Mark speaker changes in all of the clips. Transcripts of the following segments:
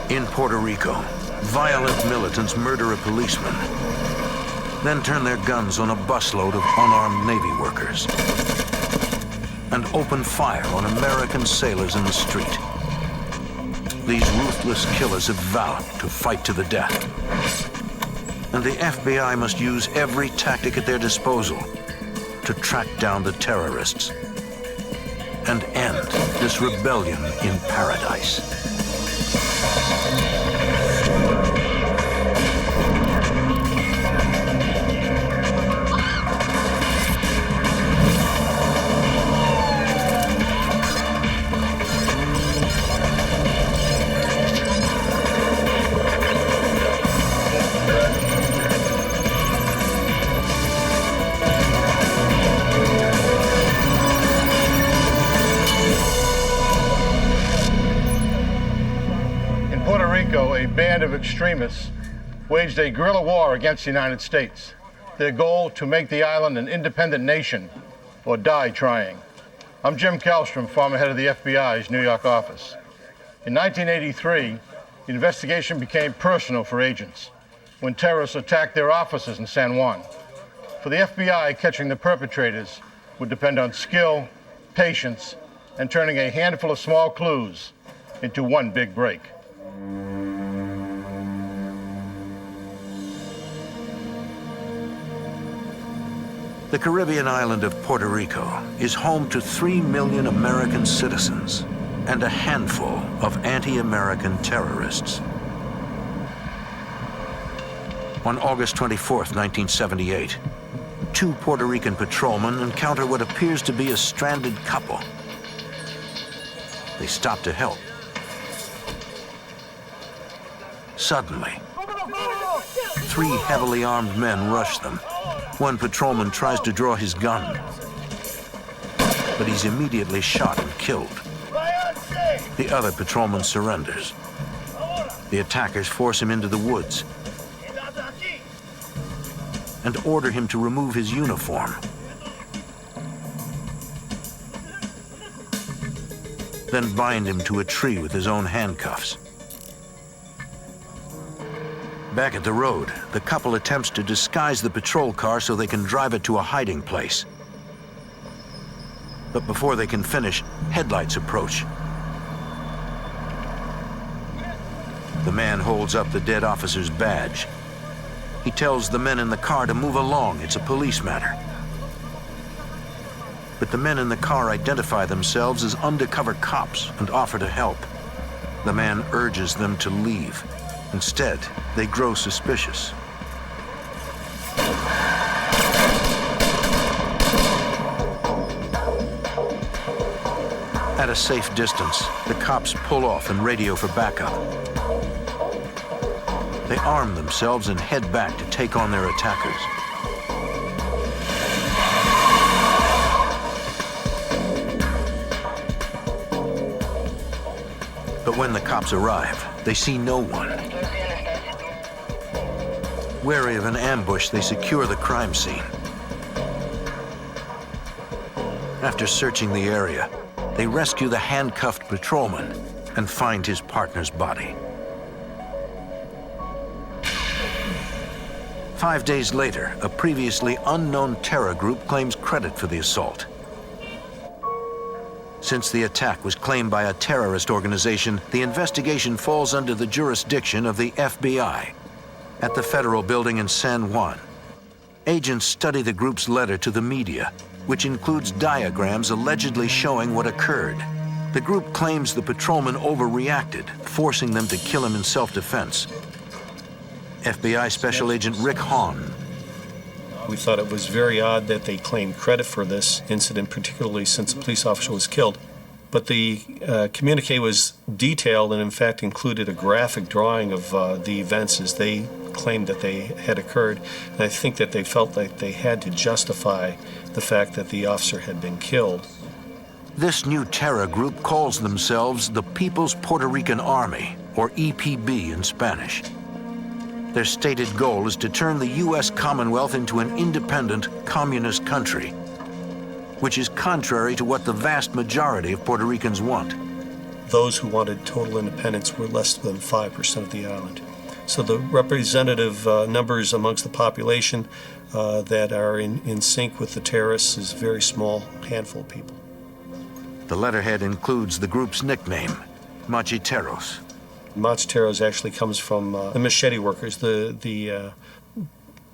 Speaker 1: In Puerto Rico, violent militants murder a policeman, then turn their guns on a busload of unarmed Navy workers, and open fire on American sailors in the street. These ruthless killers have vowed to fight to the death. And the FBI must use every tactic at their disposal to track down the terrorists and end this rebellion in paradise.
Speaker 2: A band of extremists waged a guerrilla war against the United States. Their goal, to make the island an independent nation or die trying. I'm Jim Kallstrom, former head of the FBI's New York office. In 1983, the investigation became personal for agents when terrorists attacked their offices in San Juan. For the FBI, catching the perpetrators would depend on skill, patience, and turning a handful of small clues into one big break.
Speaker 1: The Caribbean island of Puerto Rico is home to 3 million American citizens and a handful of anti-American terrorists. On August 24th, 1978, 2 Puerto Rican patrolmen encounter what appears to be a stranded couple. They stop to help. Suddenly, 3 heavily armed men rush them. One patrolman tries to draw his gun, but he's immediately shot and killed. The other patrolman surrenders. The attackers force him into the woods and order him to remove his uniform. Then bind him to a tree with his own handcuffs. Back at the road, the couple attempts to disguise the patrol car so they can drive it to a hiding place. But before they can finish, headlights approach. The man holds up the dead officer's badge. He tells the men in the car to move along, it's a police matter. But the men in the car identify themselves as undercover cops and offer to help. The man urges them to leave. Instead, they grow suspicious. At a safe distance, the cops pull off and radio for backup. They arm themselves and head back to take on their attackers. But when the cops arrive, they see no one. Wary of an ambush, they secure the crime scene. After searching the area, they rescue the handcuffed patrolman and find his partner's body. 5 days later, a previously unknown terror group claims credit for the assault. Since the attack was claimed by a terrorist organization, the investigation falls under the jurisdiction of the FBI. At the federal building in San Juan, agents study the group's letter to the media, which includes diagrams allegedly showing what occurred. The group claims the patrolman overreacted, forcing them to kill him in self-defense. FBI Special Agent Rick Hahn.
Speaker 3: We thought it was very odd that they claimed credit for this incident, particularly since a police officer was killed. But the communique was detailed and in fact included a graphic drawing of the events as they claimed that they had occurred. And I think that they felt like they had to justify the fact that the officer had been killed.
Speaker 1: This new terror group calls themselves the People's Puerto Rican Army, or EPB in Spanish. Their stated goal is to turn the U.S. Commonwealth into an independent communist country, which is contrary to what the vast majority of Puerto Ricans want.
Speaker 3: those who wanted total independence were less than 5% of the island. So the representative numbers amongst the population that are in sync with the terrorists is a very small handful of people.
Speaker 1: The letterhead includes the group's nickname, Macheteros.
Speaker 3: Macheteros actually comes from the machete workers, the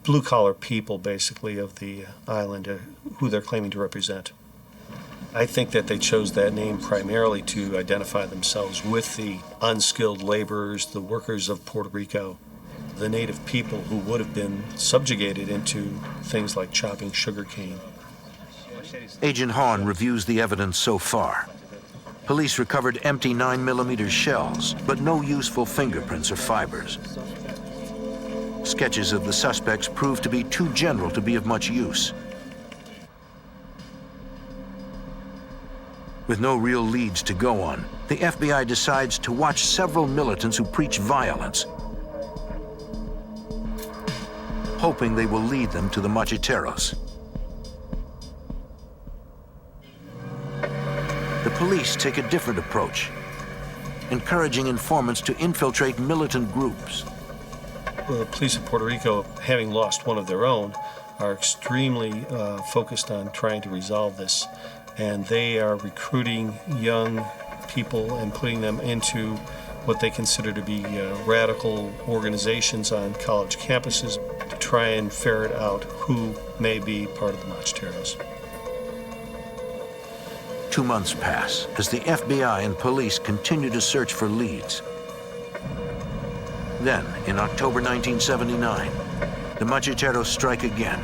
Speaker 3: blue-collar people, basically, of the island, who they're claiming to represent. I think that they chose that name primarily to identify themselves with the unskilled laborers, the workers of Puerto Rico, the native people who would have been subjugated into things like chopping sugarcane.
Speaker 1: Agent Hahn reviews the evidence so far. Police recovered empty 9mm shells, but no useful fingerprints or fibers. Sketches of the suspects proved to be too general to be of much use. With no real leads to go on, the FBI decides to watch several militants who preach violence, hoping they will lead them to the Macheteros. The police take a different approach, encouraging informants to infiltrate militant groups.
Speaker 3: Well, the police of Puerto Rico, having lost one of their own, are extremely focused on trying to resolve this. And they are recruiting young people and putting them into what they consider to be radical organizations on college campuses to try and ferret out who may be part of the Macheteros.
Speaker 1: 2 months pass as the FBI and police continue to search for leads. Then, in October 1979, the Macheteros strike again.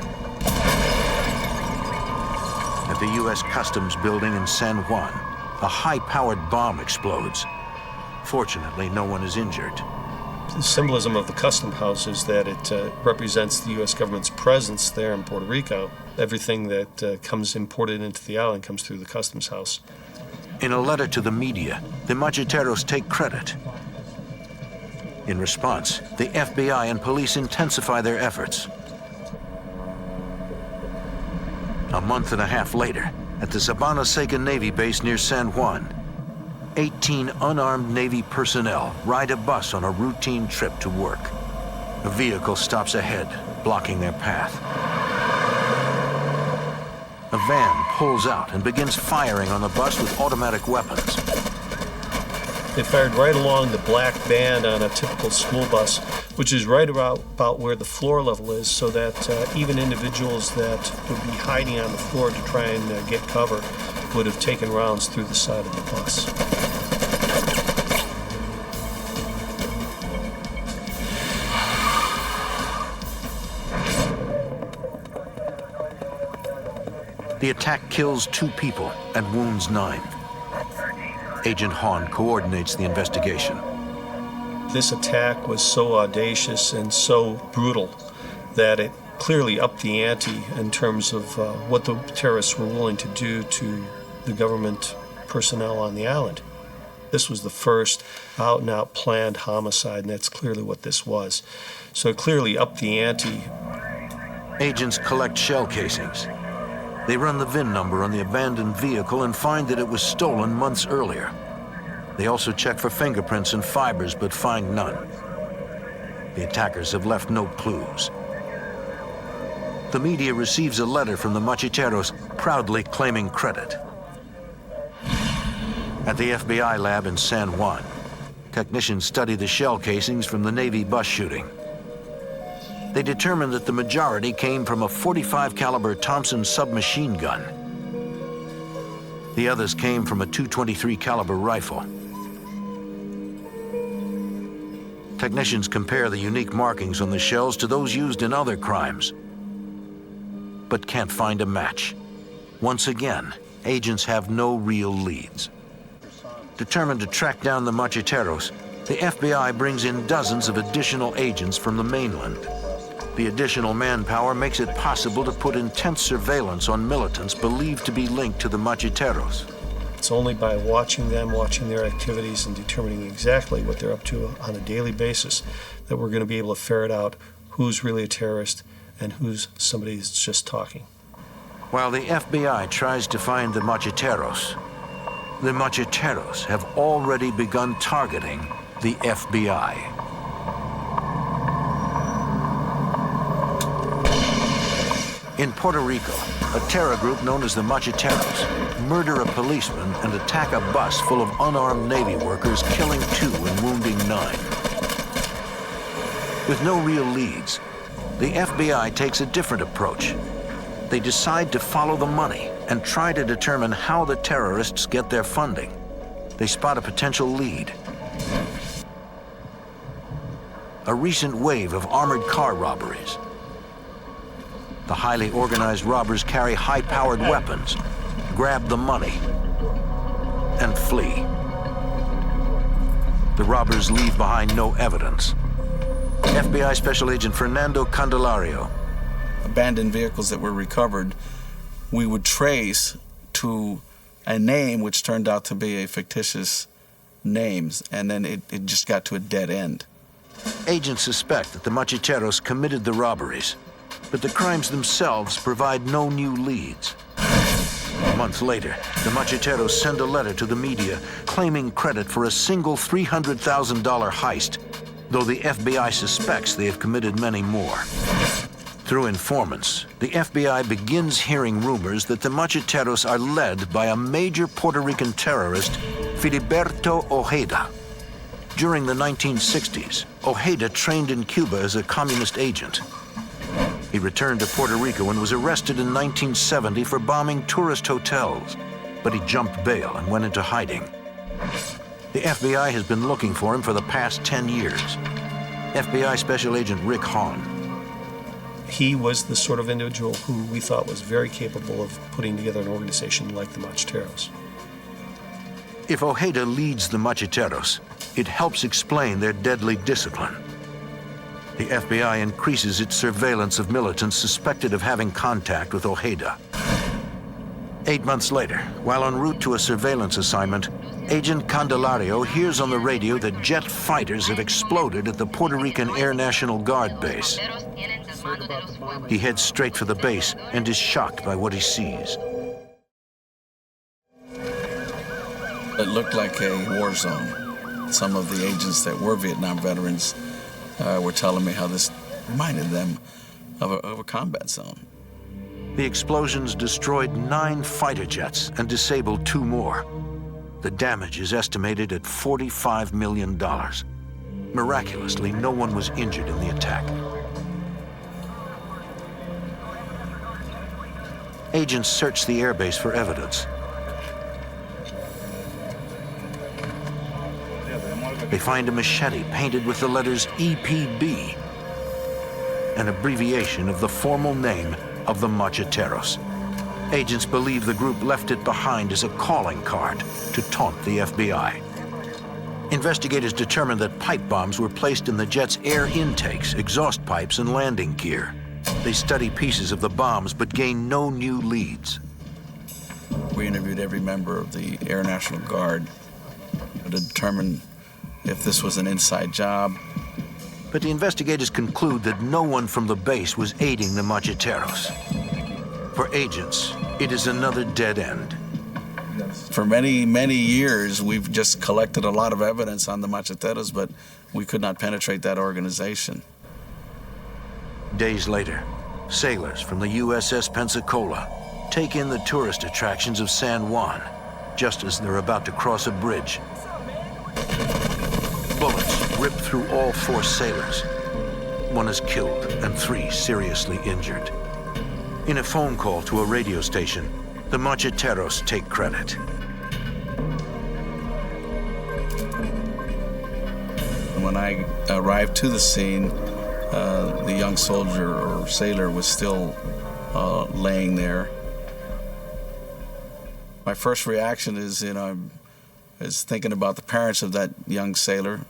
Speaker 1: At the U.S. Customs building in San Juan, a high-powered bomb explodes. Fortunately, no one is injured.
Speaker 3: The symbolism of the custom house is that it represents the U.S. government's presence there in Puerto Rico. Everything that comes imported into the island comes through the customs house.
Speaker 1: In a letter to the media, the Macheteros take credit. In response, the FBI and police intensify their efforts. A month and a half later, at the Sabana Seca Navy base near San Juan, 18 unarmed Navy personnel ride a bus on a routine trip to work. A vehicle stops ahead, blocking their path. A van pulls out and begins firing on the bus with automatic weapons.
Speaker 3: They fired right along the black band on a typical school bus, which is right about where the floor level is, so that even individuals that would be hiding on the floor to try and get cover would have taken rounds through the side of the bus.
Speaker 1: The attack kills 2 people and wounds 9. Agent Hahn coordinates the investigation.
Speaker 3: This attack was so audacious and so brutal that it clearly upped the ante in terms of what the terrorists were willing to do to the government personnel on the island. This was the first out-and-out planned homicide, and that's clearly what this was. So it clearly upped the ante.
Speaker 1: Agents collect shell casings. They run the VIN number on the abandoned vehicle and find that it was stolen months earlier. They also check for fingerprints and fibers, but find none. The attackers have left no clues. The media receives a letter from the Macheteros proudly claiming credit. At the FBI lab in San Juan, technicians study the shell casings from the Navy bus shooting. They determined that the majority came from a .45 caliber Thompson submachine gun. The others came from a .223 caliber rifle. Technicians compare the unique markings on the shells to those used in other crimes, but can't find a match. Once again, agents have no real leads. Determined to track down the Macheteros, the FBI brings in dozens of additional agents from the mainland. The additional manpower makes it possible to put intense surveillance on militants believed to be linked to the Macheteros.
Speaker 3: It's only by watching them, watching their activities, and determining exactly what they're up to on a daily basis that we're going to be able to ferret out who's really a terrorist and who's somebody that's just talking.
Speaker 1: While the FBI tries to find the Macheteros, the Macheteros have already begun targeting the FBI. In Puerto Rico, a terror group known as the Macheteros murder a policeman and attack a bus full of unarmed Navy workers, killing 2 and wounding 9. With no real leads, the FBI takes a different approach. They decide to follow the money and try to determine how the terrorists get their funding. They spot a potential lead. A recent wave of armored car robberies. The highly organized robbers carry high-powered weapons, grab the money, and flee. The robbers leave behind no evidence. FBI Special Agent Fernando Candelario.
Speaker 4: Abandoned vehicles that were recovered, we would trace to a name which turned out to be a fictitious name, and then it just got to a dead end.
Speaker 1: Agents suspect that the Macheteros committed the robberies, but the crimes themselves provide no new leads. A month later, the Macheteros send a letter to the media claiming credit for a single $300,000 heist, though the FBI suspects they have committed many more. Through informants, the FBI begins hearing rumors that the Macheteros are led by a major Puerto Rican terrorist, Filiberto Ojeda. During the 1960s, Ojeda trained in Cuba as a communist agent. He returned to Puerto Rico and was arrested in 1970 for bombing tourist hotels, but he jumped bail and went into hiding. The FBI has been looking for him for the past 10 years. FBI Special Agent Rick Hahn.
Speaker 3: He was the sort of individual who we thought was very capable of putting together an organization like the Macheteros.
Speaker 1: If Ojeda leads the Macheteros, it helps explain their deadly discipline. The FBI increases its surveillance of militants suspected of having contact with Ojeda. 8 months later, while en route to a surveillance assignment, Agent Candelario hears on the radio that jet fighters have exploded at the Puerto Rican Air National Guard base. He heads straight for the base and is shocked by what he sees.
Speaker 4: It looked like a war zone. Some of the agents that were Vietnam veterans were telling me how this reminded them of a combat zone.
Speaker 1: The explosions destroyed 9 fighter jets and disabled 2 more. The damage is estimated at $45 million. Miraculously, no one was injured in the attack. Agents search the airbase for evidence. They find a machete painted with the letters EPB, an abbreviation of the formal name of the Macheteros. Agents believe the group left it behind as a calling card to taunt the FBI. Investigators determined that pipe bombs were placed in the jet's air intakes, exhaust pipes, and landing gear. They study pieces of the bombs but gain no new leads.
Speaker 4: We interviewed every member of the Air National Guard to determine if this was an inside job.
Speaker 1: But the investigators conclude that no one from the base was aiding the Macheteros. For agents, it is another dead end.
Speaker 4: For many, many years, we've just collected a lot of evidence on the Macheteros, but we could not penetrate that organization.
Speaker 1: Days later, sailors from the USS Pensacola take in the tourist attractions of San Juan, just as they're about to cross a bridge. Bullets rip through all 4 sailors. 1 is killed and 3 seriously injured. In a phone call to a radio station, the Macheteros take credit.
Speaker 4: When I arrived to the scene, the young soldier or sailor was still laying there. My first reaction is, is thinking about the parents of that young sailor.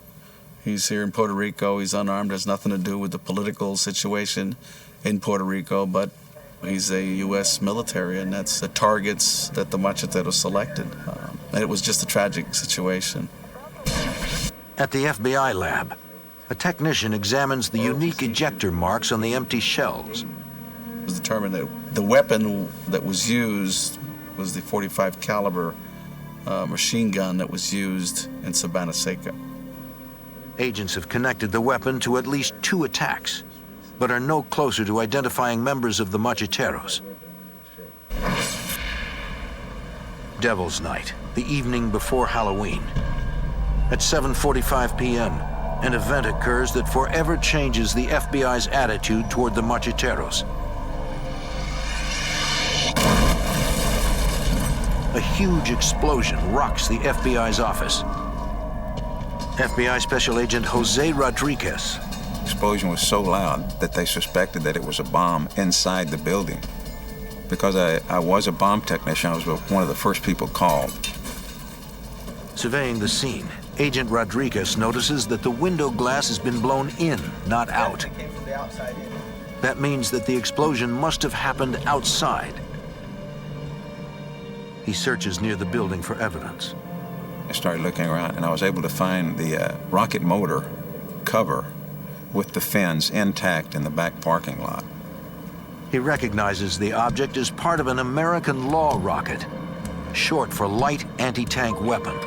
Speaker 4: He's here in Puerto Rico, he's unarmed, has nothing to do with the political situation in Puerto Rico, but he's a U.S. military, and that's the targets that the Macheteros selected. And it was just a tragic situation.
Speaker 1: At the FBI lab, a technician examines the unique ejector marks on the empty shells.
Speaker 4: It was determined that the weapon that was used was the .45 caliber machine gun that was used in Sabana Seca.
Speaker 1: Agents have connected the weapon to at least 2 attacks, but are no closer to identifying members of the Macheteros. Devil's Night, the evening before Halloween. At 7:45 p.m., an event occurs that forever changes the FBI's attitude toward the Macheteros. A huge explosion rocks the FBI's office. FBI Special Agent Jose Rodriguez.
Speaker 5: The explosion was so loud that they suspected that it was a bomb inside the building. Because I was a bomb technician, I was one of the first people called.
Speaker 1: Surveying the scene, Agent Rodriguez notices that the window glass has been blown in, not out. That means that the explosion must have happened outside. He searches near the building for evidence.
Speaker 5: I started looking around, and I was able to find the rocket motor cover with the fins intact in the back parking lot.
Speaker 1: He recognizes the object as part of an American law rocket, short for light anti-tank weapon.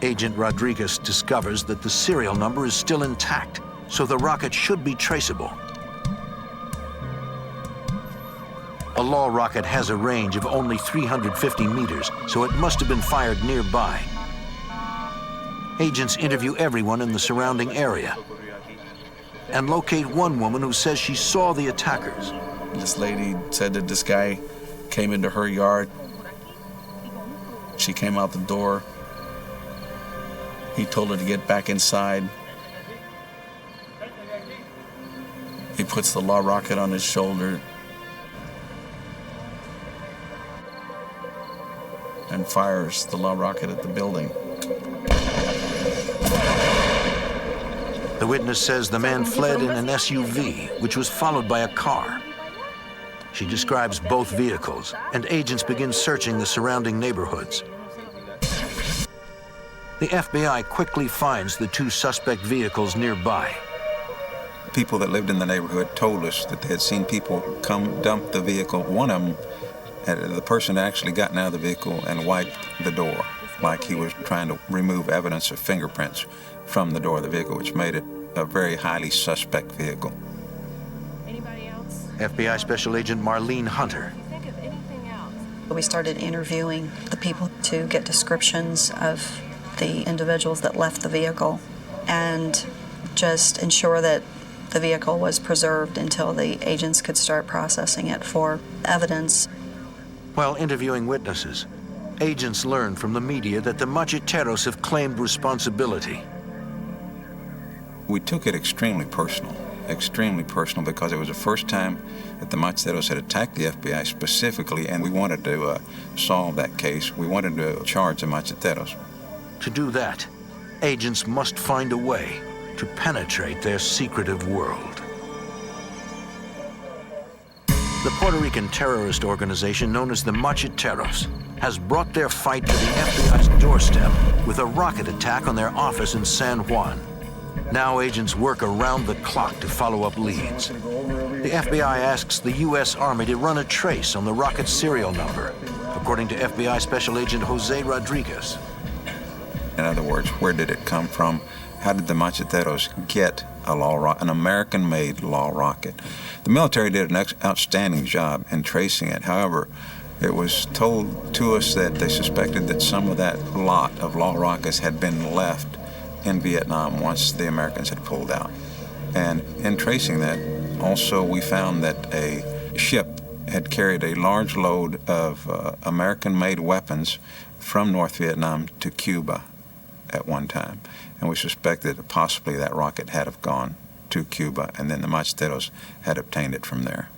Speaker 1: Agent Rodriguez discovers that the serial number is still intact, so the rocket should be traceable. A law rocket has a range of only 350 meters, so it must have been fired nearby. Agents interview everyone in the surrounding area and locate one woman who says she saw the attackers.
Speaker 4: This lady said that this guy came into her yard. She came out the door. He told her to get back inside. He puts the law rocket on his shoulder and fires the law rocket at the building.
Speaker 1: The witness says the man fled in an SUV, which was followed by a car. She describes both vehicles, and agents begin searching the surrounding neighborhoods. The FBI quickly finds the 2 suspect vehicles nearby.
Speaker 5: People that lived in the neighborhood told us that they had seen people come dump the vehicle. One of them, the person had actually gotten out of the vehicle and wiped the door, like he was trying to remove evidence of fingerprints from the door of the vehicle, which made it a very highly suspect vehicle.
Speaker 6: Anybody else?
Speaker 1: FBI Special Agent Marlene Hunter.
Speaker 6: Think of anything else?
Speaker 7: We started interviewing the people to get descriptions of the individuals that left the vehicle and just ensure that the vehicle was preserved until the agents could start processing it for evidence.
Speaker 1: While interviewing witnesses, agents learn from the media that the Macheteros have claimed responsibility.
Speaker 5: We took it extremely personal because it was the first time that the Macheteros had attacked the FBI specifically, and we wanted to solve that case. We wanted to charge the Macheteros.
Speaker 1: To do that, agents must find a way to penetrate their secretive world. The Puerto Rican terrorist organization known as the Macheteros has brought their fight to the FBI's doorstep with a rocket attack on their office in San Juan. Now agents work around the clock to follow up leads. The FBI asks the U.S. Army to run a trace on the rocket's serial number, according to FBI Special Agent Jose Rodriguez.
Speaker 5: In other words, where did it come from? How did the Macheteros get an American-made law rocket? The military did an outstanding job in tracing it. However, it was told to us that they suspected that some of that lot of law rockets had been left in Vietnam once the Americans had pulled out. And in tracing that, also we found that a ship had carried a large load of American-made weapons from North Vietnam to Cuba at one time. And we suspected that possibly that rocket had have gone to Cuba, and then the Macheteros had obtained it from there.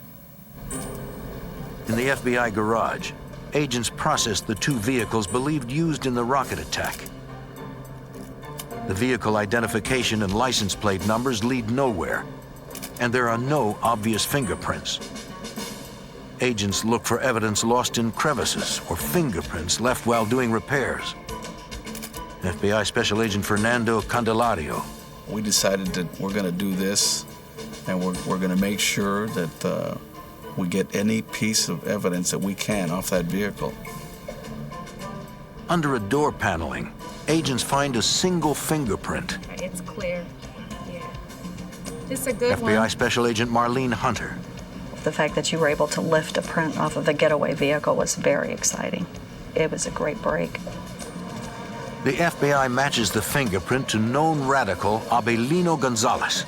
Speaker 1: In the FBI garage, agents processed the 2 vehicles believed used in the rocket attack. The vehicle identification and license plate numbers lead nowhere, and there are no obvious fingerprints. Agents look for evidence lost in crevices or fingerprints left while doing repairs. FBI Special Agent Fernando Candelario.
Speaker 4: We decided that we're going to do this and we're going to make sure that we get any piece of evidence that we can off that vehicle.
Speaker 1: Under a door paneling, agents find a single fingerprint.
Speaker 6: It's clear. Yeah. It's a good one.
Speaker 1: FBI Special Agent Marlene Hunter.
Speaker 7: The fact that you were able to lift a print off of the getaway vehicle was very exciting. It was a great break.
Speaker 1: The FBI matches the fingerprint to known radical Abelino Gonzalez.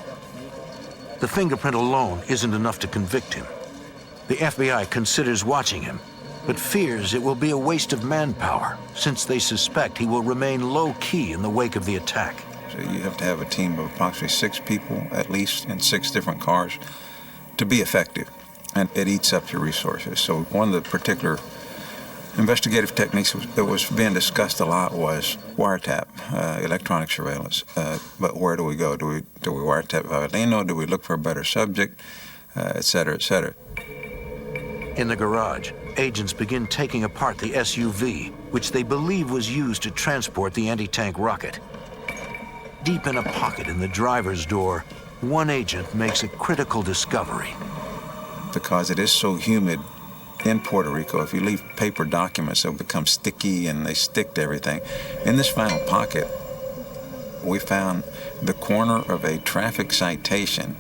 Speaker 1: The fingerprint alone isn't enough to convict him. The FBI considers watching him, but fears it will be a waste of manpower since they suspect he will remain low-key in the wake of the attack.
Speaker 5: So you have to have a team of approximately 6 people, at least, in 6 different cars to be effective, and it eats up your resources. So one of the particular investigative techniques that was being discussed a lot was wiretap, electronic surveillance. But where do we go? Do we wiretap Avelino? Do we look for a better subject, et cetera, et cetera?
Speaker 1: In the garage, agents begin taking apart the SUV, which they believe was used to transport the anti-tank rocket. Deep in a pocket in the driver's door, one agent makes a critical discovery.
Speaker 5: Because it is so humid in Puerto Rico, if you leave paper documents, they'll become sticky and they stick to everything. In this final pocket, we found the corner of a traffic citation.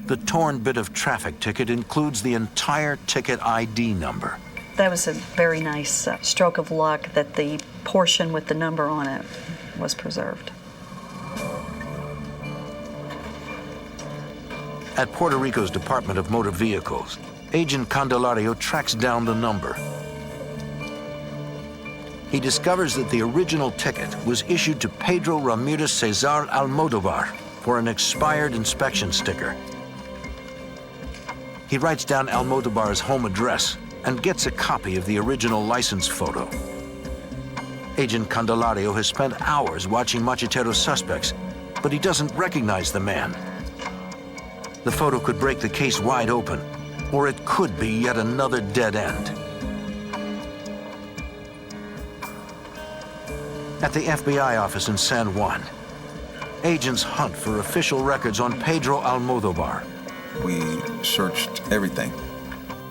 Speaker 1: The torn bit of traffic ticket includes the entire ticket ID number.
Speaker 7: That was a very nice stroke of luck that the portion with the number on it was preserved.
Speaker 1: At Puerto Rico's Department of Motor Vehicles, Agent Candelario tracks down the number. He discovers that the original ticket was issued to Pedro Ramirez Cesar Almodovar for an expired inspection sticker. He writes down Almodovar's home address and gets a copy of the original license photo. Agent Candelario has spent hours watching Macheteros suspects, but he doesn't recognize the man. The photo could break the case wide open, or it could be yet another dead end. At the FBI office in San Juan, agents hunt for official records on Pedro Almodovar.
Speaker 5: We searched everything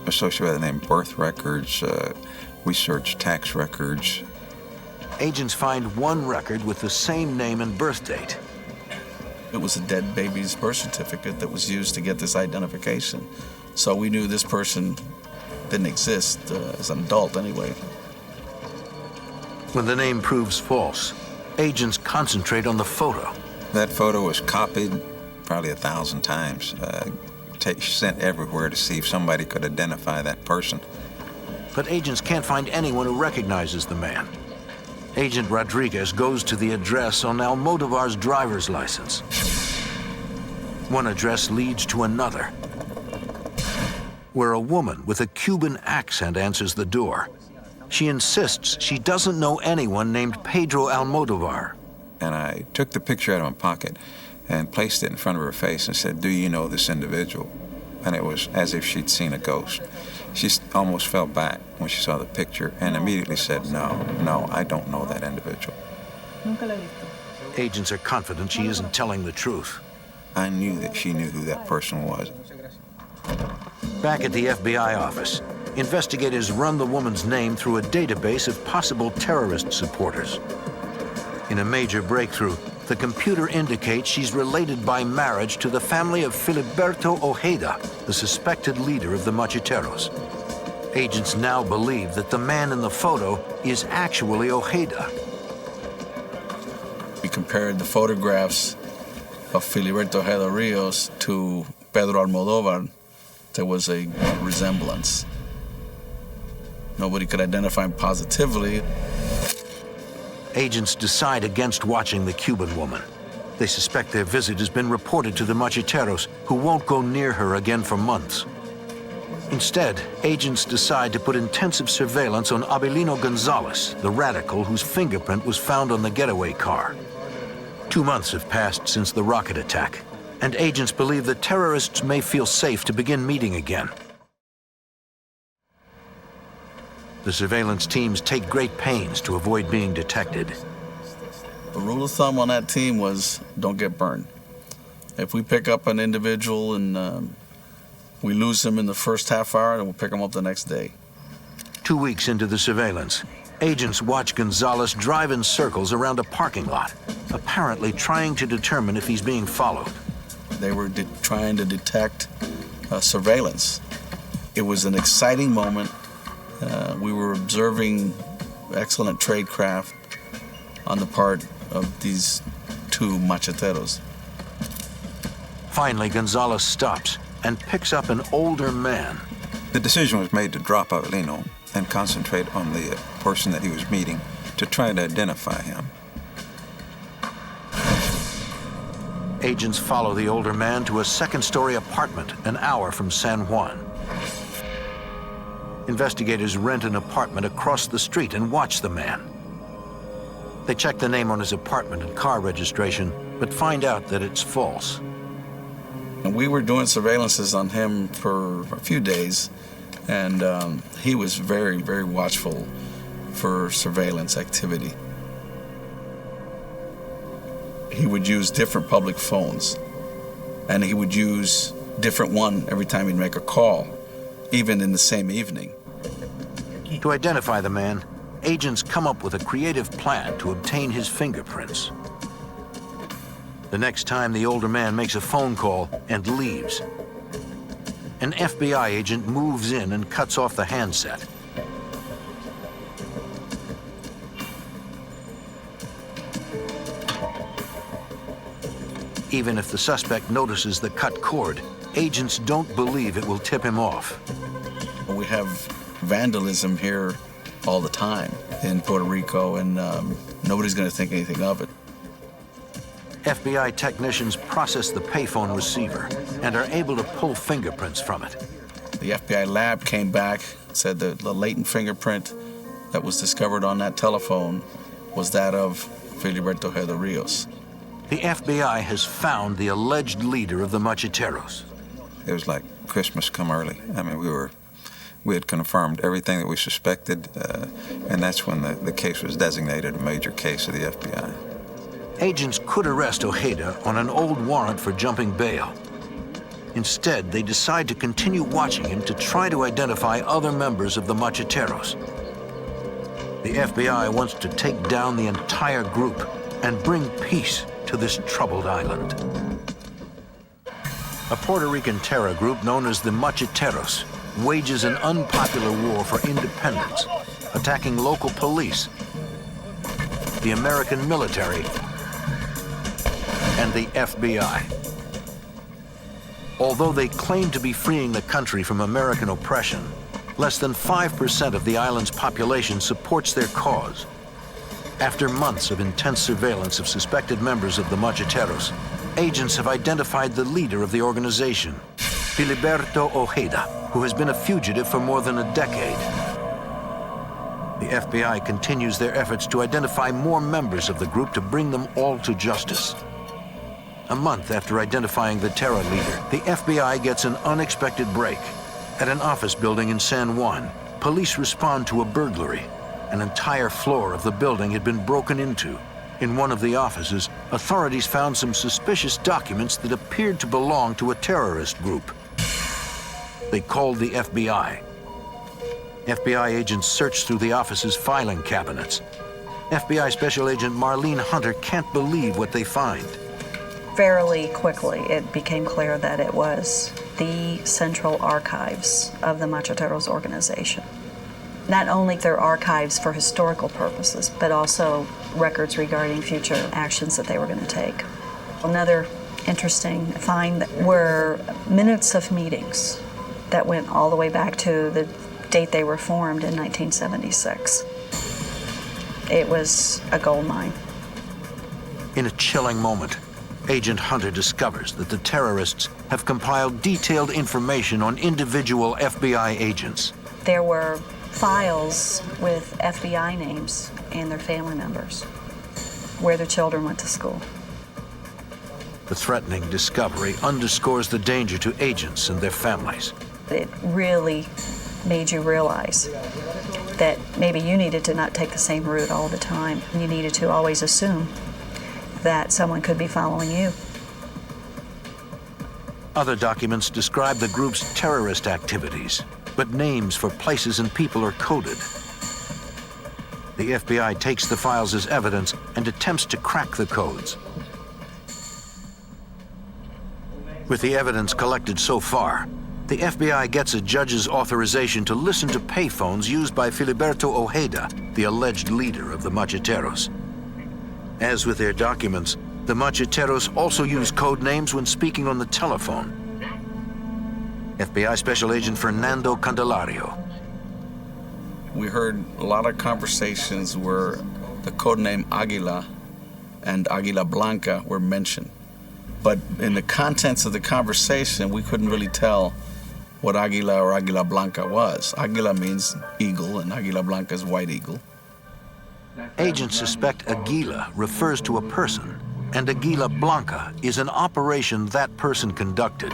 Speaker 5: associated with the name, birth records, we searched tax records.
Speaker 1: Agents find one record with the same name and birth date.
Speaker 4: It was a dead baby's birth certificate that was used to get this identification. So we knew this person didn't exist as an adult anyway.
Speaker 1: When the name proves false, agents concentrate on the photo.
Speaker 5: That photo was copied probably 1,000 times, sent everywhere to see if somebody could identify that person.
Speaker 1: But agents can't find anyone who recognizes the man. Agent Rodriguez goes to the address on Almodovar's driver's license. One address leads to another, where a woman with a Cuban accent answers the door. She insists she doesn't know anyone named Pedro Almodovar.
Speaker 5: And I took the picture out of my pocket and placed it in front of her face and said, "Do you know this individual?" And it was as if she'd seen a ghost. She almost fell back when she saw the picture and immediately said, no, I don't know that individual.
Speaker 1: Agents are confident she isn't telling the truth.
Speaker 5: I knew that she knew who that person was.
Speaker 1: Back at the FBI office, investigators run the woman's name through a database of possible terrorist supporters. In a major breakthrough, the computer indicates she's related by marriage to the family of Filiberto Ojeda, the suspected leader of the Macheteros. Agents now believe that the man in the photo is actually Ojeda.
Speaker 4: We compared the photographs of Filiberto Ojeda Rios to Pedro Almodovar. There was a resemblance. Nobody could identify him positively.
Speaker 1: Agents decide against watching the Cuban woman. They suspect their visit has been reported to the Macheteros, who won't go near her again for months. Instead, agents decide to put intensive surveillance on Abelino Gonzalez, the radical whose fingerprint was found on the getaway car. 2 months have passed since the rocket attack, and agents believe the terrorists may feel safe to begin meeting again. The surveillance teams take great pains to avoid being detected.
Speaker 4: The rule of thumb on that team was don't get burned. If we pick up an individual and we lose him in the first half hour, then we'll pick him up the next day.
Speaker 1: 2 weeks into the surveillance, agents watch Gonzalez drive in circles around a parking lot, apparently trying to determine if he's being followed.
Speaker 4: They were trying to detect surveillance. It was an exciting moment. We were observing excellent tradecraft on the part of these two macheteros.
Speaker 1: Finally, Gonzalez stops and picks up an older man.
Speaker 5: The decision was made to drop Avelino and concentrate on the person that he was meeting to try to identify him.
Speaker 1: Agents follow the older man to a second-story apartment an hour from San Juan. Investigators rent an apartment across the street and watch the man. They check the name on his apartment and car registration, but find out that it's false.
Speaker 4: And we were doing surveillances on him for a few days, and he was very, very watchful for surveillance activity. He would use different public phones, and he would use different one every time he'd make a call, even in the same evening.
Speaker 1: To identify the man, agents come up with a creative plan to obtain his fingerprints. The next time, the older man makes a phone call and leaves. An FBI agent moves in and cuts off the handset. Even if the suspect notices the cut cord, agents don't believe it will tip him off.
Speaker 4: We have vandalism here all the time in Puerto Rico, and nobody's going to think anything of it.
Speaker 1: FBI technicians process the payphone receiver and are able to pull fingerprints from it.
Speaker 4: The FBI lab came back, said that the latent fingerprint that was discovered on that telephone was that of Filiberto Ojeda Rios.
Speaker 1: The FBI has found the alleged leader of the Macheteros.
Speaker 5: It was like Christmas come early. I mean, we had confirmed everything that we suspected, and that's when the case was designated a major case of the FBI.
Speaker 1: Agents could arrest Ojeda on an old warrant for jumping bail. Instead, they decide to continue watching him to try to identify other members of the Macheteros. The FBI wants to take down the entire group and bring peace to this troubled island. A Puerto Rican terror group known as the Macheteros wages an unpopular war for independence, attacking local police, the American military, and the FBI. Although they claim to be freeing the country from American oppression, less than 5% of the island's population supports their cause. After months of intense surveillance of suspected members of the Macheteros, agents have identified the leader of the organization, Filiberto Ojeda, who has been a fugitive for more than a decade. The FBI continues their efforts to identify more members of the group to bring them all to justice. A month after identifying the terror leader, the FBI gets an unexpected break. At an office building in San Juan, police respond to a burglary. An entire floor of the building had been broken into. In one of the offices, authorities found some suspicious documents that appeared to belong to a terrorist group. They called the FBI. FBI agents searched through the office's filing cabinets. FBI Special Agent Marlene Hunter can't believe what they find.
Speaker 7: Fairly quickly, it became clear that it was the central archives of the Macheteros organization. Not only their archives for historical purposes, but also records regarding future actions that they were going to take. Another interesting find were minutes of meetings that went all the way back to the date they were formed in 1976. It was a gold mine.
Speaker 1: In a chilling moment, Agent Hunter discovers that the terrorists have compiled detailed information on individual FBI agents.
Speaker 7: There were files with FBI names and their family members, where their children went to school.
Speaker 1: The threatening discovery underscores the danger to agents and their families.
Speaker 7: It really made you realize that maybe you needed to not take the same route all the time. You needed to always assume that someone could be following you.
Speaker 1: Other documents describe the group's terrorist activities, but names for places and people are coded. The FBI takes the files as evidence and attempts to crack the codes. With the evidence collected so far, the FBI gets a judge's authorization to listen to payphones used by Filiberto Ojeda, the alleged leader of the Macheteros. As with their documents, the Macheteros also use code names when speaking on the telephone. FBI Special Agent Fernando Candelario.
Speaker 4: We heard a lot of conversations where the codename Aguila and Aguila Blanca were mentioned. But in the contents of the conversation, we couldn't really tell what Aguila or Aguila Blanca was. Aguila means eagle, and Aguila Blanca is white eagle.
Speaker 1: Agents suspect Aguila refers to a person, and Aguila Blanca is an operation that person conducted.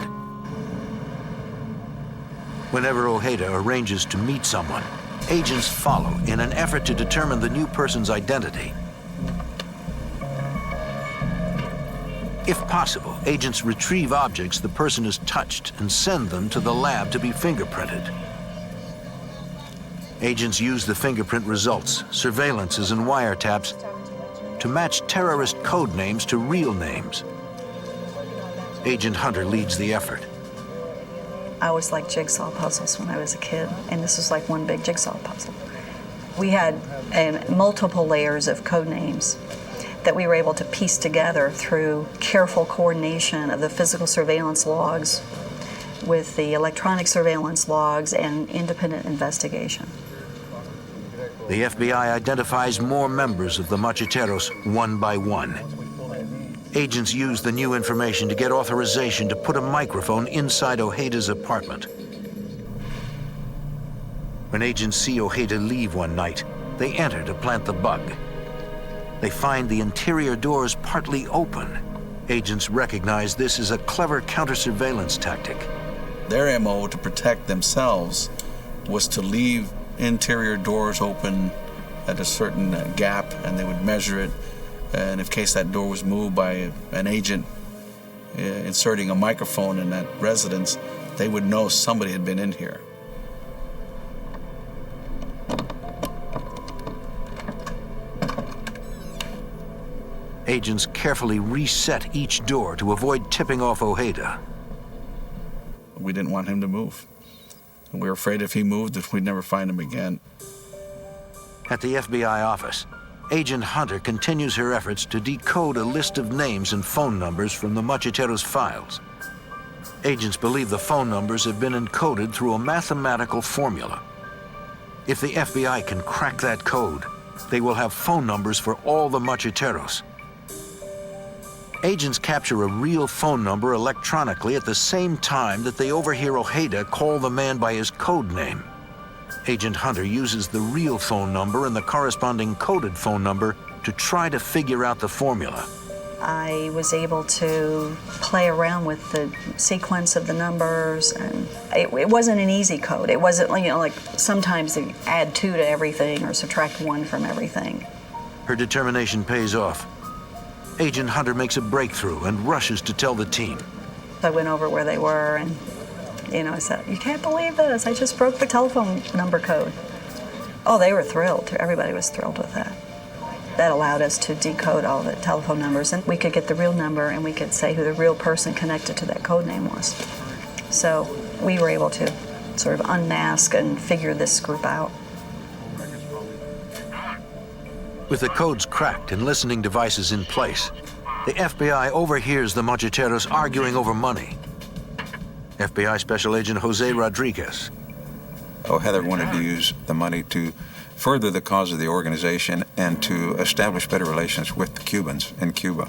Speaker 1: Whenever Ojeda arranges to meet someone, agents follow in an effort to determine the new person's identity. If possible, agents retrieve objects the person has touched and send them to the lab to be fingerprinted. Agents use the fingerprint results, surveillances, and wiretaps to match terrorist code names to real names. Agent Hunter leads the effort.
Speaker 7: I always liked jigsaw puzzles when I was a kid, and this was like one big jigsaw puzzle. We had multiple layers of code names that we were able to piece together through careful coordination of the physical surveillance logs with the electronic surveillance logs and independent investigation.
Speaker 1: The FBI identifies more members of the Macheteros one by one. Agents use the new information to get authorization to put a microphone inside Ojeda's apartment. When agents see Ojeda leave one night, they enter to plant the bug. They find the interior doors partly open. Agents recognize this as a clever counter-surveillance tactic.
Speaker 4: Their MO to protect themselves was to leave interior doors open at a certain gap, and they would measure it. And in case that door was moved by an agent inserting a microphone in that residence, they would know somebody had been in here.
Speaker 1: Agents carefully reset each door to avoid tipping off Ojeda.
Speaker 4: We didn't want him to move. We were afraid if he moved, that we'd never find him again.
Speaker 1: At the FBI office, Agent Hunter continues her efforts to decode a list of names and phone numbers from the Macheteros files. Agents believe the phone numbers have been encoded through a mathematical formula. If the FBI can crack that code, they will have phone numbers for all the Macheteros. Agents capture a real phone number electronically at the same time that they overhear Ojeda call the man by his code name. Agent Hunter uses the real phone number and the corresponding coded phone number to try to figure out the formula.
Speaker 7: I was able to play around with the sequence of the numbers, and it wasn't an easy code. It wasn't, like sometimes they add 2 to everything or subtract 1 from everything.
Speaker 1: Her determination pays off. Agent Hunter makes a breakthrough and rushes to tell the team.
Speaker 7: I went over where they were and, I said, "You can't believe this. I just broke the telephone number code." Oh, they were thrilled. Everybody was thrilled with that. That allowed us to decode all the telephone numbers, and we could get the real number, and we could say who the real person connected to that code name was. So we were able to sort of unmask and figure this group out.
Speaker 1: With the codes cracked and listening devices in place, the FBI overhears the Macheteros arguing over money. FBI Special Agent Jose Rodriguez.
Speaker 5: Heather wanted to use the money to further the cause of the organization and to establish better relations with the Cubans in Cuba.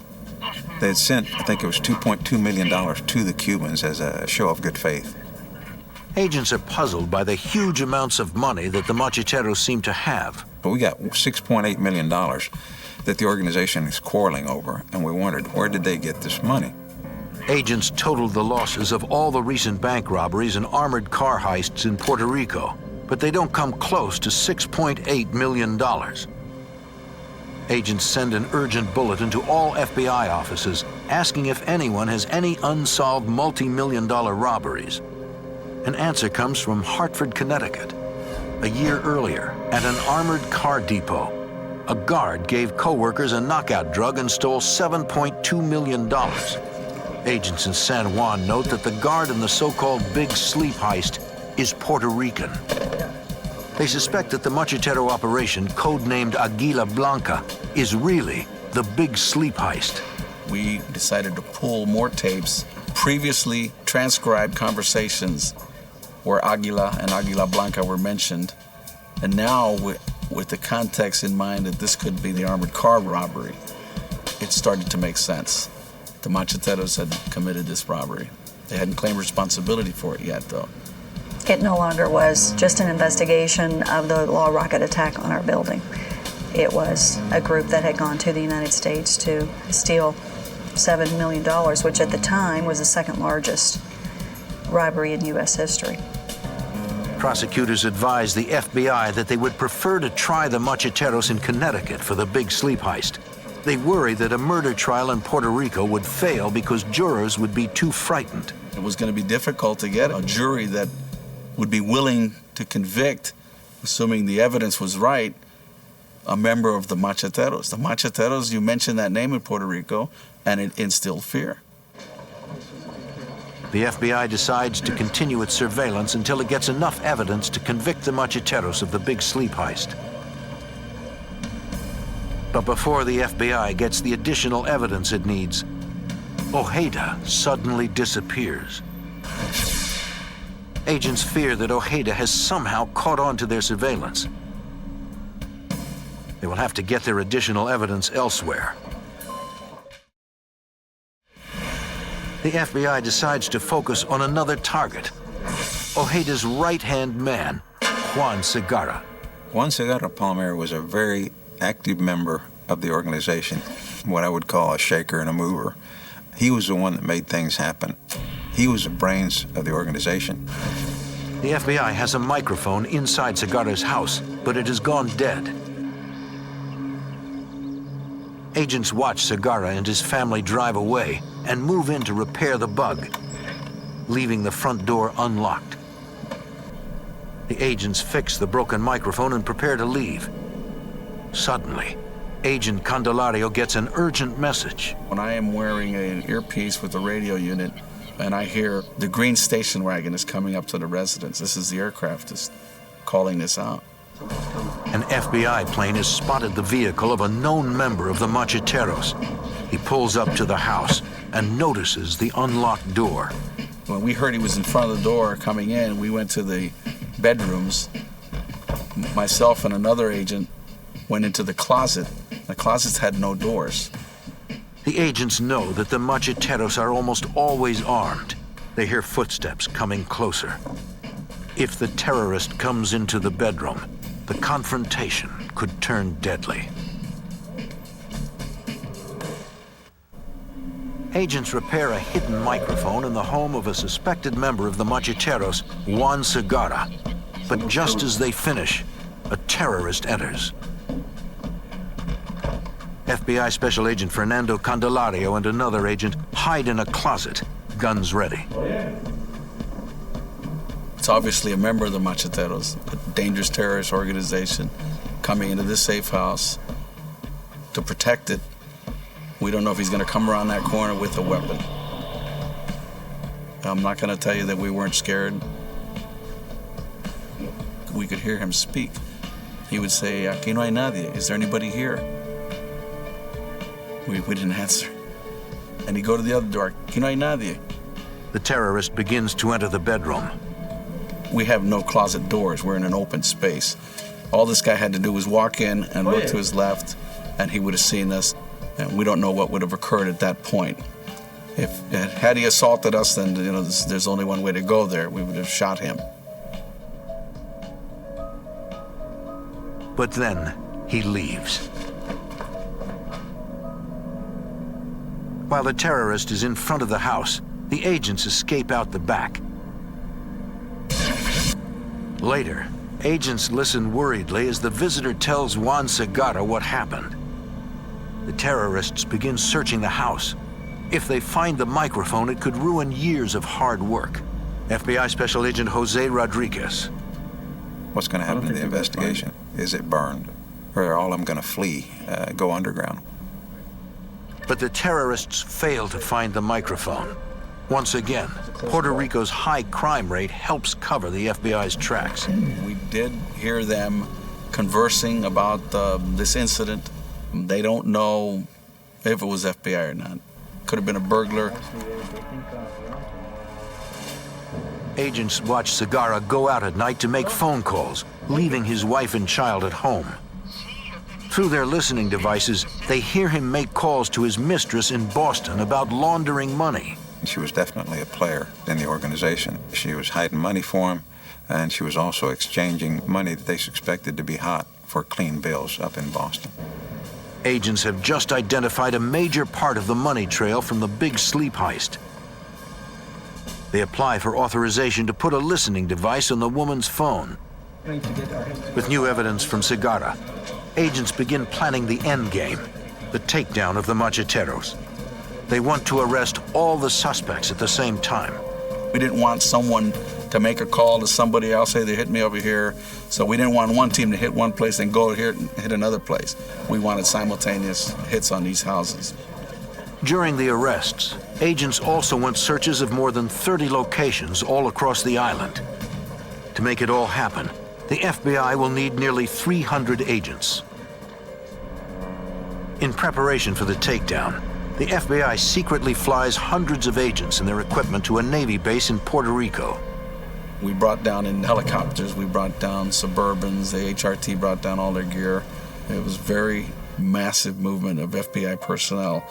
Speaker 5: They had sent, I think it was $2.2 million to the Cubans as a show of good faith.
Speaker 1: Agents are puzzled by the huge amounts of money that the Macheteros seem to have.
Speaker 5: But we got $6.8 million that the organization is quarreling over, and we wondered, where did they get this money?
Speaker 1: Agents totaled the losses of all the recent bank robberies and armored car heists in Puerto Rico, but they don't come close to $6.8 million. Agents send an urgent bulletin to all FBI offices asking if anyone has any unsolved multi-million-dollar robberies. An answer comes from Hartford, Connecticut. A year earlier, at an armored car depot, a guard gave co-workers a knockout drug and stole $7.2 million. Agents in San Juan note that the guard in the so-called Big Sleep heist is Puerto Rican. They suspect that the Machetero operation, codenamed Aguila Blanca, is really the Big Sleep heist.
Speaker 4: We decided to pull more tapes, previously transcribed conversations where Aguila and Aguila Blanca were mentioned. And now, with the context in mind that this could be the armored car robbery, it started to make sense. The Macheteros had committed this robbery. They hadn't claimed responsibility for it yet, though.
Speaker 7: It no longer was just an investigation of the law rocket attack on our building. It was a group that had gone to the United States to steal $7 million, which at the time was the second largest robbery in U.S. history.
Speaker 1: Prosecutors advised the FBI that they would prefer to try the Macheteros in Connecticut for the Big Sleep heist. They worried that a murder trial in Puerto Rico would fail because jurors would be too frightened.
Speaker 4: It was going to be difficult to get a jury that would be willing to convict, assuming the evidence was right, a member of the Macheteros. The Macheteros, you mentioned that name in Puerto Rico, and it instilled fear.
Speaker 1: The FBI decides to continue its surveillance until it gets enough evidence to convict the Macheteros of the Big Sleep heist. But before the FBI gets the additional evidence it needs, Ojeda suddenly disappears. Agents fear that Ojeda has somehow caught on to their surveillance. They will have to get their additional evidence elsewhere. The FBI decides to focus on another target, Ojeda's right-hand man, Juan Segarra.
Speaker 5: Juan Segarra Palmer was a very active member of the organization, what I would call a shaker and a mover. He was the one that made things happen. He was the brains of the organization.
Speaker 1: The FBI has a microphone inside Segarra's house, but it has gone dead. Agents watch Segarra and his family drive away and move in to repair the bug, leaving the front door unlocked. The agents fix the broken microphone and prepare to leave. Suddenly, Agent Candelario gets an urgent message.
Speaker 4: When I am wearing an earpiece with a radio unit, and I hear the green station wagon is coming up to the residence. This is the aircraft is calling this out.
Speaker 1: An FBI plane has spotted the vehicle of a known member of the Macheteros. He pulls up to the house and notices the unlocked door.
Speaker 4: When we heard he was in front of the door coming in, we went to the bedrooms. Myself and another agent went into the closet. The closets had no doors.
Speaker 1: The agents know that the Macheteros are almost always armed. They hear footsteps coming closer. If the terrorist comes into the bedroom, the confrontation could turn deadly. Agents repair a hidden microphone in the home of a suspected member of the Macheteros, Juan Segarra. But just as they finish, a terrorist enters. FBI Special Agent Fernando Candelario and another agent hide in a closet, guns ready.
Speaker 4: It's obviously a member of the Macheteros, a dangerous terrorist organization, coming into this safe house to protect it. We don't know if he's going to come around that corner with a weapon. I'm not going to tell you that we weren't scared. We could hear him speak. He would say, "Aquí no hay nadie. Is there anybody here?" We didn't answer. And he'd go to the other door. "Aquí no hay nadie."
Speaker 1: The terrorist begins to enter the bedroom.
Speaker 4: We have no closet doors. We're in an open space. All this guy had to do was walk in and look to his left, and he would have seen us. And we don't know what would have occurred at that point. Had he assaulted us, then there's only one way to go there. We would have shot him.
Speaker 1: But then he leaves. While the terrorist is in front of the house, the agents escape out the back. Later, agents listen worriedly as the visitor tells Juan Segarra what happened. The terrorists begin searching the house, If they find the microphone, it could ruin years of hard work. FBI Special Agent Jose Rodriguez.
Speaker 5: What's going to happen to the investigation? Is it burned? Or are all of them going to flee, go underground?
Speaker 1: But the terrorists fail to find the microphone. Once again, Puerto Rico's high crime rate helps cover the FBI's tracks.
Speaker 4: We did hear them conversing about this incident. They don't know if it was FBI or not. Could have been a burglar.
Speaker 1: Agents watch Segarra go out at night to make phone calls, leaving his wife and child at home. Through their listening devices, they hear him make calls to his mistress in Boston about laundering money.
Speaker 5: She was definitely a player in the organization. She was hiding money for him, and she was also exchanging money that they suspected to be hot for clean bills up in Boston.
Speaker 1: Agents have just identified a major part of the money trail from the big sleep heist. They apply for authorization to put a listening device on the woman's phone. With new evidence from Segarra, agents begin planning the end game, the takedown of the Macheteros. They want to arrest all the suspects at the same time.
Speaker 4: We didn't want someone to make a call to somebody else, say they hit me over here. So we didn't want one team to hit one place and go here and hit another place. We wanted simultaneous hits on these houses.
Speaker 1: During the arrests, agents also went searches of more than 30 locations all across the island. To make it all happen, the FBI will need nearly 300 agents. In preparation for the takedown, the FBI secretly flies hundreds of agents and their equipment to a Navy base in Puerto Rico.
Speaker 4: We brought down in helicopters, we brought down Suburbans, the HRT brought down all their gear. It was very massive movement of FBI personnel,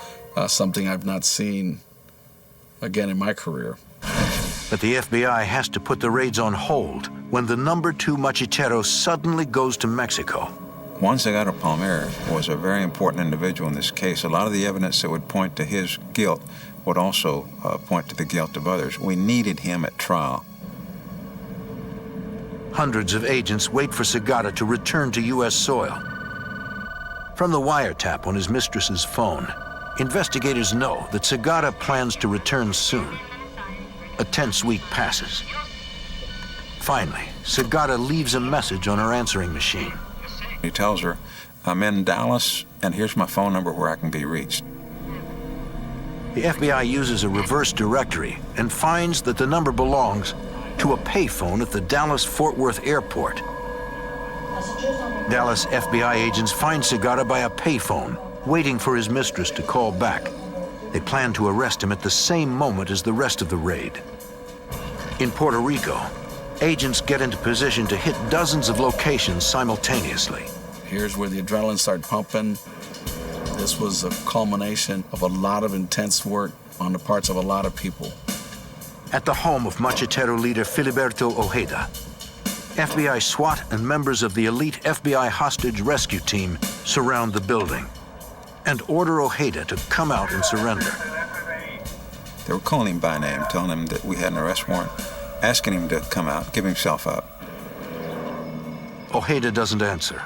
Speaker 4: something I've not seen again in my career.
Speaker 1: But the FBI has to put the raids on hold when the number 2 Machetero suddenly goes to Mexico.
Speaker 5: Juan Segarra Palmer was a very important individual in this case. A lot of the evidence that would point to his guilt would also point to the guilt of others. We needed him at trial.
Speaker 1: Hundreds of agents wait for Segarra to return to U.S. soil. From the wiretap on his mistress's phone, investigators know that Segarra plans to return soon. A tense week passes. Finally, Segarra leaves a message on her answering machine.
Speaker 5: He tells her, I'm in Dallas, and here's my phone number where I can be reached.
Speaker 1: The FBI uses a reverse directory and finds that the number belongs to a payphone at the Dallas-Fort Worth airport. Dallas FBI agents find Segarra by a payphone, waiting for his mistress to call back. They plan to arrest him at the same moment as the rest of the raid. In Puerto Rico, agents get into position to hit dozens of locations simultaneously.
Speaker 4: Here's where the adrenaline started pumping. This was a culmination of a lot of intense work on the parts of a lot of people.
Speaker 1: At the home of Machetero leader Filiberto Ojeda, FBI SWAT and members of the elite FBI hostage rescue team surround the building and order Ojeda to come out and surrender.
Speaker 5: They were calling him by name, telling him that we had an arrest warrant, asking him to come out, give himself up.
Speaker 1: Ojeda doesn't answer.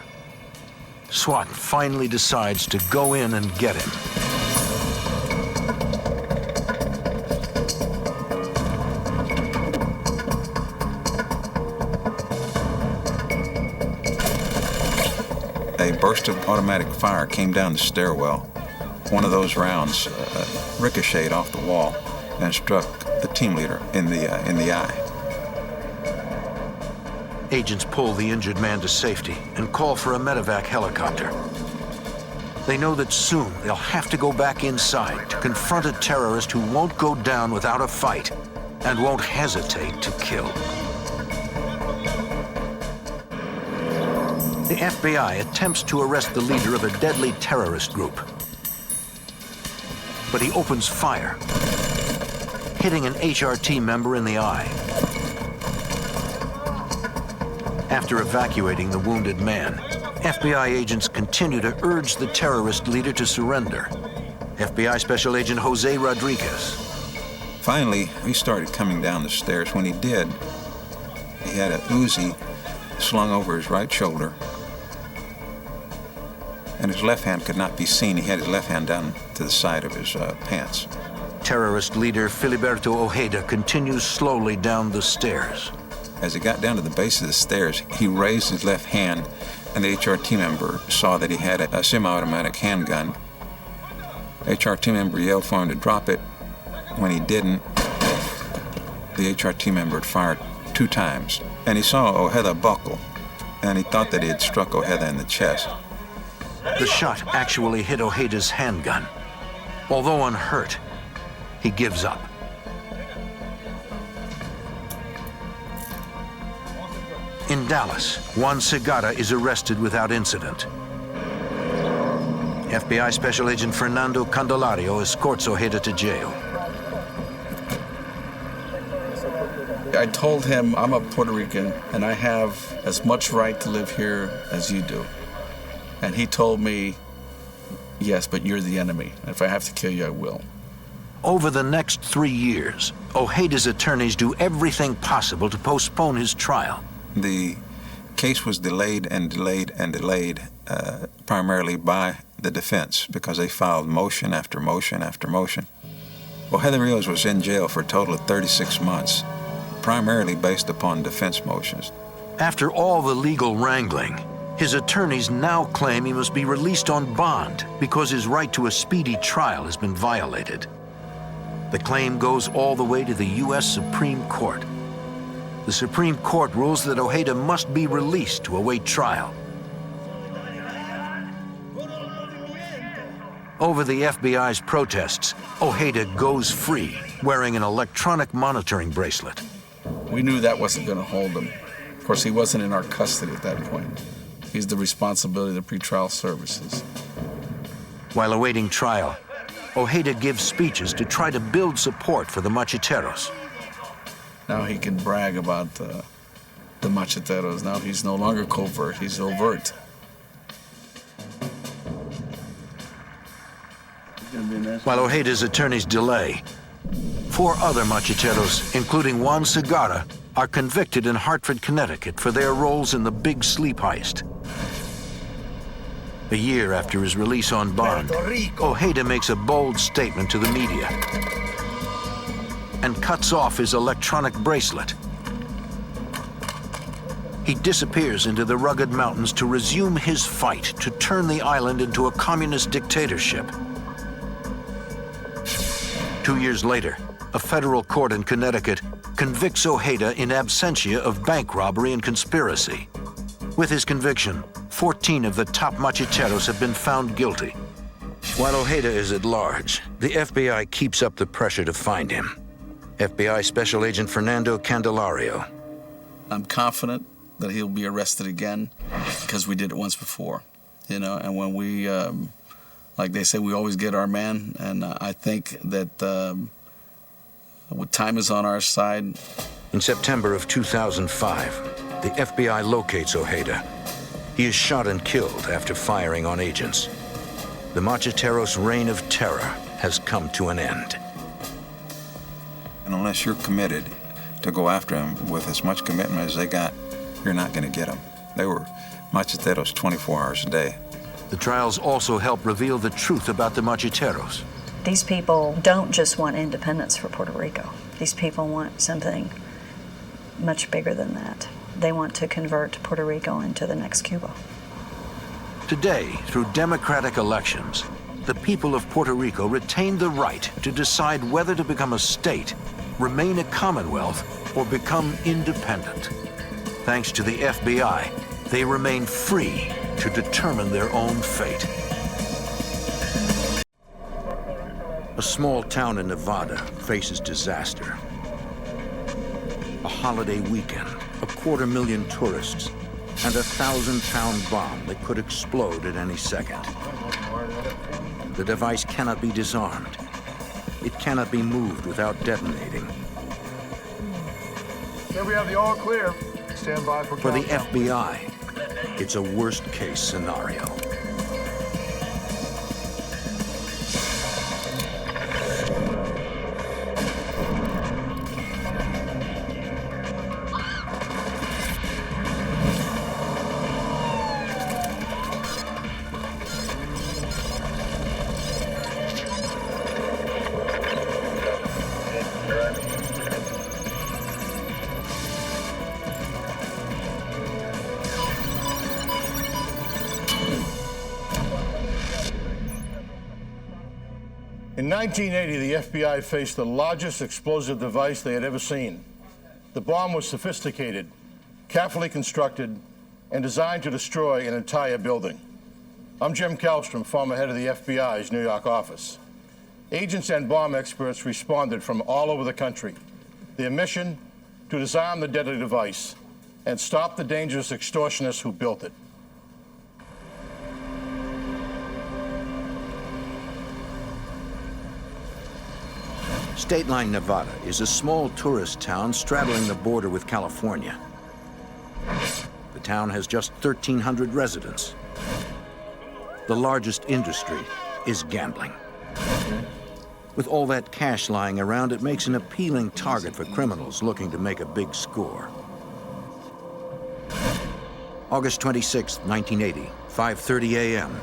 Speaker 1: SWAT finally decides to go in and get him.
Speaker 5: A burst of automatic fire came down the stairwell. One of those rounds ricocheted off the wall and struck the team leader in the eye.
Speaker 1: Agents pull the injured man to safety and call for a medevac helicopter. They know that soon they'll have to go back inside to confront a terrorist who won't go down without a fight and won't hesitate to kill. The FBI attempts to arrest the leader of a deadly terrorist group. But he opens fire, hitting an HRT member in the eye. After evacuating the wounded man, FBI agents continue to urge the terrorist leader to surrender. FBI Special Agent Jose Rodriguez.
Speaker 5: Finally, he started coming down the stairs. When he did, he had a Uzi slung over his right shoulder, and his left hand could not be seen. He had his left hand down to the side of his pants.
Speaker 1: Terrorist leader Filiberto Ojeda continues slowly down the stairs.
Speaker 5: As he got down to the base of the stairs, he raised his left hand, and the HRT member saw that he had a semi-automatic handgun. HRT member yelled for him to drop it. When he didn't, the HRT member had fired 2 times, and he saw Ojeda buckle, and he thought that he had struck Ojeda in the chest.
Speaker 1: The shot actually hit Ojeda's handgun. Although unhurt, he gives up. In Dallas, Juan Segarra is arrested without incident. FBI Special Agent Fernando Candelario escorts Ojeda to jail.
Speaker 4: I told him I'm a Puerto Rican and I have as much right to live here as you do. And he told me, yes, but you're the enemy. If I have to kill you, I will.
Speaker 1: Over the next 3 years, Ojeda's attorneys do everything possible to postpone his trial.
Speaker 5: The case was delayed and delayed and delayed, primarily by the defense, because they filed motion after motion after motion. Ojeda Rios was in jail for a total of 36 months, primarily based upon defense motions.
Speaker 1: After all the legal wrangling, his attorneys now claim he must be released on bond because his right to a speedy trial has been violated. The claim goes all the way to the U.S. Supreme Court. The Supreme Court rules that Ojeda must be released to await trial. Over the FBI's protests, Ojeda goes free, wearing an electronic monitoring bracelet.
Speaker 4: We knew that wasn't going to hold him. Of course, he wasn't in our custody at that point. He's the responsibility of the pretrial services.
Speaker 1: While awaiting trial, Ojeda gives speeches to try to build support for the Macheteros.
Speaker 4: Now he can brag about the Macheteros. Now he's no longer covert, he's overt.
Speaker 1: While Ojeda's attorneys delay, 4 other Macheteros, including Juan Segarra, are convicted in Hartford, Connecticut for their roles in the Big Sleep heist. A year after his release on bond, Ojeda makes a bold statement to the media and cuts off his electronic bracelet. He disappears into the rugged mountains to resume his fight to turn the island into a communist dictatorship. 2 years later, a federal court in Connecticut convicts Ojeda in absentia of bank robbery and conspiracy. With his conviction, 14 of the top Macheteros have been found guilty. While Ojeda is at large, the FBI keeps up the pressure to find him. FBI Special Agent Fernando Candelario.
Speaker 4: I'm confident that he'll be arrested again because we did it once before, you know, and when we, like they say, we always get our man, and I think that time is on our side.
Speaker 1: In September of 2005, the FBI locates Ojeda. He is shot and killed after firing on agents. The Macheteros' reign of terror has come to an end.
Speaker 5: And unless you're committed to go after them with as much commitment as they got, you're not going to get them. They were Macheteros 24 hours a day.
Speaker 1: The trials also help reveal the truth about the Macheteros.
Speaker 7: These people don't just want independence for Puerto Rico. These people want something much bigger than that. They want to convert Puerto Rico into the next Cuba.
Speaker 1: Today, through democratic elections, the people of Puerto Rico retain the right to decide whether to become a state, remain a commonwealth, or become independent. Thanks to the FBI, they remain free to determine their own fate. A small town in Nevada faces disaster. A holiday weekend, 250,000 tourists, and a 1,000-pound bomb that could explode at any second. The device cannot be disarmed. It cannot be moved without detonating.
Speaker 2: Here we have the all clear. Stand by for
Speaker 1: For the
Speaker 2: countdown.
Speaker 1: FBI, it's a worst-case scenario.
Speaker 2: In 1980, the FBI faced the largest explosive device they had ever seen. The bomb was sophisticated, carefully constructed, and designed to destroy an entire building. I'm Jim Kallstrom, former head of the FBI's New York office. Agents and bomb experts responded from all over the country. Their mission, to disarm the deadly device and stop the dangerous extortionists who built it.
Speaker 1: State Line, Nevada is a small tourist town straddling the border with California. The town has just 1,300 residents. The largest industry is gambling. With all that cash lying around, it makes an appealing target for criminals looking to make a big score. August 26, 1980, 5:30 a.m.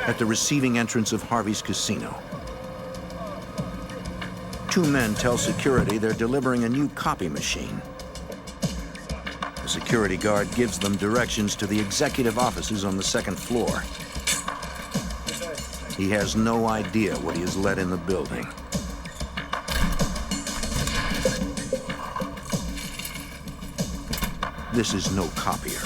Speaker 1: at the receiving entrance of Harvey's Casino. Two men tell security they're delivering a new copy machine. The security guard gives them directions to the executive offices on the second floor. He has no idea what he has let in the building. This is no copier.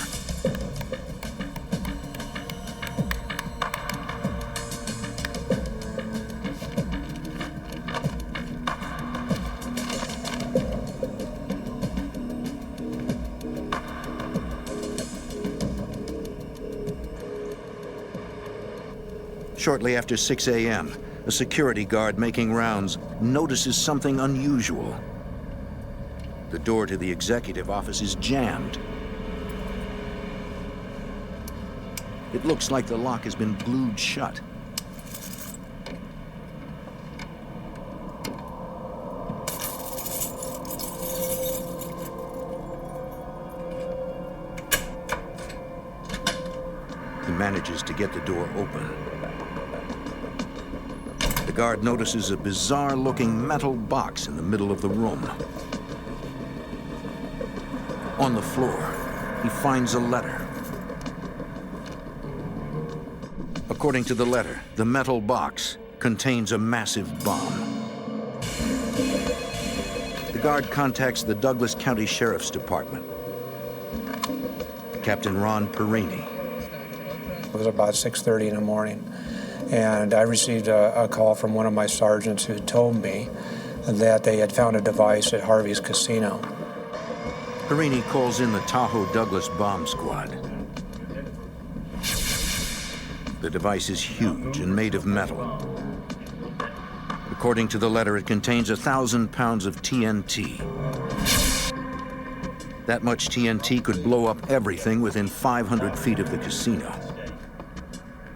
Speaker 1: Shortly after 6 a.m., a security guard making rounds notices something unusual. The door to the executive office is jammed. It looks like the lock has been glued shut. He manages to get the door open. The guard notices a bizarre-looking metal box in the middle of the room. On the floor, he finds a letter. According to the letter, the metal box contains a massive bomb. The guard contacts the Douglas County Sheriff's Department. Captain Ron Perini.
Speaker 8: It was about 6:30 in the morning, and I received a call from one of my sergeants who told me that they had found a device at Harvey's Casino.
Speaker 1: Perini calls in the Tahoe Douglas bomb squad. The device is huge and made of metal. According to the letter, it contains 1,000 pounds of TNT. That much TNT could blow up everything within 500 feet of the casino.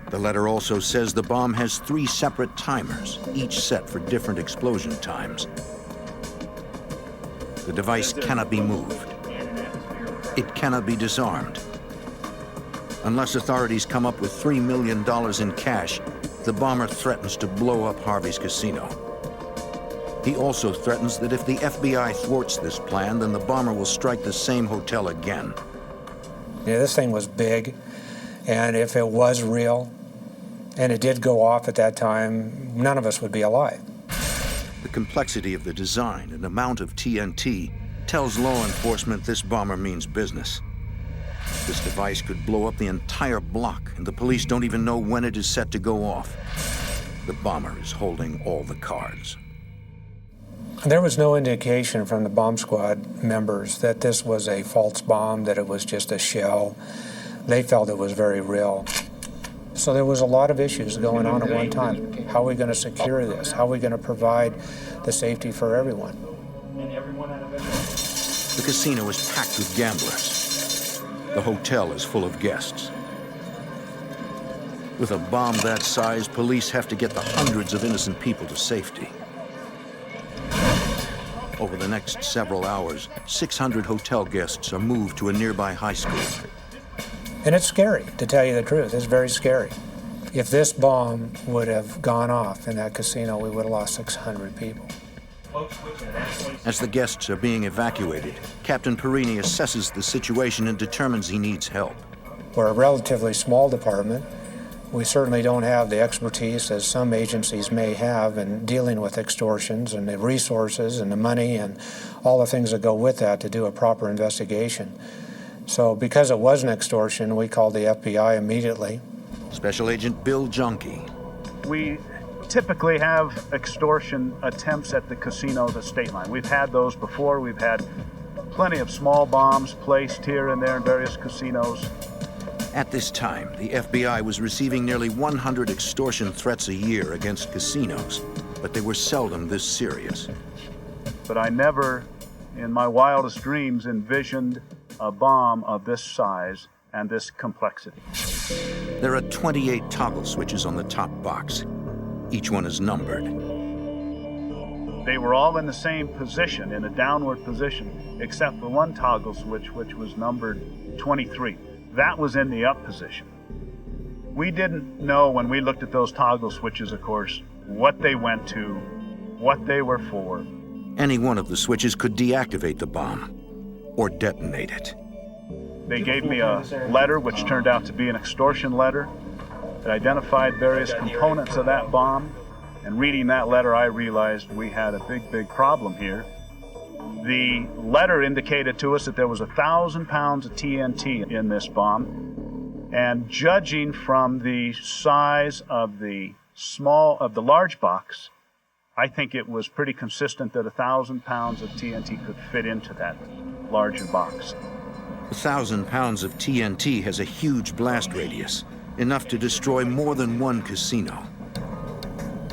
Speaker 1: The letter also says the bomb has 3 separate timers, each set for different explosion times. The device cannot be moved. It cannot be disarmed. Unless authorities come up with $3 million in cash, the bomber threatens to blow up Harvey's Casino. He also threatens that if the FBI thwarts this plan, then the bomber will strike the same hotel again.
Speaker 8: Yeah, this thing was big, and if it was real, and it did go off at that time, none of us would be alive.
Speaker 1: The complexity of the design and amount of TNT tells law enforcement this bomber means business. This device could blow up the entire block, and the police don't even know when it is set to go off. The bomber is holding all the cards.
Speaker 8: There was no indication from the bomb squad members that this was a false bomb, that it was just a shell. They felt it was very real. So there was a lot of issues going on at one time. How are we going to secure this? How are we going to provide the safety for everyone?
Speaker 1: The casino is packed with gamblers. The hotel is full of guests. With a bomb that size, police have to get the hundreds of innocent people to safety. Over the next several hours, 600 hotel guests are moved to a nearby high school.
Speaker 8: And it's scary, to tell you the truth. It's very scary. If this bomb would have gone off in that casino, we would have lost 600 people.
Speaker 1: As the guests are being evacuated, Captain Perini assesses the situation and determines he needs help.
Speaker 8: We're a relatively small department, We certainly don't have the expertise as some agencies may have in dealing with extortions and the resources and the money and all the things that go with that to do a proper investigation. So because it was an extortion, we called the FBI immediately.
Speaker 1: Special Agent Bill Junkie.
Speaker 9: We typically have extortion attempts at the casinos at State Line. We've had those before. We've had plenty of small bombs placed here and there in various casinos.
Speaker 1: At this time, the FBI was receiving nearly 100 extortion threats a year against casinos, but they were seldom this serious.
Speaker 9: But I never, in my wildest dreams, envisioned a bomb of this size and this complexity.
Speaker 1: There are 28 toggle switches on the top box. Each one is numbered.
Speaker 9: They were all in the same position, in a downward position, except for one toggle switch, which was numbered 23. That was in the up position. We didn't know when we looked at those toggle switches, of course, what they went to, what they were for.
Speaker 1: Any one of the switches could deactivate the bomb or detonate it.
Speaker 9: They gave me a letter, which turned out to be an extortion letter, that identified various components of that bomb. And reading that letter, I realized we had a big problem here. The letter indicated to us that there was 1,000 pounds of TNT in this bomb. And judging from the size of the large box, I think it was pretty consistent that 1,000 pounds of TNT could fit into that larger box.
Speaker 1: 1,000 pounds of TNT has a huge blast radius, enough to destroy more than one casino.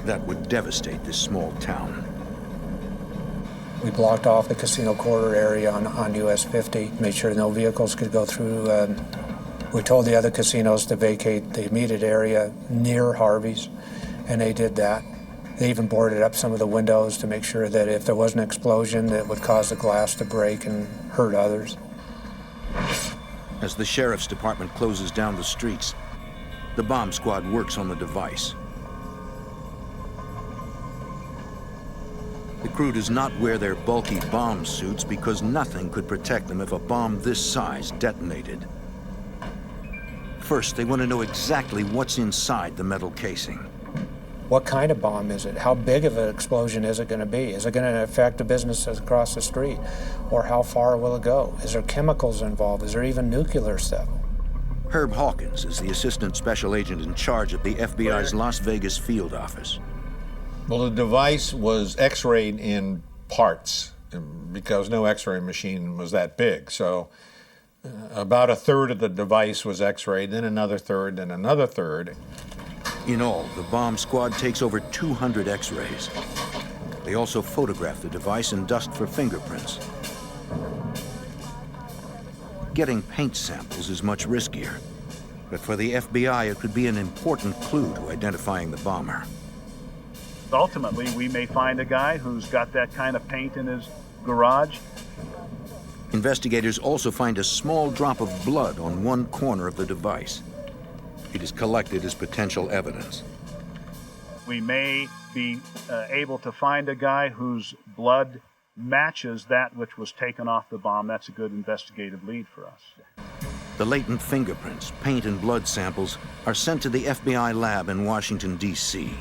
Speaker 1: That would devastate this small town.
Speaker 8: We blocked off the casino corridor area on US 50, made sure no vehicles could go through. We told the other casinos to vacate the immediate area near Harvey's, and they did that. They even boarded up some of the windows to make sure that if there was an explosion, that would cause the glass to break and hurt others.
Speaker 1: As the sheriff's department closes down the streets, the bomb squad works on the device. The crew does not wear their bulky bomb suits because nothing could protect them if a bomb this size detonated. First, they want to know exactly what's inside the metal casing.
Speaker 8: What kind of bomb is it? How big of an explosion is it going to be? Is it going to affect the businesses across the street? Or how far will it go? Is there chemicals involved? Is there even nuclear stuff?
Speaker 1: Herb Hawkins is the assistant special agent in charge of the FBI's Las Vegas field office.
Speaker 10: Well, the device was X-rayed in parts because no X-ray machine was that big. So about a third of the device was X-rayed, then another third, then another third.
Speaker 1: In all, the bomb squad takes over 200 X-rays. They also photograph the device and dust for fingerprints. Getting paint samples is much riskier, but for the FBI, it could be an important clue to identifying the bomber.
Speaker 9: Ultimately, we may find a guy who's got that kind of paint in his garage.
Speaker 1: Investigators also find a small drop of blood on one corner of the device. It is collected as potential evidence.
Speaker 9: We may be able to find a guy whose blood matches that which was taken off the bomb. That's a good investigative lead for us.
Speaker 1: The latent fingerprints, paint, and blood samples are sent to the FBI lab in Washington, D.C.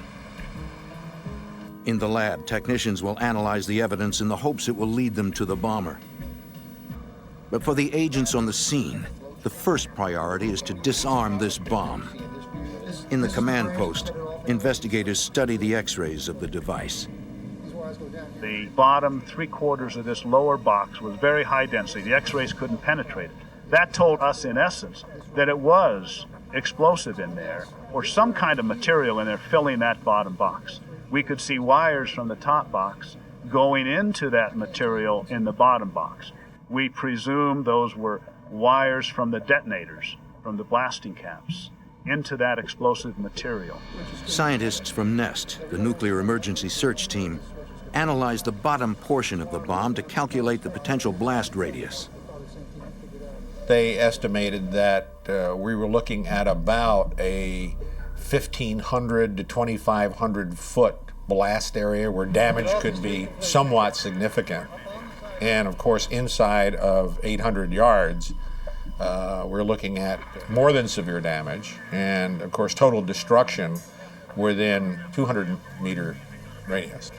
Speaker 1: In the lab, technicians will analyze the evidence in the hopes it will lead them to the bomber. But for the agents on the scene, the first priority is to disarm this bomb. In the command post, investigators study the X-rays of the device.
Speaker 9: The bottom 3/4 of this lower box was very high density. The X-rays couldn't penetrate it. That told us, in essence, that it was explosive in there, or some kind of material in there filling that bottom box. We could see wires from the top box going into that material in the bottom box. We presume those were wires from the detonators, from the blasting caps, into that explosive material.
Speaker 1: Scientists from NEST, the Nuclear Emergency Search Team, analyzed the bottom portion of the bomb to calculate the potential blast radius.
Speaker 10: They estimated that we were looking at about a 1,500 to 2,500 foot blast area where damage could be somewhat significant. And of course, inside of 800 yards, We're looking at more than severe damage and, of course, total destruction within 200-meter radius.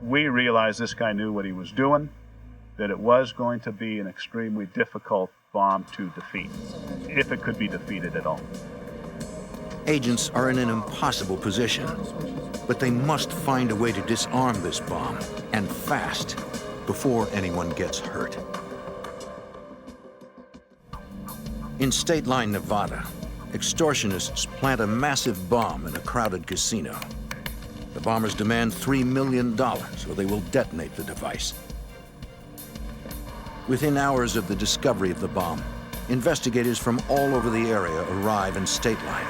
Speaker 9: We realized this guy knew what he was doing, that it was going to be an extremely difficult bomb to defeat, if it could be defeated at all.
Speaker 1: Agents are in an impossible position, but they must find a way to disarm this bomb, and fast, before anyone gets hurt. In State Line, Nevada, extortionists plant a massive bomb in a crowded casino. The bombers demand $3 million, or they will detonate the device. Within hours of the discovery of the bomb, investigators from all over the area arrive in State Line.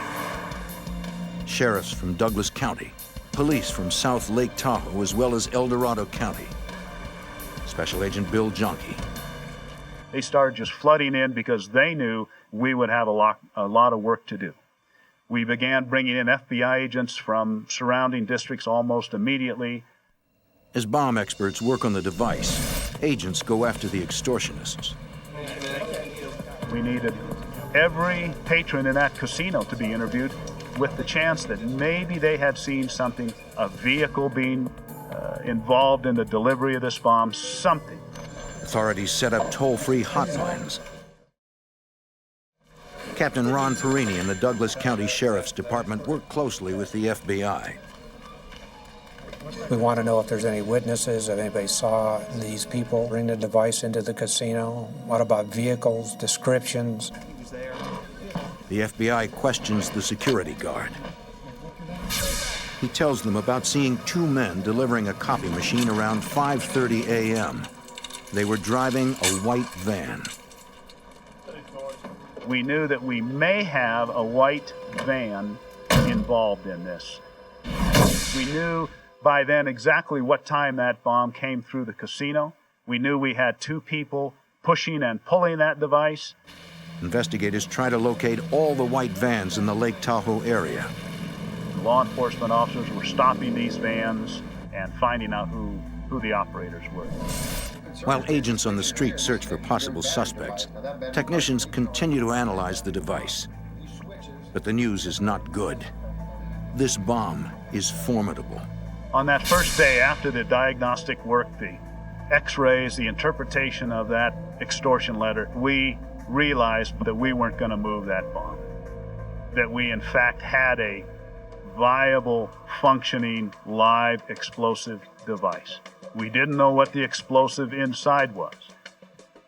Speaker 1: Sheriffs from Douglas County, police from South Lake Tahoe, as well as El Dorado County. Special Agent Bill Jonke.
Speaker 9: They started just flooding in because they knew we would have a lot of work to do. We began bringing in F.B.I. agents from surrounding districts almost immediately.
Speaker 1: As bomb experts work on the device, agents go after the extortionists.
Speaker 9: We needed every patron in that casino to be interviewed with the chance that maybe they had seen something, a vehicle being involved in the delivery of this bomb, something.
Speaker 1: Authorities set up toll-free hotlines. Captain Ron Perini and the Douglas County Sheriff's Department work closely with the FBI.
Speaker 8: We want to know if there's any witnesses, if anybody saw these people bring the device into the casino. What about vehicles, descriptions?
Speaker 1: The FBI questions the security guard. He tells them about seeing two men delivering a copy machine around 5:30 a.m. They were driving a white van.
Speaker 9: We knew that we may have a white van involved in this. We knew by then exactly what time that bomb came through the casino. We knew we had two people pushing and pulling that device.
Speaker 1: Investigators try to locate all the white vans in the Lake Tahoe area.
Speaker 9: Law enforcement officers were stopping these vans and finding out who the operators were.
Speaker 1: While agents on the street search for possible suspects, technicians continue to analyze the device. But the news is not good. This bomb is formidable.
Speaker 9: On that first day after the diagnostic work, the x-rays, the interpretation of that extortion letter, we realized that we weren't going to move that bomb. That we, in fact, had a viable, functioning, live explosive device. We didn't know what the explosive inside was.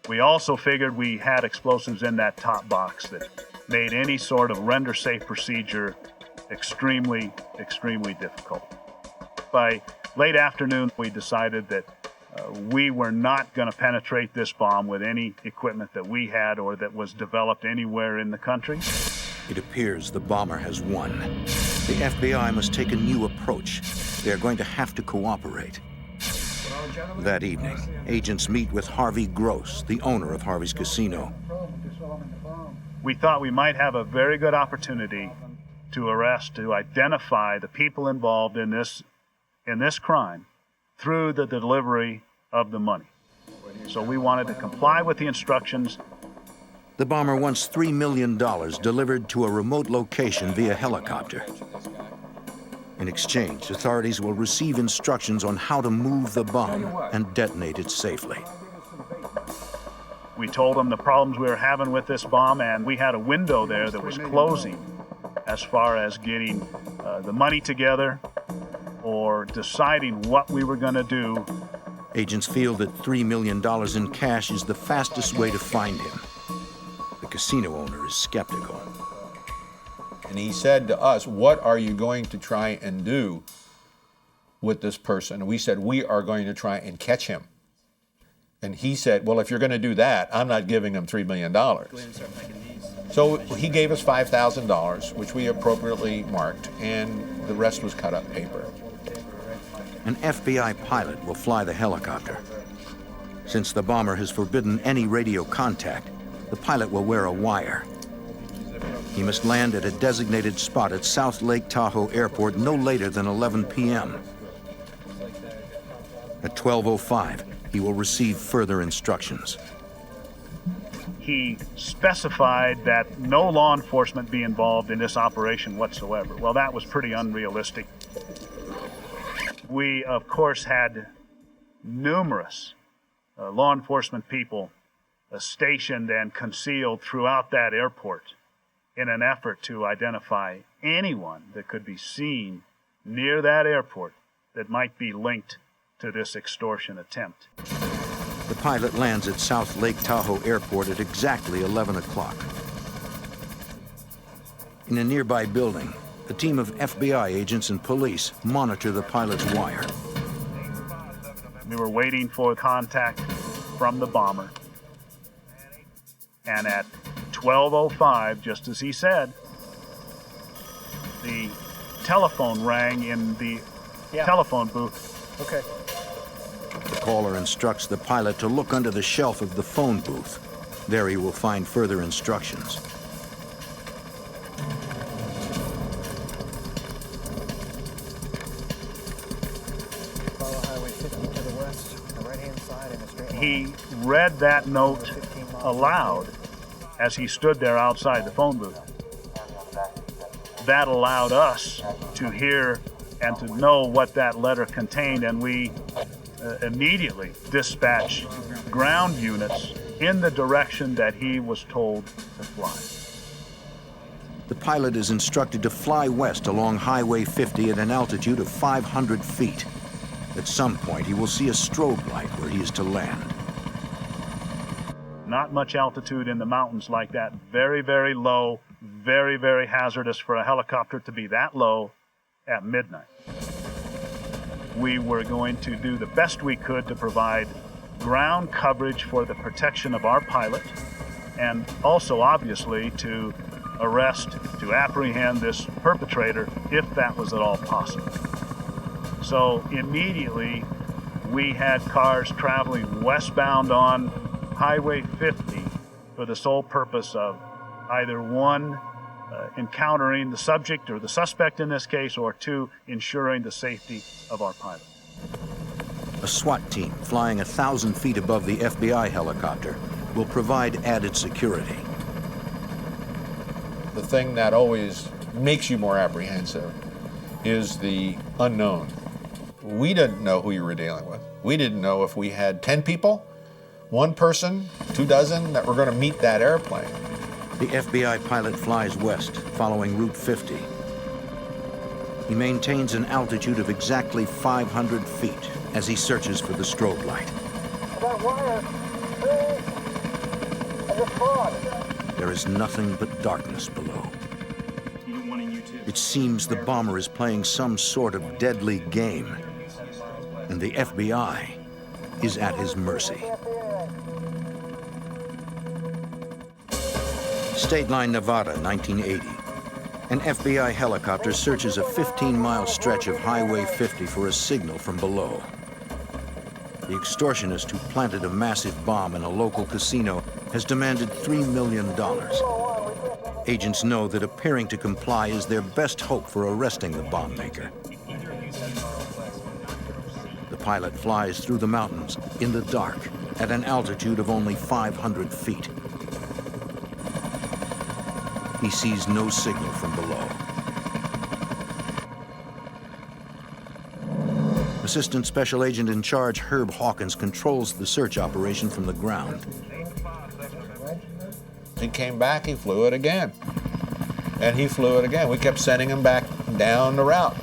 Speaker 9: We also figured we had explosives in that top box that made any sort of render-safe procedure extremely, extremely difficult. By late afternoon, we decided that we were not going to penetrate this bomb with any equipment that we had or that was developed anywhere in the country.
Speaker 1: It appears the bomber has won. The FBI must take a new approach. They are going to have to cooperate. That evening, agents meet with Harvey Gross, the owner of Harvey's Casino.
Speaker 9: We thought we might have a very good opportunity to arrest, to identify the people involved in this crime through the delivery of the money. So we wanted to comply with the instructions.
Speaker 1: The bomber wants $3 million delivered to a remote location via helicopter. In exchange, authorities will receive instructions on how to move the bomb and detonate it safely.
Speaker 9: We told them the problems we were having with this bomb, and we had a window there that was closing as far as getting the money together or deciding what we were going to do.
Speaker 1: Agents feel that $3 million in cash is the fastest way to find him. The casino owner is skeptical.
Speaker 10: And he said to us, "What are you going to try and do with this person?" And we said, "We are going to try and catch him." And he said, "Well, if you're going to do that, I'm not giving him $3 million. So he gave us $5,000, which we appropriately marked, and the rest was cut up paper.
Speaker 1: An FBI pilot will fly the helicopter. Since the bomber has forbidden any radio contact, the pilot will wear a wire. He must land at a designated spot at South Lake Tahoe Airport no later than 11 p.m. At 12:05, he will receive further instructions.
Speaker 9: he specified that no law enforcement be involved in this operation whatsoever. Well, that was pretty unrealistic. We, of course, had numerous law enforcement people stationed and concealed throughout that airport in an effort to identify anyone that could be seen near that airport that might be linked to this extortion attempt.
Speaker 1: The pilot lands at South Lake Tahoe Airport at exactly 11 o'clock. In a nearby building, a team of FBI agents and police monitor the pilot's wire.
Speaker 9: We were waiting for contact from the bomber. And at 12:05, just as he said, the telephone rang in the telephone booth.
Speaker 11: Okay.
Speaker 1: The caller instructs the pilot to look under the shelf of the phone booth. There he will find further instructions.
Speaker 11: Follow Highway 50 to the west, on the right-hand side in a straight line.
Speaker 9: He read that note aloud as he stood there outside the phone booth. That allowed us to hear and to know what that letter contained, and we immediately dispatched ground units in the direction that he was told to fly.
Speaker 1: The pilot is instructed to fly west along Highway 50 at an altitude of 500 feet. At some point, he will see a strobe light where he is to land.
Speaker 9: Not much altitude in the mountains like that. Very, very low, very, very hazardous for a helicopter to be that low at midnight. We were going to do the best we could to provide ground coverage for the protection of our pilot, and also obviously to arrest, to apprehend this perpetrator if that was at all possible. So immediately we had cars traveling westbound on Highway 50 for the sole purpose of either one, encountering the subject or the suspect in this case, or two, ensuring the safety of our pilot.
Speaker 1: A SWAT team flying 1,000 feet above the FBI helicopter will provide added security.
Speaker 10: The thing that always makes you more apprehensive is the unknown. We didn't know who you were dealing with. We didn't know if we had 10 people, one person, 24 that were going to meet that airplane.
Speaker 1: The FBI pilot flies west, following Route 50. He maintains an altitude of exactly 500 feet as he searches for the strobe light. There is nothing but darkness below. It seems the bomber is playing some sort of deadly game, and the FBI is at his mercy. State Line, Nevada, 1980. An FBI helicopter searches a 15-mile stretch of Highway 50 for a signal from below. The extortionist who planted a massive bomb in a local casino has demanded $3 million. Agents know that appearing to comply is their best hope for arresting the bomb maker. The pilot flies through the mountains in the dark at an altitude of only 500 feet. He sees no signal from below. Assistant Special Agent in Charge Herb Hawkins controls the search operation from the ground.
Speaker 10: He came back, he flew it again. And he flew it again. We kept sending him back down the route.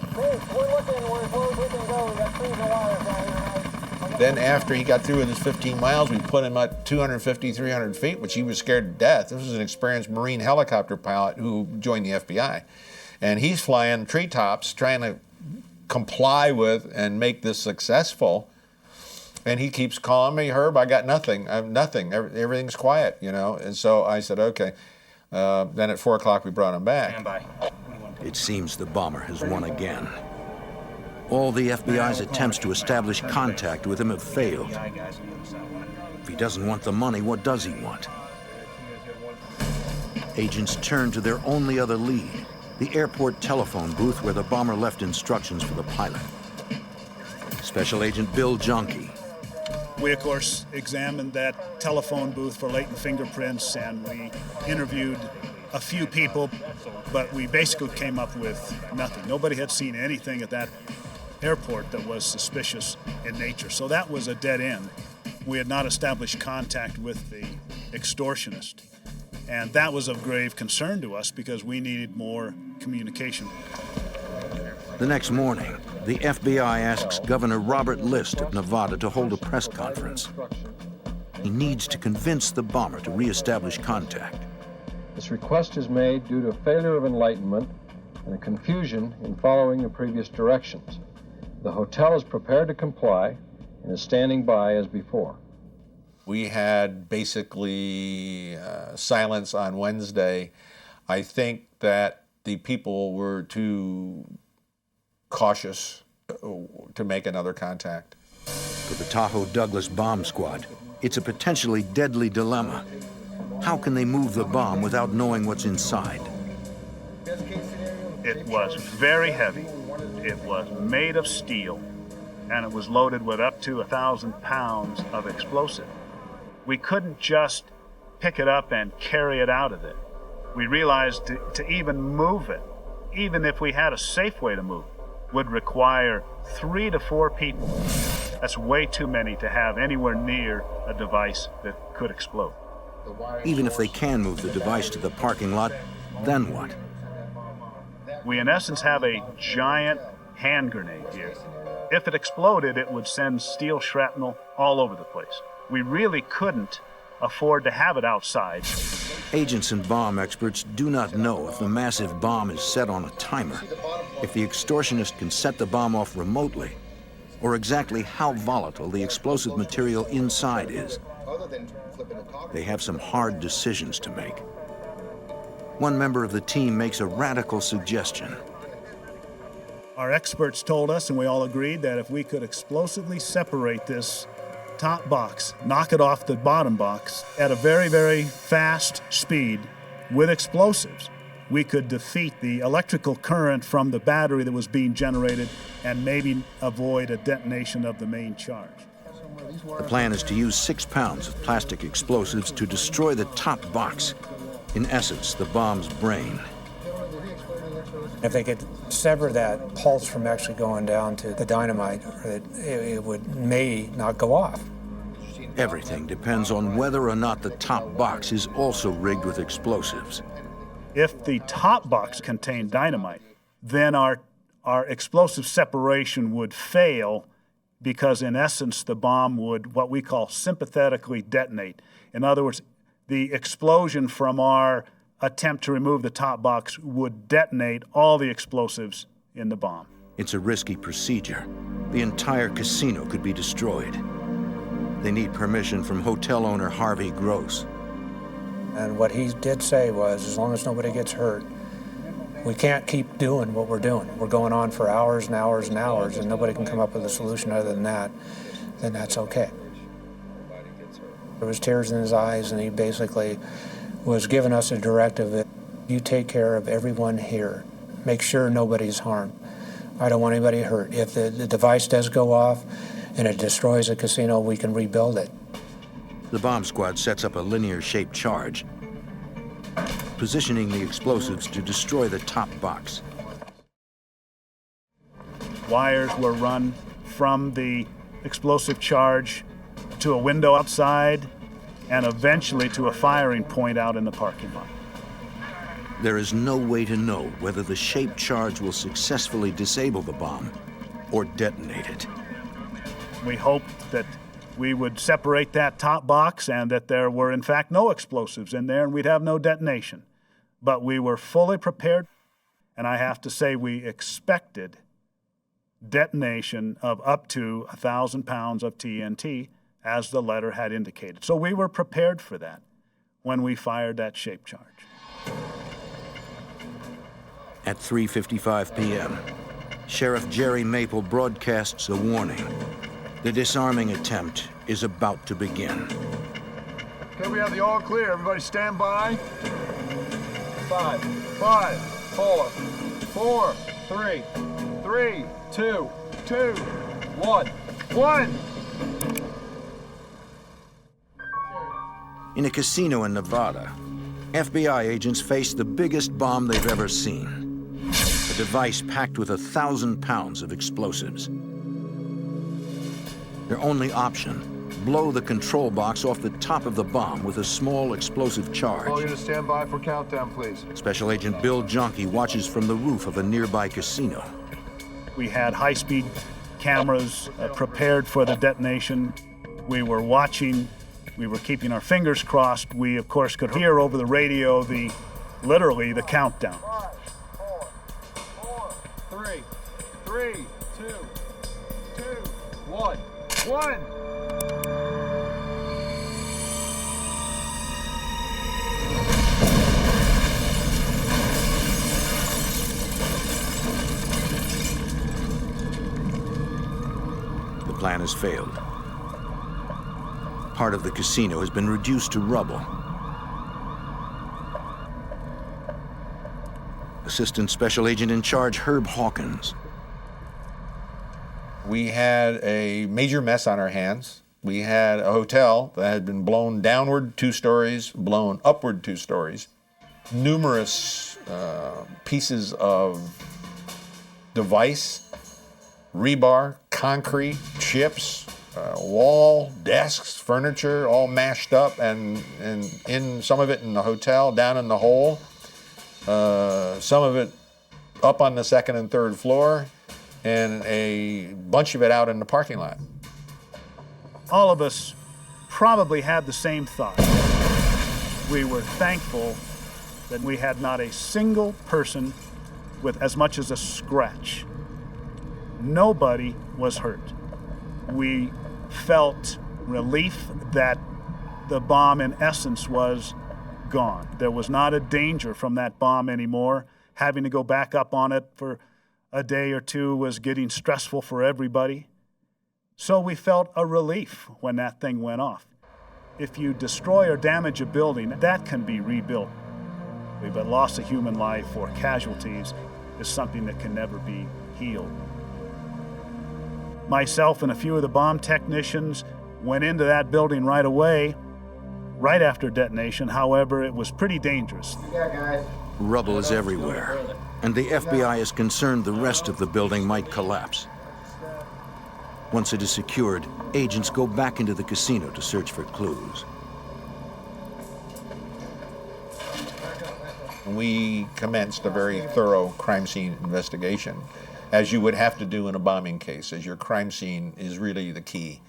Speaker 10: Then after he got through with his 15 miles, we put him at 250, 300 feet, which he was scared to death. This was an experienced Marine helicopter pilot who joined the FBI. And he's flying treetops, trying to comply with and make this successful. And he keeps calling me, Herb, I got nothing. I have nothing. Everything's quiet, you know. And so I said, okay. Then at 4 o'clock, we brought him back.
Speaker 11: Stand by.
Speaker 1: It seems the bomber has won again. All the FBI's attempts to establish contact with him have failed. If he doesn't want the money, what does he want? Agents turn to their only other lead, the airport telephone booth where the bomber left instructions for the pilot. Special Agent Bill Jonke.
Speaker 9: We, of course, examined that telephone booth for latent fingerprints, and we interviewed a few people, but we basically came up with nothing. Nobody had seen anything at that airport that was suspicious in nature. So that was a dead end. We had not established contact with the extortionist. And that was of grave concern to us because we needed more communication.
Speaker 1: The next morning, the FBI asks Governor Robert List of Nevada to hold a press conference. He needs to convince the bomber to reestablish contact.
Speaker 12: This request is made due to a failure of enlightenment and a confusion in following the previous directions. The hotel is prepared to comply and is standing by as before.
Speaker 10: We had basically silence on Wednesday. I think that the people were too cautious to make another contact.
Speaker 1: For the Tahoe Douglas bomb squad, it's a potentially deadly dilemma. How can they move the bomb without knowing what's inside?
Speaker 9: It was very heavy. It was made of steel, and it was loaded with up to 1,000 pounds of explosive. We couldn't just pick it up and carry it out of it. We realized to even move it, even if we had a safe way to move it, would require 3 to 4 people. That's way too many to have anywhere near a device that could explode.
Speaker 1: Even if they can move the device to the parking lot, then what?
Speaker 9: We, in essence, have a giant hand grenade here. If it exploded, it would send steel shrapnel all over the place. We really couldn't afford to have it outside.
Speaker 1: Agents and bomb experts do not know if the massive bomb is set on a timer, if the extortionist can set the bomb off remotely, or exactly how volatile the explosive material inside is. They have some hard decisions to make. One member of the team makes a radical suggestion.
Speaker 9: Our experts told us, and we all agreed, that if we could explosively separate this top box, knock it off the bottom box at a very, very fast speed with explosives, we could defeat the electrical current from the battery that was being generated and maybe avoid a detonation of the main charge.
Speaker 1: The plan is to use 6 pounds of plastic explosives to destroy the top box, in essence, the bomb's brain.
Speaker 8: If they could sever that pulse from actually going down to the dynamite, it may not go off.
Speaker 1: Everything depends on whether or not the top box is also rigged with explosives.
Speaker 9: If the top box contained dynamite, then our explosive separation would fail because, in essence, the bomb would, what we call, sympathetically detonate. In other words, the explosion from our attempt to remove the top box would detonate all the explosives in the bomb.
Speaker 1: It's a risky procedure. The entire casino could be destroyed. They need permission from hotel owner Harvey Gross.
Speaker 8: And what he did say was, as long as nobody gets hurt, we can't keep doing what we're doing. We're going on for hours and hours and hours, and nobody can come up with a solution other than that, then that's okay. There was tears in his eyes, and he basically was giving us a directive that you take care of everyone here. Make sure nobody's harmed. I don't want anybody hurt. If the device does go off and it destroys a casino, we can rebuild it.
Speaker 1: The bomb squad sets up a linear-shaped charge, positioning the explosives to destroy the top box.
Speaker 9: Wires were run from the explosive charge to a window outside and eventually to a firing point out in the parking lot.
Speaker 1: There is no way to know whether the shaped charge will successfully disable the bomb or detonate it.
Speaker 9: We hoped that we would separate that top box and that there were, in fact, no explosives in there and we'd have no detonation. But we were fully prepared, and I have to say we expected detonation of up to 1,000 pounds of TNT, as the letter had indicated. So we were prepared for that when we fired that shape charge.
Speaker 1: At 3:55 p.m., Sheriff Jerry Maple broadcasts a warning. The disarming attempt is about to begin.
Speaker 13: Okay, we have the all clear. Everybody stand by. 5, 4, 3, 2, 1.
Speaker 1: In a casino in Nevada, FBI agents faced the biggest bomb they've ever seen. A device packed with 1,000 pounds of explosives. Their only option, blow the control box off the top of the bomb with a small explosive charge.
Speaker 13: Call you to stand by for countdown, please.
Speaker 1: Special Agent Bill Jonke watches from the roof of a nearby casino.
Speaker 9: We had high-speed cameras prepared for the detonation. We were watching. We were keeping our fingers crossed. We, of course, could hear over the radio literally the countdown.
Speaker 13: 5, 4, 3, 3, 2, 2, 1, 1.
Speaker 1: The plan has failed. Part of the casino has been reduced to rubble. Assistant Special Agent in Charge Herb Hawkins.
Speaker 10: We had a major mess on our hands. We had a hotel that had been blown downward 2 stories, blown upward 2 stories. Numerous pieces of device, rebar, concrete, chips, wall, desks, furniture, all mashed up, and in some of it in the hotel, down in the hole, some of it up on the 2nd and 3rd floor, and a bunch of it out in the parking lot.
Speaker 9: All of us probably had the same thought. We were thankful that we had not a single person with as much as a scratch. Nobody was hurt. We felt relief that the bomb, in essence, was gone. There was not a danger from that bomb anymore. Having to go back up on it for a day or two was getting stressful for everybody. So we felt a relief when that thing went off. If you destroy or damage a building, that can be rebuilt. But loss of human life or casualties is something that can never be healed. Myself and a few of the bomb technicians went into that building right away, right after detonation. However, it was pretty dangerous.
Speaker 1: Rubble is everywhere, and the FBI is concerned the rest of the building might collapse. Once it is secured, agents go back into the casino to search for clues.
Speaker 10: We commenced a very thorough crime scene investigation, as you would have to do in a bombing case, as your crime scene is really the key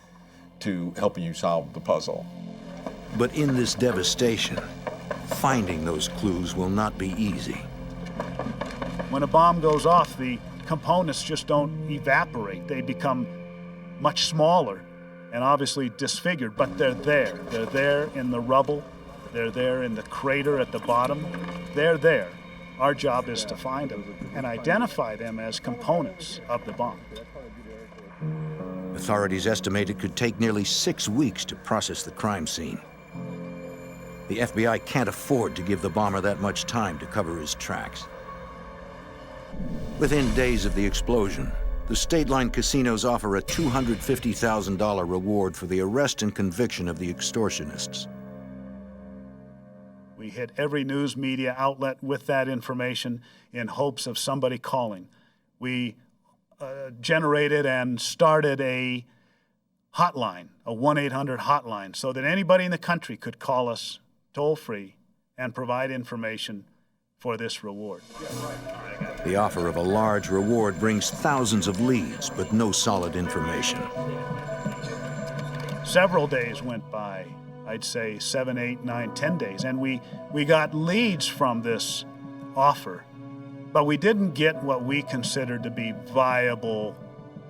Speaker 10: to helping you solve the puzzle.
Speaker 1: But in this devastation, finding those clues will not be easy.
Speaker 9: When a bomb goes off, the components just don't evaporate. They become much smaller and obviously disfigured, but they're there. They're there in the rubble. They're there in the crater at the bottom. They're there. Our job is to find them and identify them as components of the bomb.
Speaker 1: Authorities estimate it could take nearly 6 weeks to process the crime scene. The FBI can't afford to give the bomber that much time to cover his tracks. Within days of the explosion, the state-line casinos offer a $250,000 reward for the arrest and conviction of the extortionists.
Speaker 9: We hit every news media outlet with that information in hopes of somebody calling. We generated and started a hotline, a 1-800 hotline, so that anybody in the country could call us toll-free and provide information for this reward.
Speaker 1: The offer of a large reward brings thousands of leads, but no solid information.
Speaker 9: Several days went by. I'd say 7, 8, 9, 10 days. And we got leads from this offer, but we didn't get what we considered to be viable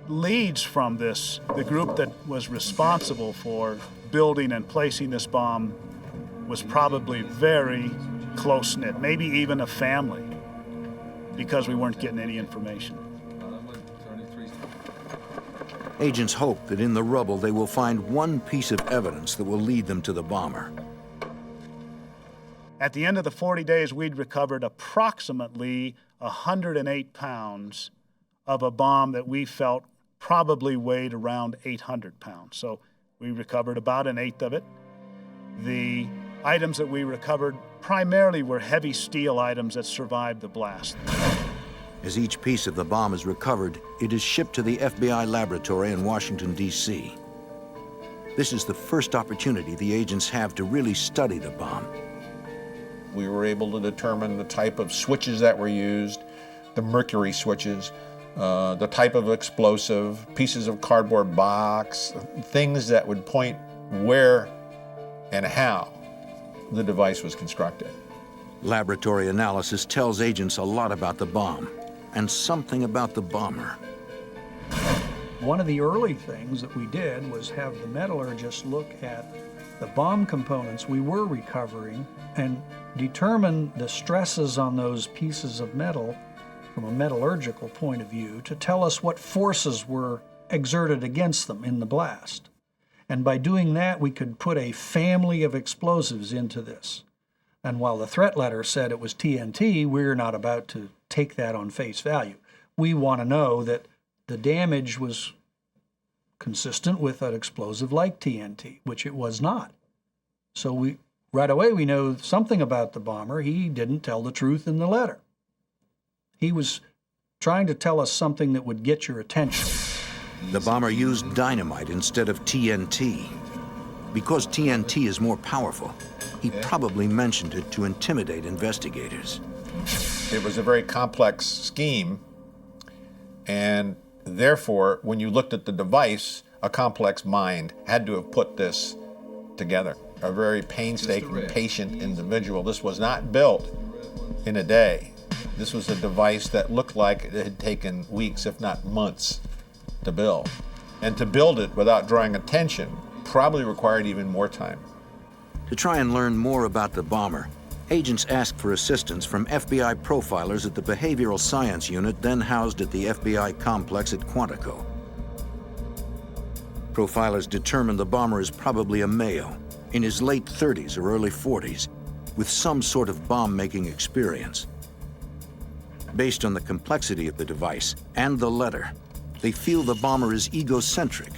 Speaker 9: leads from this. The group that was responsible for building and placing this bomb was probably very close-knit, maybe even a family, because we weren't getting any information.
Speaker 1: Agents hope that in the rubble they will find one piece of evidence that will lead them to the bomber.
Speaker 9: At the end of the 40 days, we'd recovered approximately 108 pounds of a bomb that we felt probably weighed around 800 pounds. So we recovered about 1/8 of it. The Items that we recovered primarily were heavy steel items that survived the blast.
Speaker 1: As each piece of the bomb is recovered, it is shipped to the FBI laboratory in Washington, D.C. This is the first opportunity the agents have to really study the bomb.
Speaker 10: We were able to determine the type of switches that were used, the mercury switches, the type of explosive, pieces of cardboard box, things that would point where and how the device was constructed.
Speaker 1: Laboratory analysis tells agents a lot about the bomb and something about the bomber.
Speaker 14: One of the early things that we did was have the metallurgist look at the bomb components we were recovering and determine the stresses on those pieces of metal from a metallurgical point of view to tell us what forces were exerted against them in the blast. And by doing that, we could put a family of explosives into this. And while the threat letter said it was TNT, we're not about to take that on face value. We want to know that the damage was consistent with an explosive like TNT, which it was not. So right away we know something about the bomber. He didn't tell the truth in the letter. He was trying to tell us something that would get your attention.
Speaker 1: The bomber used dynamite instead of TNT. Because TNT is more powerful, he probably mentioned it to intimidate investigators.
Speaker 10: It was a very complex scheme, and therefore, when you looked at the device, a complex mind had to have put this together. A very painstaking, patient individual. This was not built in a day. This was a device that looked like it had taken weeks, if not months, to build. And to build it without drawing attention probably required even more time.
Speaker 1: To try and learn more about the bomber, agents asked for assistance from FBI profilers at the Behavioral Science Unit then housed at the FBI complex at Quantico. Profilers determined the bomber is probably a male, in his late 30s or early 40s, with some sort of bomb-making experience. Based on the complexity of the device and the letter, they feel the bomber is egocentric.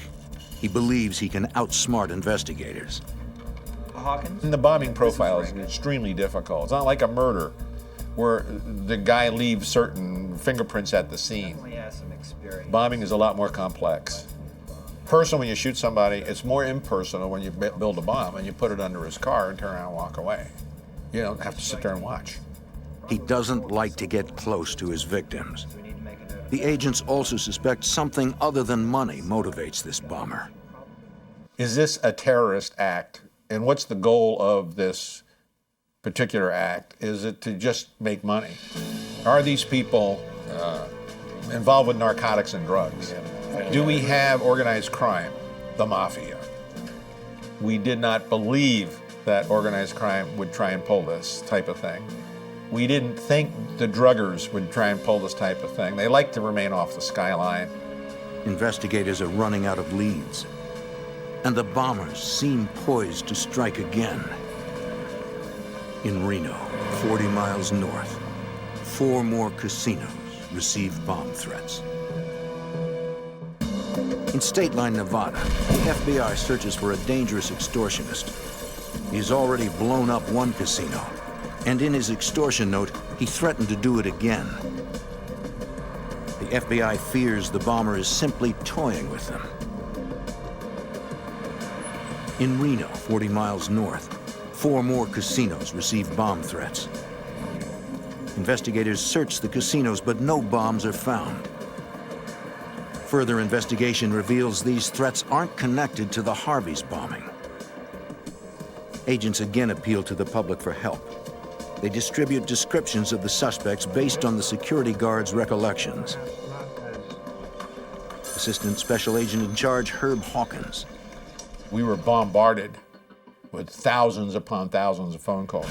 Speaker 1: He believes he can outsmart investigators.
Speaker 10: And the bombing profile is extremely difficult. It's not like a murder where the guy leaves certain fingerprints at the scene. Bombing is a lot more complex. Personal, when you shoot somebody, it's more impersonal when you build a bomb and you put it under his car and turn around and walk away. You don't have to sit there and watch.
Speaker 1: He doesn't like to get close to his victims. The agents also suspect something other than money motivates this bomber.
Speaker 10: Is this a terrorist act? And what's the goal of this particular act? Is it to just make money? Are these people involved with narcotics and drugs? Do we have organized crime, the mafia? We did not believe that organized crime would try and pull this type of thing. We didn't think the druggers would try and pull this type of thing. They like to remain off the skyline.
Speaker 1: Investigators are running out of leads, and the bombers seem poised to strike again. In Reno, 40 miles north, 4 more casinos received bomb threats. In State Line, Nevada, the FBI searches for a dangerous extortionist. He's already blown up one casino, and in his extortion note, he threatened to do it again. The FBI fears the bomber is simply toying with them. In Reno, 40 miles north, 4 more casinos received bomb threats. Investigators search the casinos, but no bombs are found. Further investigation reveals these threats aren't connected to the Harvey's bombing. Agents again appeal to the public for help. They distribute descriptions of the suspects based on the security guards' recollections. Assistant Special Agent in Charge Herb Hawkins.
Speaker 10: We were bombarded with thousands upon thousands of phone calls.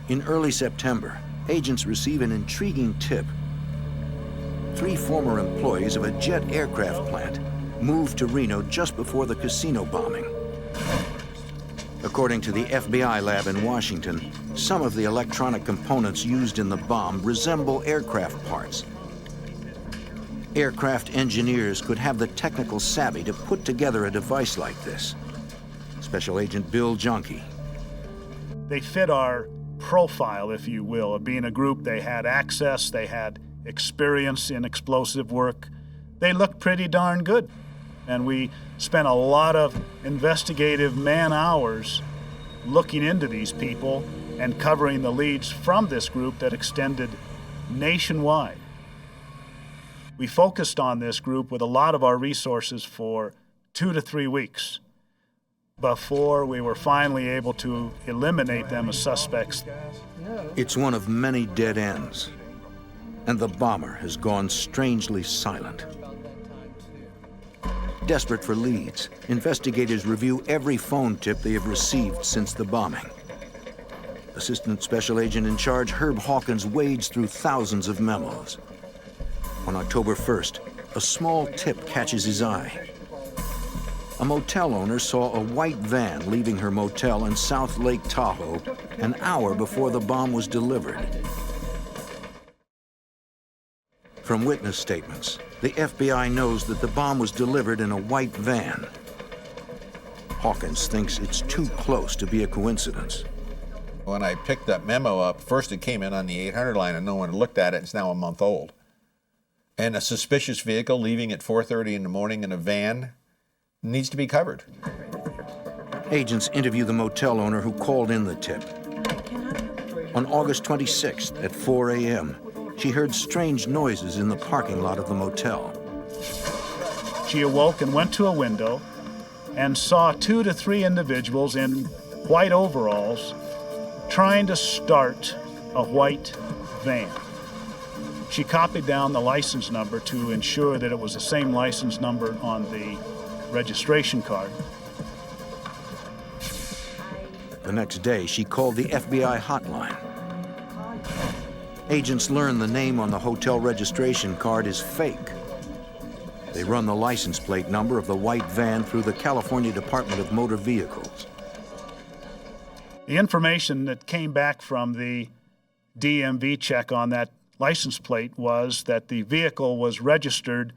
Speaker 1: In early September, agents receive an intriguing tip. 3 former employees of a jet aircraft plant moved to Reno just before the casino bombing. According to the FBI lab in Washington, some of the electronic components used in the bomb resemble aircraft parts. Aircraft engineers could have the technical savvy to put together a device like this. Special Agent Bill Junkie.
Speaker 9: They fit our profile, if you will, of being a group. They had access, they had experience in explosive work. They looked pretty darn good. And we spent a lot of investigative man-hours looking into these people and covering the leads from this group that extended nationwide. We focused on this group with a lot of our resources for 2 to 3 weeks before we were finally able to eliminate them as suspects.
Speaker 1: It's one of many dead ends, and the bomber has gone strangely silent. Desperate for leads, investigators review every phone tip they have received since the bombing. Assistant Special Agent in Charge Herb Hawkins wades through thousands of memos. On October 1st, a small tip catches his eye. A motel owner saw a white van leaving her motel in South Lake Tahoe an hour before the bomb was delivered. From witness statements, the FBI knows that the bomb was delivered in a white van. Hawkins thinks it's too close to be a coincidence.
Speaker 10: When I picked that memo up, first it came in on the 800 line and no one looked at it. It's now a month old. And a suspicious vehicle leaving at 4:30 in the morning in a van needs to be covered.
Speaker 1: Agents interview the motel owner who called in the tip. On August 26th at 4 a.m., she heard strange noises in the parking lot of the motel.
Speaker 9: She awoke and went to a window and saw 2 to 3 individuals in white overalls trying to start a white van. She copied down the license number to ensure that it was the same license number on the registration card.
Speaker 1: The next day, she called the FBI hotline. Agents learn the name on the hotel registration card is fake. They run the license plate number of the white van through the California Department of Motor Vehicles.
Speaker 9: The information that came back from the DMV check on that license plate was that the vehicle was registered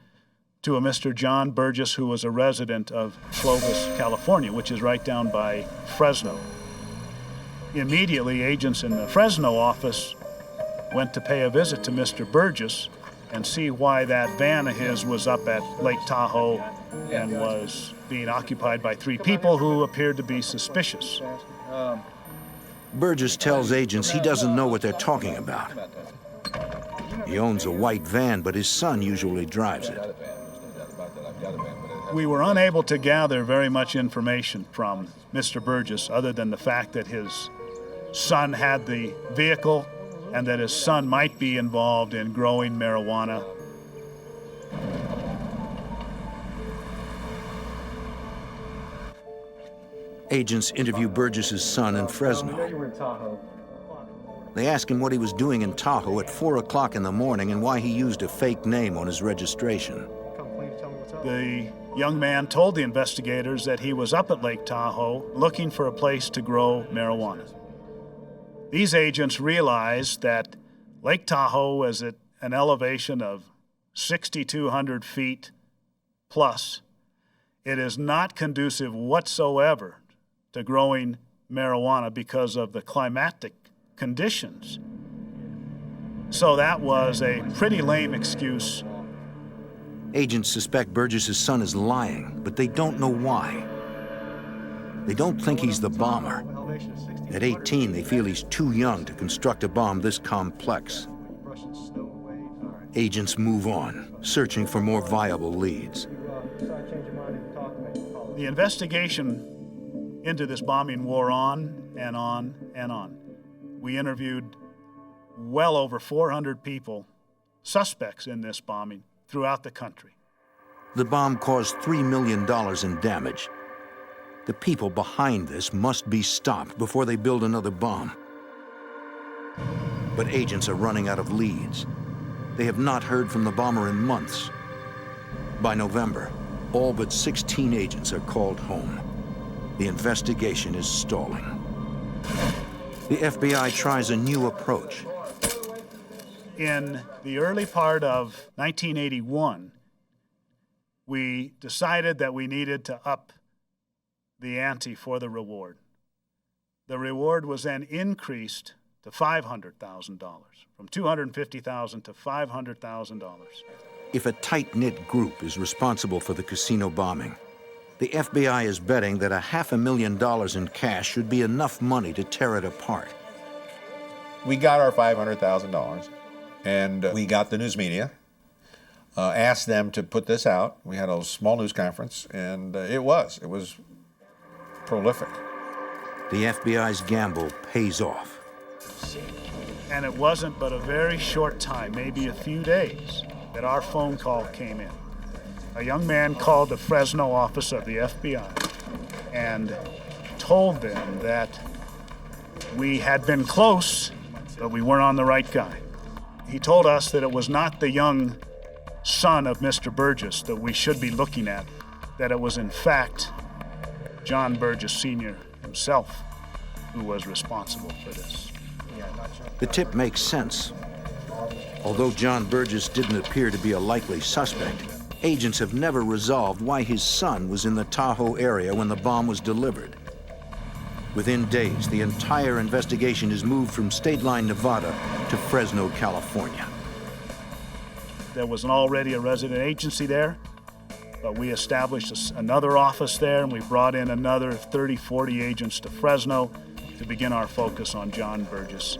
Speaker 9: to a Mr. John Burgess, who was a resident of Clovis, California, which is right down by Fresno. Immediately, agents in the Fresno office went to pay a visit to Mr. Burgess and see why that van of his was up at Lake Tahoe and was being occupied by 3 people who appeared to be suspicious.
Speaker 1: Burgess tells agents he doesn't know what they're talking about. He owns a white van, but his son usually drives it.
Speaker 9: We were unable to gather very much information from Mr. Burgess other than the fact that his son had the vehicle and that his son might be involved in growing marijuana.
Speaker 1: Agents interview Burgess's son in Fresno. They ask him what he was doing in Tahoe at 4 o'clock in the morning and why he used a fake name on his registration.
Speaker 9: The young man told the investigators that he was up at Lake Tahoe looking for a place to grow marijuana. These agents realized that Lake Tahoe is at an elevation of 6,200 feet plus. It is not conducive whatsoever to growing marijuana because of the climatic conditions. So that was a pretty lame excuse.
Speaker 1: Agents suspect Burgess's son is lying, but they don't know why. They don't think he's the bomber. At 18, they feel he's too young to construct a bomb this complex. Agents move on, searching for more viable leads.
Speaker 9: The investigation into this bombing wore on and on and on. We interviewed well over 400 people, suspects in this bombing, throughout the country.
Speaker 1: The bomb caused $3 million in damage. The people behind this must be stopped before they build another bomb. But agents are running out of leads. They have not heard from the bomber in months. By November, all but 16 agents are called home. The investigation is stalling. The FBI tries a new approach.
Speaker 9: In the early part of 1981, we decided that we needed to up the ante for the reward. The reward was then increased to $500,000, from $250,000 to $500,000.
Speaker 1: If a tight-knit group is responsible for the casino bombing, the FBI is betting that $500,000 in cash should be enough money to tear it apart.
Speaker 10: We got our $500,000, and we got the news media, asked them to put this out. We had a small news conference, and it was prolific.
Speaker 1: The FBI's gamble pays off.
Speaker 9: And it wasn't but a very short time, maybe a few days, that our phone call came in. A young man called the Fresno office of the FBI and told them that we had been close, but we weren't on the right guy. He told us that it was not the young son of Mr. Burgess that we should be looking at, that it was in fact John Burgess Sr. himself who was responsible for this.
Speaker 1: The tip makes sense. Although John Burgess didn't appear to be a likely suspect, agents have never resolved why his son was in the Tahoe area when the bomb was delivered. Within days, the entire investigation is moved from State Line, Nevada to Fresno, California.
Speaker 9: There was already a resident agency there, but we established another office there, and we brought in another 30, 40 agents to Fresno to begin our focus on John Burgess.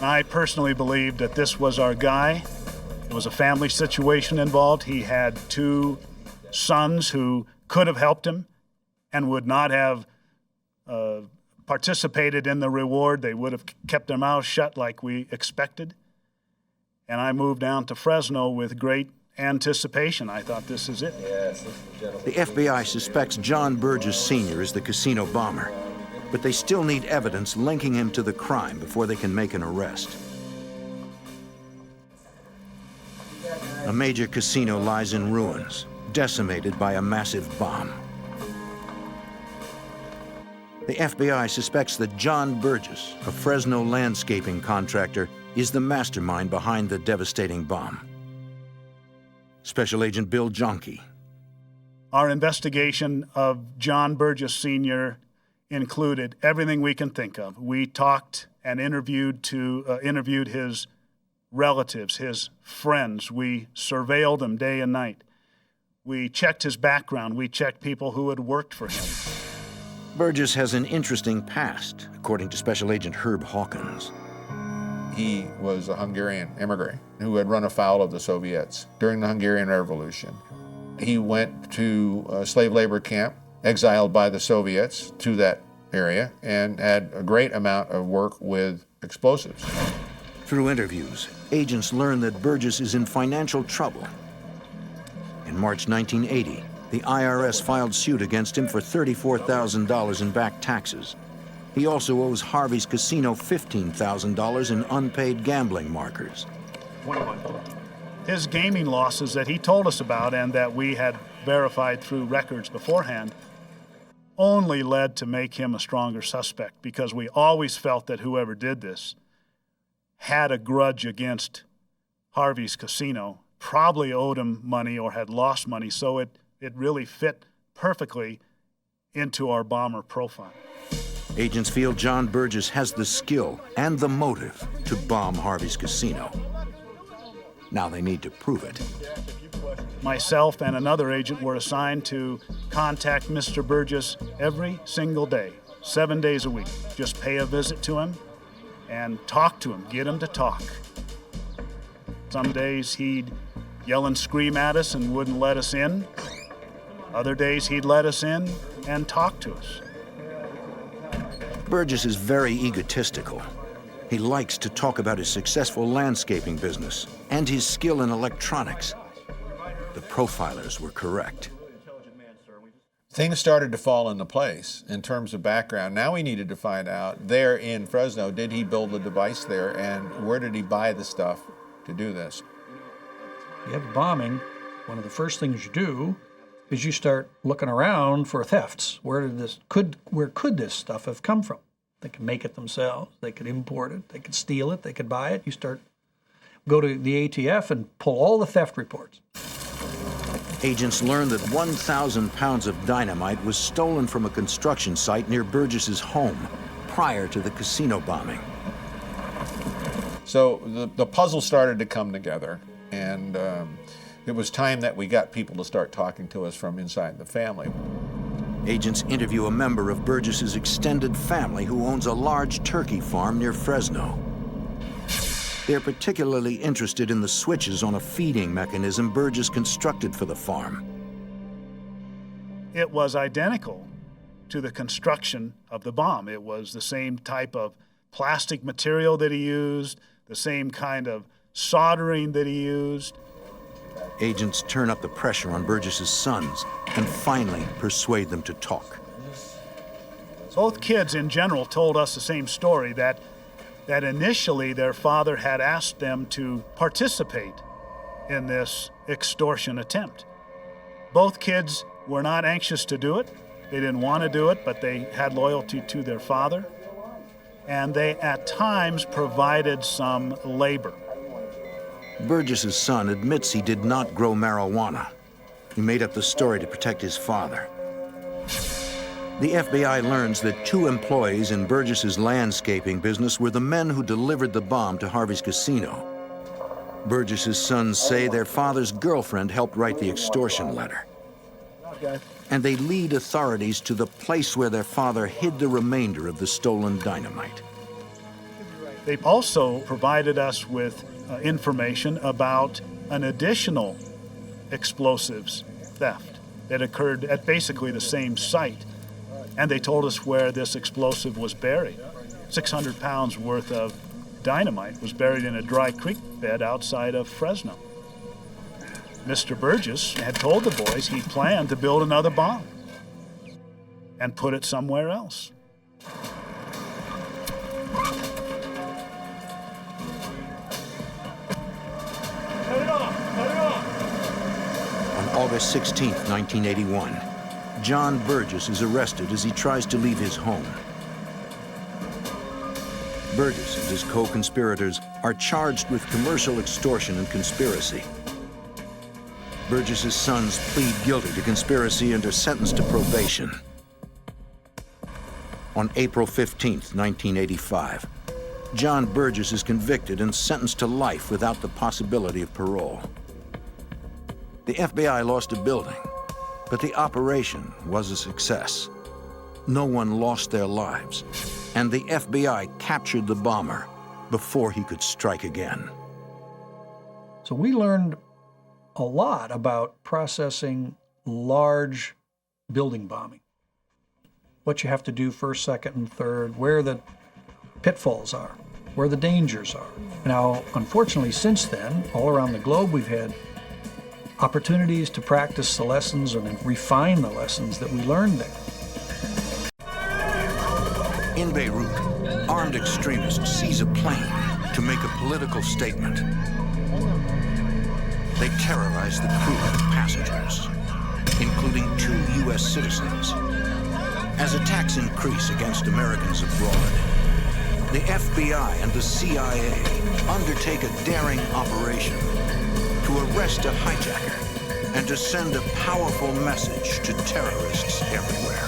Speaker 9: I personally believed that this was our guy. There was a family situation involved. He had two sons who could have helped him and would not have participated in the reward. They would have kept their mouths shut like we expected. And I moved down to Fresno with great anticipation. I thought, this is it.
Speaker 1: The FBI suspects John Burgess Sr. is the casino bomber, but they still need evidence linking him to the crime before they can make an arrest. A major casino lies in ruins, decimated by a massive bomb. The FBI suspects that John Burgess, a Fresno landscaping contractor, is the mastermind behind the devastating bomb. Special Agent Bill Jonke.
Speaker 9: Our investigation of John Burgess Sr. included everything we can think of. We talked and interviewed his relatives, his friends. We surveilled him day and night. We checked his background. We checked people who had worked for him.
Speaker 1: Burgess has an interesting past, according to Special Agent Herb Hawkins.
Speaker 10: He was a Hungarian immigrant who had run afoul of the Soviets during the Hungarian Revolution. He went to a slave labor camp, exiled by the Soviets to that area, and had a great amount of work with explosives.
Speaker 1: Through interviews, agents learn that Burgess is in financial trouble. In March 1980, the IRS filed suit against him for $34,000 in back taxes. He also owes Harvey's casino $15,000 in unpaid gambling markers.
Speaker 9: 21. His gaming losses that he told us about and that we had verified through records beforehand only led to make him a stronger suspect, because we always felt that whoever did this had a grudge against Harvey's casino, probably owed him money or had lost money, so it really fit perfectly into our bomber profile.
Speaker 1: Agents feel John Burgess has the skill and the motive to bomb Harvey's casino. Now they need to prove it.
Speaker 9: Myself and another agent were assigned to contact Mr. Burgess every single day, 7 days a week. Just pay a visit to him and talk to him, get him to talk. Some days he'd yell and scream at us and wouldn't let us in. Other days he'd let us in and talk to us.
Speaker 1: Burgess is very egotistical. He likes to talk about his successful landscaping business and his skill in electronics. The profilers were correct.
Speaker 10: Things started to fall into place in terms of background. Now we needed to find out, there in Fresno, did he build the device there, and where did he buy the stuff to do this?
Speaker 14: You have bombing, one of the first things you do is you start looking around for thefts. Where could this stuff have come from? They could make it themselves, they could import it, they could steal it, they could buy it. You go to the ATF and pull all the theft reports.
Speaker 1: Agents learned that 1,000 pounds of dynamite was stolen from a construction site near Burgess's home prior to the casino bombing.
Speaker 10: So the puzzle started to come together, and it was time that we got people to start talking to us from inside the family.
Speaker 1: Agents interview a member of Burgess's extended family who owns a large turkey farm near Fresno. They're particularly interested in the switches on a feeding mechanism Burgess constructed for the farm.
Speaker 9: It was identical to the construction of the bomb. It was the same type of plastic material that he used, the same kind of soldering that he used.
Speaker 1: Agents turn up the pressure on Burgess's sons and finally persuade them to talk.
Speaker 9: Both kids in general told us the same story, that initially their father had asked them to participate in this extortion attempt. Both kids were not anxious to do it. They didn't want to do it, but they had loyalty to their father. And they, at times, provided some labor.
Speaker 1: Burgess's son admits he did not grow marijuana. He made up the story to protect his father. The FBI learns that 2 employees in Burgess's landscaping business were the men who delivered the bomb to Harvey's casino. Burgess's sons say their father's girlfriend helped write the extortion letter. And they lead authorities to the place where their father hid the remainder of the stolen dynamite.
Speaker 9: They also provided us with information about an additional explosives theft that occurred at basically the same site. And they told us where this explosive was buried. 600 pounds worth of dynamite was buried in a dry creek bed outside of Fresno. Mr. Burgess had told the boys he planned to build another bomb and put it somewhere else.
Speaker 1: On August 16, 1981, John Burgess is arrested as he tries to leave his home. Burgess and his co-conspirators are charged with commercial extortion and conspiracy. Burgess's sons plead guilty to conspiracy and are sentenced to probation. On April 15, 1985, John Burgess is convicted and sentenced to life without the possibility of parole. The FBI lost a building, but the operation was a success. No one lost their lives, and the FBI captured the bomber before he could strike again.
Speaker 14: So we learned a lot about processing large building bombing. What you have to do first, second, and third, where the pitfalls are, where the dangers are. Now, unfortunately, since then, all around the globe, we've had opportunities to practice the lessons and refine the lessons that we learned there.
Speaker 1: In Beirut, armed extremists seize a plane to make a political statement. They terrorize the crew and passengers, including 2 U.S. citizens. As attacks increase against Americans abroad, the FBI and the CIA undertake a daring operation to arrest a hijacker and to send a powerful message to terrorists everywhere.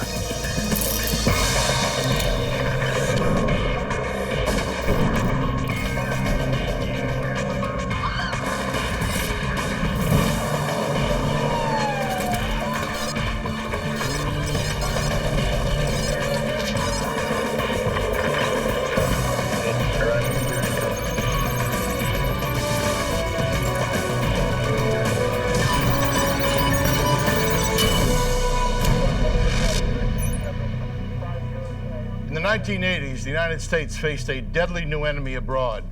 Speaker 2: In the 1980s, the United States faced a deadly new enemy abroad,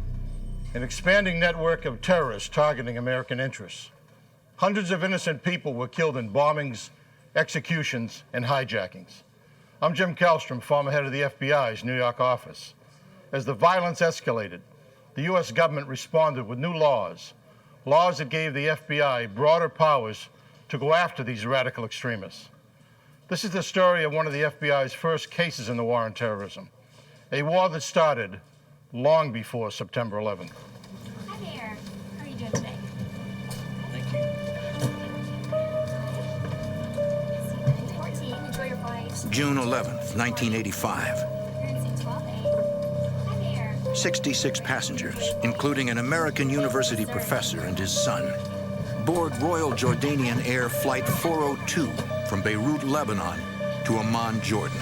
Speaker 2: an expanding network of terrorists targeting American interests. Hundreds of innocent people were killed in bombings, executions, and hijackings. I'm Jim Kallstrom, former head of the FBI's New York office. As the violence escalated, the U.S. government responded with new laws that gave the FBI broader powers to go after these radical extremists. This is the story of one of the FBI's first cases in the war on terrorism, a war that started long before September 11th.
Speaker 15: Hi there. How are you doing today?
Speaker 14: Thank you.
Speaker 1: June 11th, 1985. 66 passengers, including an American university professor and his son, board Royal Jordanian Air Flight 402 from Beirut, Lebanon to Amman, Jordan.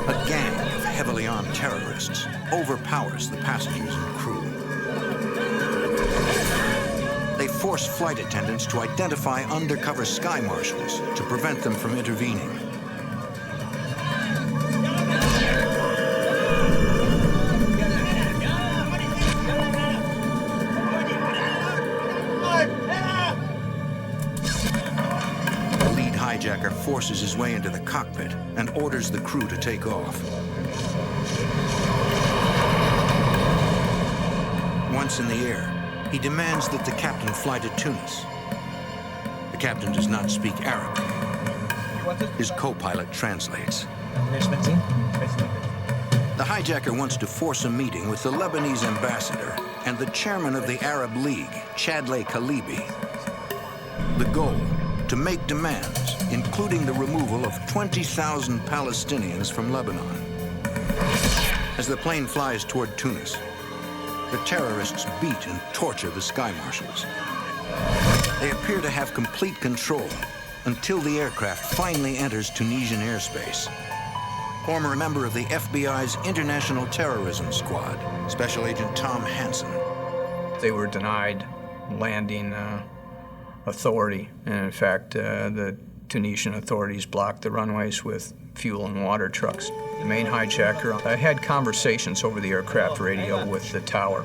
Speaker 1: A gang of heavily armed terrorists overpowers the passengers and crew. They force flight attendants to identify undercover sky marshals to prevent them from intervening. The lead hijacker forces his way into the cockpit and orders the crew to take off. Once in the air, he demands that the captain fly to Tunis. The captain does not speak Arabic. His co-pilot translates. The hijacker wants to force a meeting with the Lebanese ambassador and the chairman of the Arab League, Chadley Khalibi. The goal, to make demands, including the removal of 20,000 Palestinians from Lebanon. As the plane flies toward Tunis, the terrorists beat and torture the sky marshals. They appear to have complete control until the aircraft finally enters Tunisian airspace. Former member of the F.B.I.'s International Terrorism Squad, Special Agent Tom Hansen.
Speaker 15: They were denied landing authority, and in fact, the Tunisian authorities blocked the runways with fuel and water trucks. The main hijacker had conversations over the aircraft radio with the tower.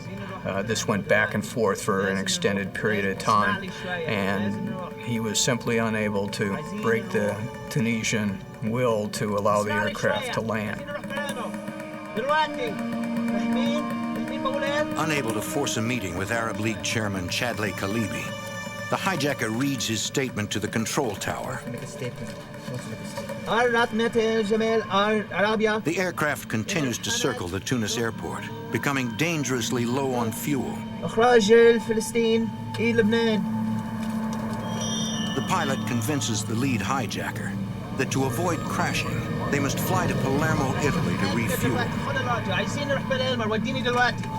Speaker 15: This went back and forth for an extended period of time, and he was simply unable to break the Tunisian will to allow the aircraft to land.
Speaker 1: Unable to force a meeting with Arab League Chairman Chadley Khalibi, the hijacker reads his statement to the control tower. The aircraft continues to circle the Tunis airport, becoming dangerously low on fuel. The pilot convinces the lead hijacker that to avoid crashing, they must fly to Palermo, Italy to refuel.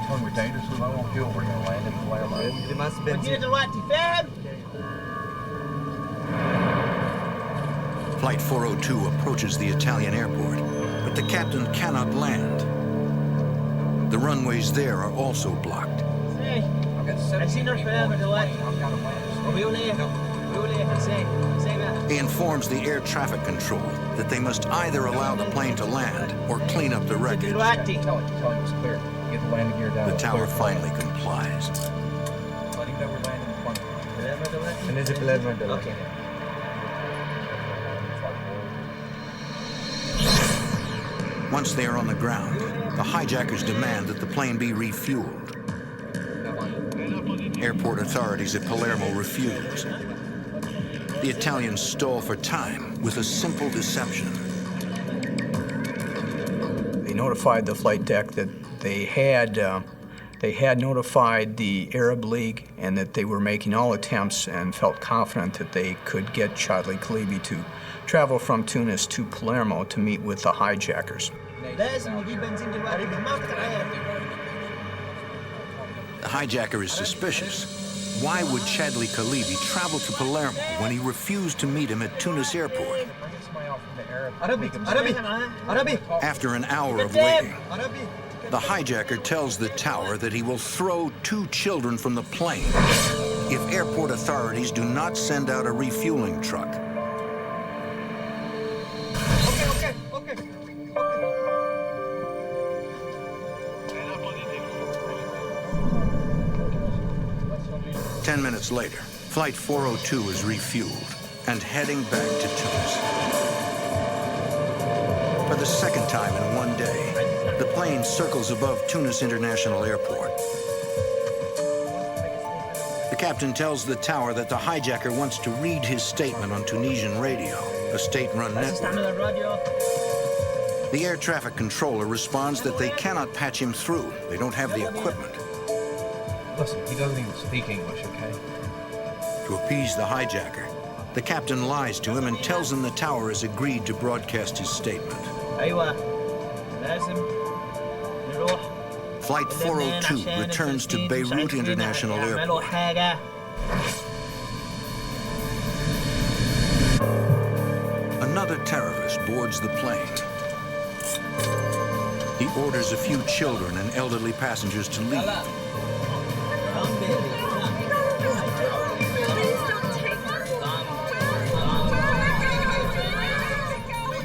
Speaker 2: When we're dangerously low on fuel, we're going to land in Palermo.
Speaker 1: Flight 402 approaches the Italian airport, but the captain cannot land. The runways there are also blocked. He informs the air traffic control that they must either allow the plane to land or clean up the wreckage. The tower finally complies. Once they are on the ground, the hijackers demand that the plane be refueled. Airport authorities at Palermo refuse. The Italians stall for time with a simple deception.
Speaker 15: They notified the flight deck that they had notified the Arab League and that they were making all attempts and felt confident that they could get Chadley Khalibi to travel from Tunis to Palermo to meet with the hijackers.
Speaker 1: The hijacker is suspicious. Why would Chadley Khalibi travel to Palermo when he refused to meet him at Tunis airport? After an hour of waiting, the hijacker tells the tower that he will throw 2 children from the plane if airport authorities do not send out a refueling truck.
Speaker 13: Okay.
Speaker 1: 10 minutes later, Flight 402 is refueled and heading back to Tunis. For the second time in one day, the plane circles above Tunis International Airport. The captain tells the tower that the hijacker wants to read his statement on Tunisian radio a state-run network. The air traffic controller responds that they cannot patch him through. They don't have the equipment.
Speaker 16: Listen, he doesn't even speak English, okay?
Speaker 1: To appease the hijacker, the captain lies to him and tells him the tower has agreed to broadcast his statement. Flight 402 returns to Beirut International Airport. Another terrorist boards the plane. He orders a few children and elderly passengers to leave.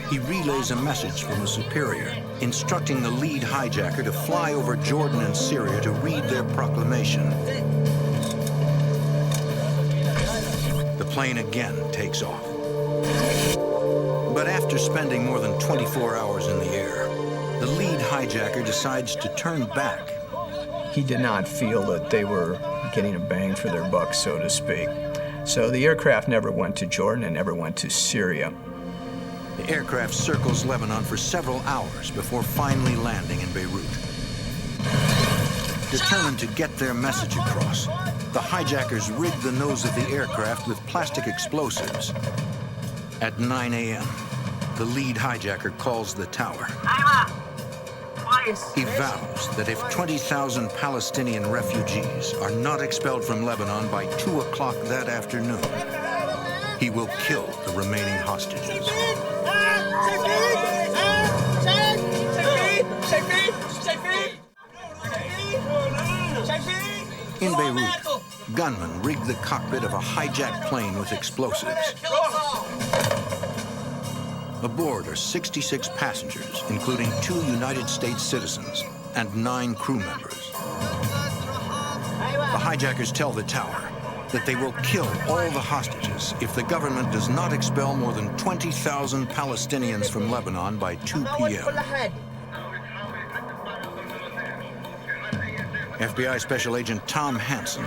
Speaker 1: He relays a message from a superior, instructing the lead hijacker to fly over Jordan and Syria to read their proclamation. The plane again takes off. But after spending more than 24 hours in the air, the lead hijacker decides to turn back.
Speaker 15: He did not feel that they were getting a bang for their buck, so to speak. So the aircraft never went to Jordan and never went to Syria.
Speaker 1: The aircraft circles Lebanon for several hours before finally landing in Beirut. Determined to get their message across, the hijackers rigged the nose of the aircraft with plastic explosives. At 9 a.m., the lead hijacker calls the tower. He vows that if 20,000 Palestinian refugees are not expelled from Lebanon by 2 o'clock that afternoon, he will kill the remaining hostages. In Beirut, gunmen rigged the cockpit of a hijacked plane with explosives. Aboard are 66 passengers, including 2 United States citizens and 9 crew members. The hijackers tell the tower that they will kill all the hostages if the government does not expel more than 20,000 Palestinians from Lebanon by 2 p.m. FBI Special Agent Tom Hansen.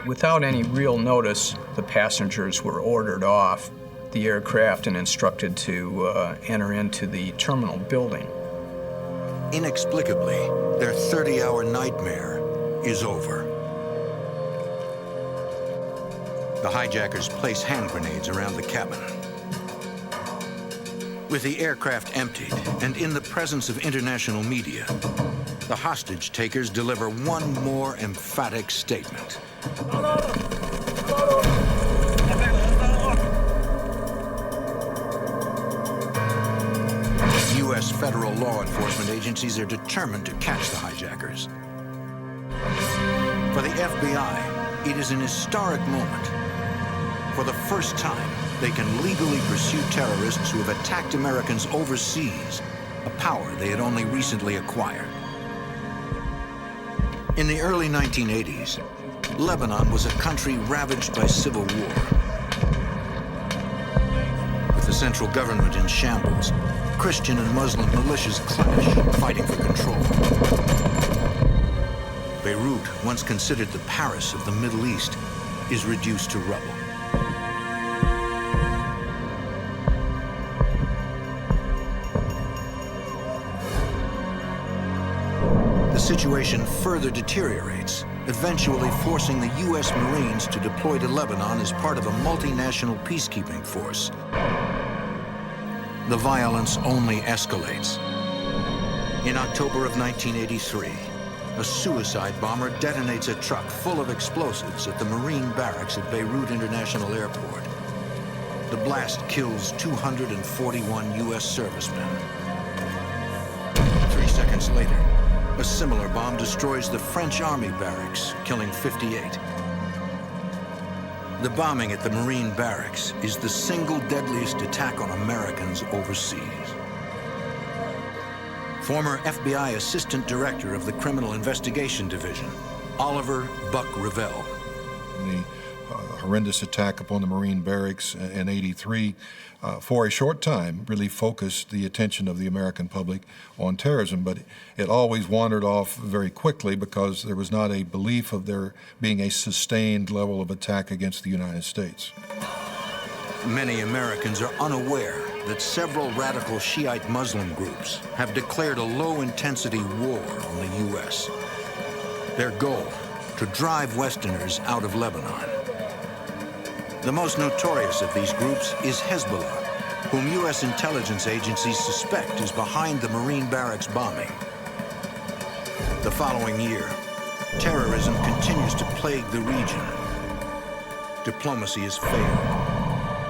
Speaker 15: Without any real notice, the passengers were ordered off the aircraft and instructed to enter into the terminal building.
Speaker 1: Inexplicably, their 30-hour nightmare is over. The hijackers place hand grenades around the cabin. With the aircraft emptied and in the presence of international media, the hostage takers deliver one more emphatic statement. U.S. federal law enforcement agencies are determined to catch the hijackers. For the FBI, it is an historic moment. For the first time, they can legally pursue terrorists who have attacked Americans overseas, a power they had only recently acquired. In the early 1980s, Lebanon was a country ravaged by civil war. With the central government in shambles, Christian and Muslim militias clash, fighting for control. Beirut, once considered the Paris of the Middle East, is reduced to rubble. The situation further deteriorates, eventually forcing the U.S. Marines to deploy to Lebanon as part of a multinational peacekeeping force. The violence only escalates. In October of 1983, a suicide bomber detonates a truck full of explosives at the Marine barracks at Beirut International Airport. The blast kills 241 U.S. servicemen. 3 seconds later, a similar bomb destroys the French Army barracks, killing 58. The bombing at the Marine barracks is the single deadliest attack on Americans overseas. Former FBI Assistant Director of the Criminal Investigation Division, Oliver Buck Revell.
Speaker 17: The horrendous attack upon the Marine barracks in '83, for a short time, really focused the attention of the American public on terrorism, but it always wandered off very quickly because there was not a belief of there being a sustained level of attack against the United States.
Speaker 1: Many Americans are unaware that several radical Shiite Muslim groups have declared a low-intensity war on the U.S. Their goal, to drive Westerners out of Lebanon. The most notorious of these groups is Hezbollah, whom U.S. intelligence agencies suspect is behind the Marine barracks bombing. The following year, terrorism continues to plague the region. Diplomacy has failed.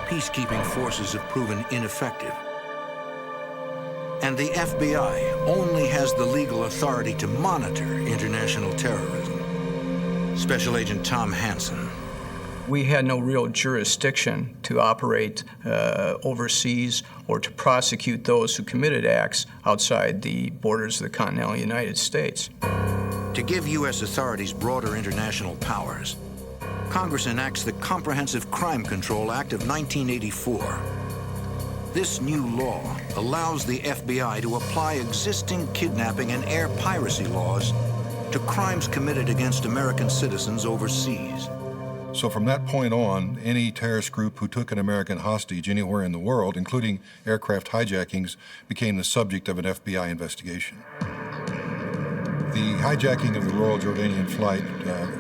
Speaker 1: Peacekeeping forces have proven ineffective. And the F.B.I. only has the legal authority to monitor international terrorism. Special Agent Tom Hansen.
Speaker 15: We had no real jurisdiction to operate overseas or to prosecute those who committed acts outside the borders of the continental United States.
Speaker 1: To give U.S. authorities broader international powers, Congress enacts the Comprehensive Crime Control Act of 1984. This new law allows the FBI to apply existing kidnapping and air piracy laws to crimes committed against American citizens overseas.
Speaker 17: So from that point on, any terrorist group who took an American hostage anywhere in the world, including aircraft hijackings, became the subject of an FBI investigation. The hijacking of the Royal Jordanian flight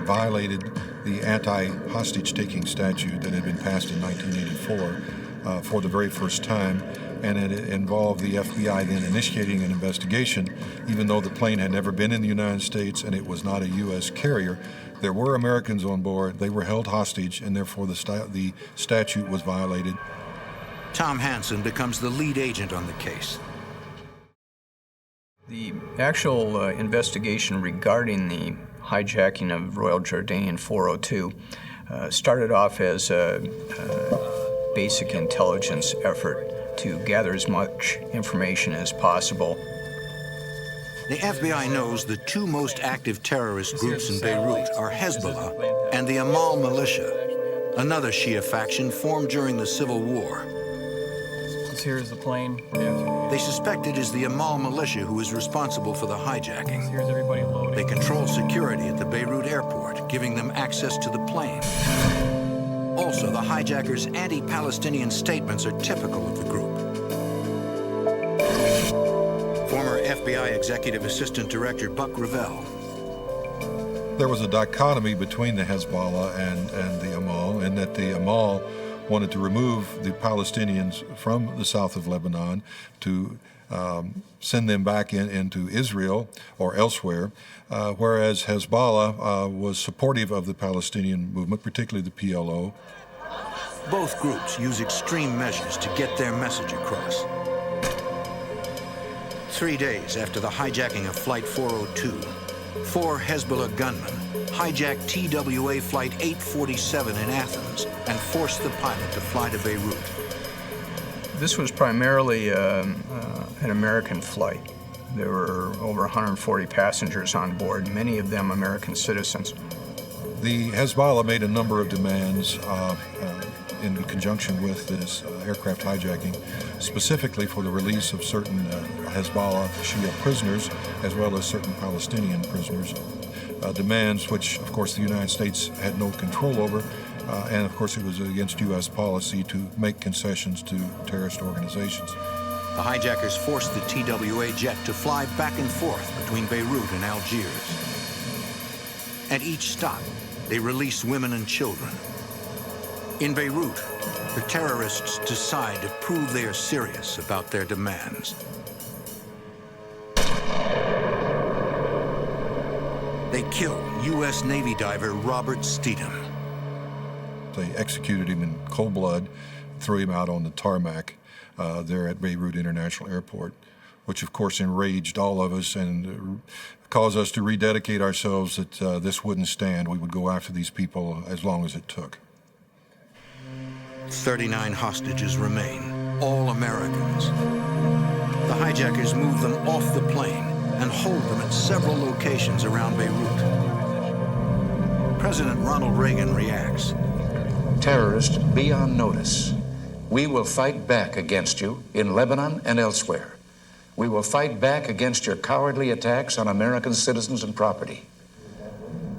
Speaker 17: violated the anti-hostage-taking statute that had been passed in 1984 for the very first time, and it involved the FBI then initiating an investigation. Even though the plane had never been in the United States and it was not a U.S. carrier, there were Americans on board, they were held hostage, and therefore the statute was violated.
Speaker 1: Tom Hansen becomes the lead agent on the case.
Speaker 15: The actual investigation regarding the hijacking of Royal Jordanian 402 started off as a basic intelligence effort to gather as much information as possible.
Speaker 1: The FBI knows the two most active terrorist groups in Beirut are Hezbollah and the Amal militia, another Shia faction formed during the Civil War.
Speaker 11: Here's the plane.
Speaker 1: They suspect it is the Amal militia who is responsible for the hijacking.
Speaker 11: Here's everybody loading.
Speaker 1: They control security at the Beirut airport, giving them access to the plane. Also, the hijackers' anti-Palestinian statements are typical of the group. Former FBI Executive Assistant Director Buck Revell.
Speaker 17: There was a dichotomy between the Hezbollah and the Amal, in that the Amal wanted to remove the Palestinians from the south of Lebanon to send them back into Israel or elsewhere, whereas Hezbollah was supportive of the Palestinian movement, particularly the PLO.
Speaker 1: Both groups use extreme measures to get their message across. 3 days after the hijacking of Flight 402, 4 Hezbollah gunmen hijacked TWA Flight 847 in Athens and forced the pilot to fly to Beirut.
Speaker 15: This was primarily an American flight. There were over 140 passengers on board, many of them American citizens.
Speaker 17: The Hezbollah made a number of demands in conjunction with this aircraft hijacking, specifically for the release of certain Hezbollah Shia prisoners, as well as certain Palestinian prisoners. Demands which, of course, the United States had no control over, and of course it was against U.S. policy to make concessions to terrorist organizations.
Speaker 1: The hijackers forced the TWA jet to fly back and forth between Beirut and Algiers. At each stop, they released women and children. In Beirut, the terrorists decide to prove they are serious about their demands. They kill U.S. Navy diver Robert Steedham.
Speaker 17: They executed him in cold blood, threw him out on the tarmac there at Beirut International Airport, which of course enraged all of us and caused us to rededicate ourselves that this wouldn't stand. We would go after these people as long as it took.
Speaker 1: 39 hostages remain, all Americans. The hijackers move them off the plane and hold them at several locations around Beirut. President Ronald Reagan reacts.
Speaker 18: Terrorists, be on notice. We will fight back against you in Lebanon and elsewhere. We will fight back against your cowardly attacks on American citizens and property.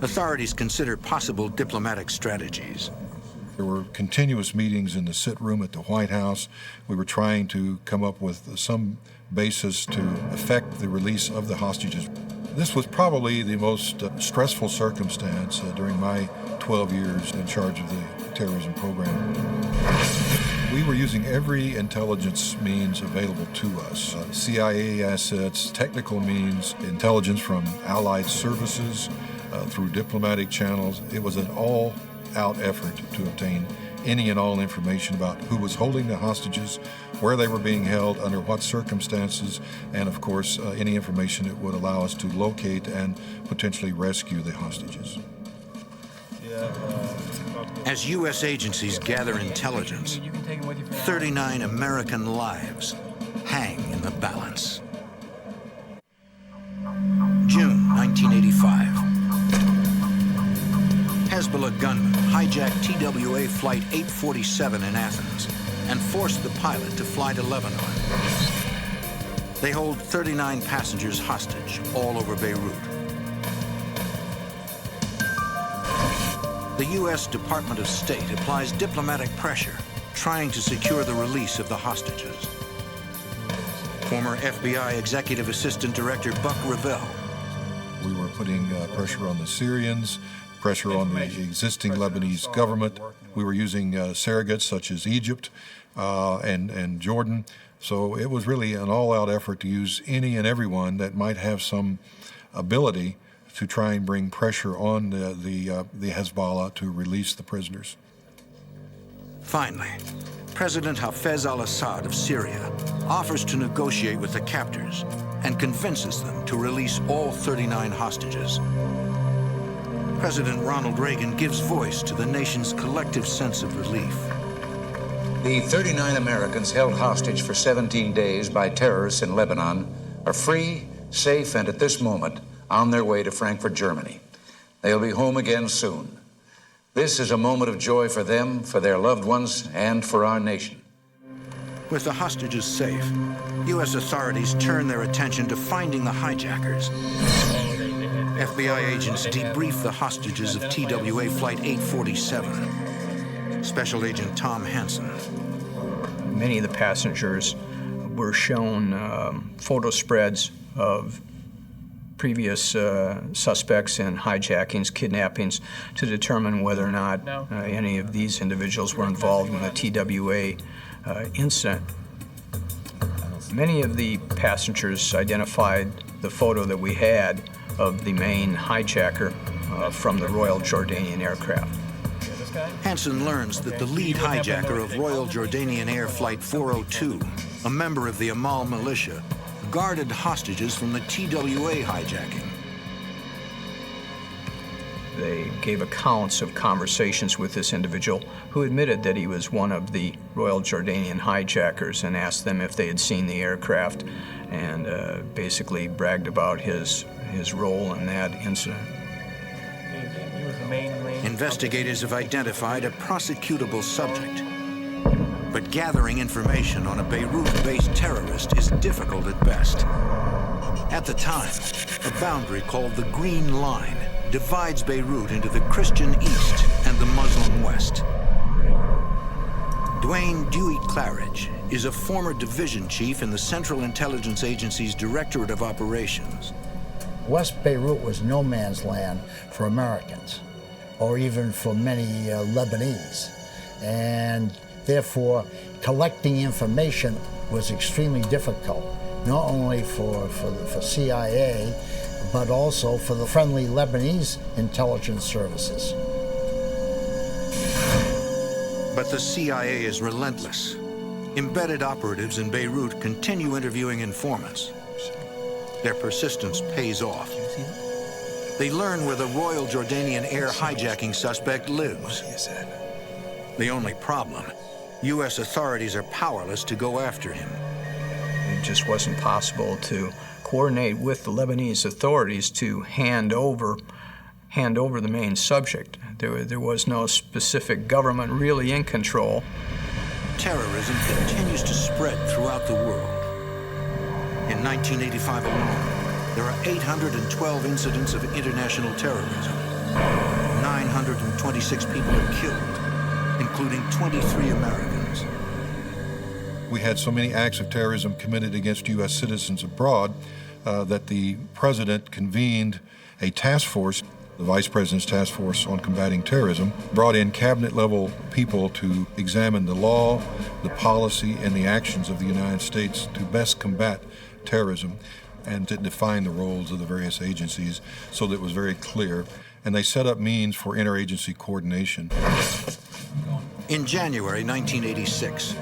Speaker 1: Authorities consider possible diplomatic strategies.
Speaker 17: There were continuous meetings in the sit room at the White House. We were trying to come up with some basis to effect the release of the hostages. This was probably the most stressful circumstance during my 12 years in charge of the terrorism program. We were using every intelligence means available to us. CIA assets, technical means, intelligence from allied services, through diplomatic channels. It was an all-out effort to obtain any and all information about who was holding the hostages, where they were being held, under what circumstances, and of course, any information that would allow us to locate and potentially rescue the hostages.
Speaker 1: As U.S. agencies gather intelligence, 39 American lives hang in the balance. June 1985. Hezbollah gunmen hijacked TWA Flight 847 in Athens and forced the pilot to fly to Lebanon. They hold 39 passengers hostage all over Beirut. The U.S. Department of State applies diplomatic pressure, trying to secure the release of the hostages. Former F.B.I. Executive Assistant Director Buck Revell.
Speaker 17: We were putting pressure on the Syrians, pressure on the existing Lebanese government. We were using surrogates such as Egypt and Jordan. So it was really an all-out effort to use any and everyone that might have some ability to try and bring pressure on the Hezbollah to release the prisoners.
Speaker 1: Finally, President Hafez al-Assad of Syria offers to negotiate with the captors and convinces them to release all 39 hostages. President Ronald Reagan gives voice to the nation's collective sense of relief.
Speaker 18: The 39 Americans held hostage for 17 days by terrorists in Lebanon are free, safe, and at this moment on their way to Frankfurt, Germany. They'll be home again soon. This is a moment of joy for them, for their loved ones, and for our nation.
Speaker 1: With the hostages safe, U.S. authorities turn their attention to finding the hijackers. FBI agents debrief the hostages of TWA Flight 847. Special Agent Tom Hansen.
Speaker 15: Many of the passengers were shown photo spreads of previous suspects in hijackings, kidnappings, to determine whether or not any of these individuals were involved in the TWA incident. Many of the passengers identified the photo that we had of the main hijacker from the Royal Jordanian aircraft.
Speaker 1: Hansen learns that the lead hijacker of Royal Jordanian Air Flight 402, a member of the Amal militia, guarded hostages from the TWA hijacking.
Speaker 15: They gave accounts of conversations with this individual who admitted that he was one of the Royal Jordanian hijackers and asked them if they had seen the aircraft and basically bragged about his role in that incident.
Speaker 1: Investigators have identified a prosecutable subject. But gathering information on a Beirut-based terrorist is difficult at best. At the time, a boundary called the Green Line divides Beirut into the Christian East and the Muslim West. Dwayne Dewey Claridge is a former division chief in the Central Intelligence Agency's Directorate of Operations.
Speaker 19: West Beirut was no man's land for Americans, or even for many Lebanese. And therefore, collecting information was extremely difficult, not only for CIA, but also for the friendly Lebanese intelligence services.
Speaker 1: But the CIA is relentless. Embedded operatives in Beirut continue interviewing informants. Their persistence pays off. They learn where the Royal Jordanian Air hijacking suspect lives. The only problem, U.S. authorities are powerless to go after him.
Speaker 15: It just wasn't possible to coordinate with the Lebanese authorities to hand over the main subject. There was no specific government really in control.
Speaker 1: Terrorism continues to spread throughout the world. In 1985 alone, there are 812 incidents of international terrorism. 926 people are killed, including 23 Americans.
Speaker 17: We had so many acts of terrorism committed against U.S. citizens abroad that the president convened a task force, the Vice President's Task Force on Combating Terrorism, brought in cabinet-level people to examine the law, the policy, and the actions of the United States to best combat terrorism and to define the roles of the various agencies so that it was very clear. And they set up means for interagency coordination.
Speaker 1: In January 1986,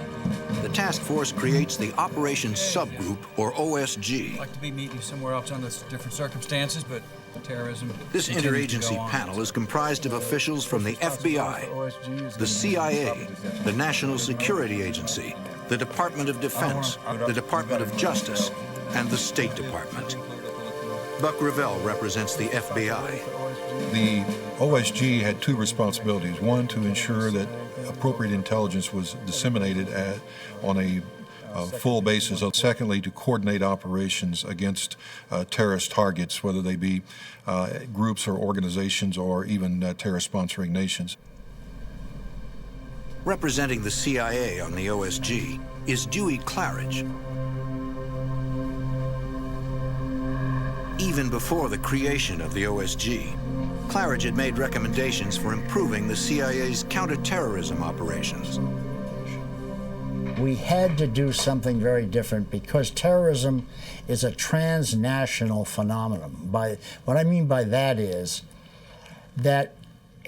Speaker 1: the task force creates the Operations Subgroup, or OSG.
Speaker 20: I'd like to be meeting somewhere else under different circumstances, but terrorism.
Speaker 1: This interagency panel is comprised of officials from the FBI, the CIA, the National Security Agency, the Department of Defense, the Department of Justice, and the State Department. Buck Revell represents the FBI.
Speaker 17: The OSG had two responsibilities. One, to ensure that appropriate intelligence was disseminated on a full basis. Secondly, to coordinate operations against terrorist targets, whether they be groups or organizations or even terrorist-sponsoring nations.
Speaker 1: Representing the CIA on the OSG is Dewey Claridge. Even before the creation of the OSG, Claridge had made recommendations for improving the CIA's counterterrorism operations.
Speaker 19: We had to do something very different because terrorism is a transnational phenomenon. What I mean by that is that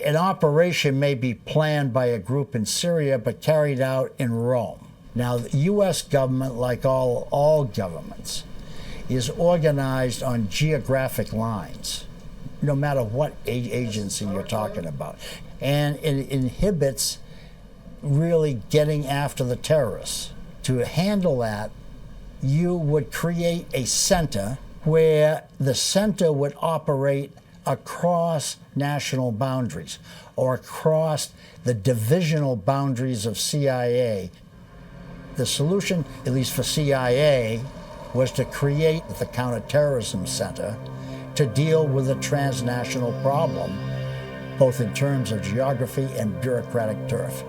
Speaker 19: an operation may be planned by a group in Syria but carried out in Rome. Now, the U.S. government, like all governments, is organized on geographic lines, no matter what agency you're talking about. And it inhibits really getting after the terrorists. To handle that, you would create a center where the center would operate across national boundaries or across the divisional boundaries of CIA. The solution, at least for CIA, was to create the Counterterrorism Center to deal with a transnational problem, both in terms of geography and bureaucratic turf.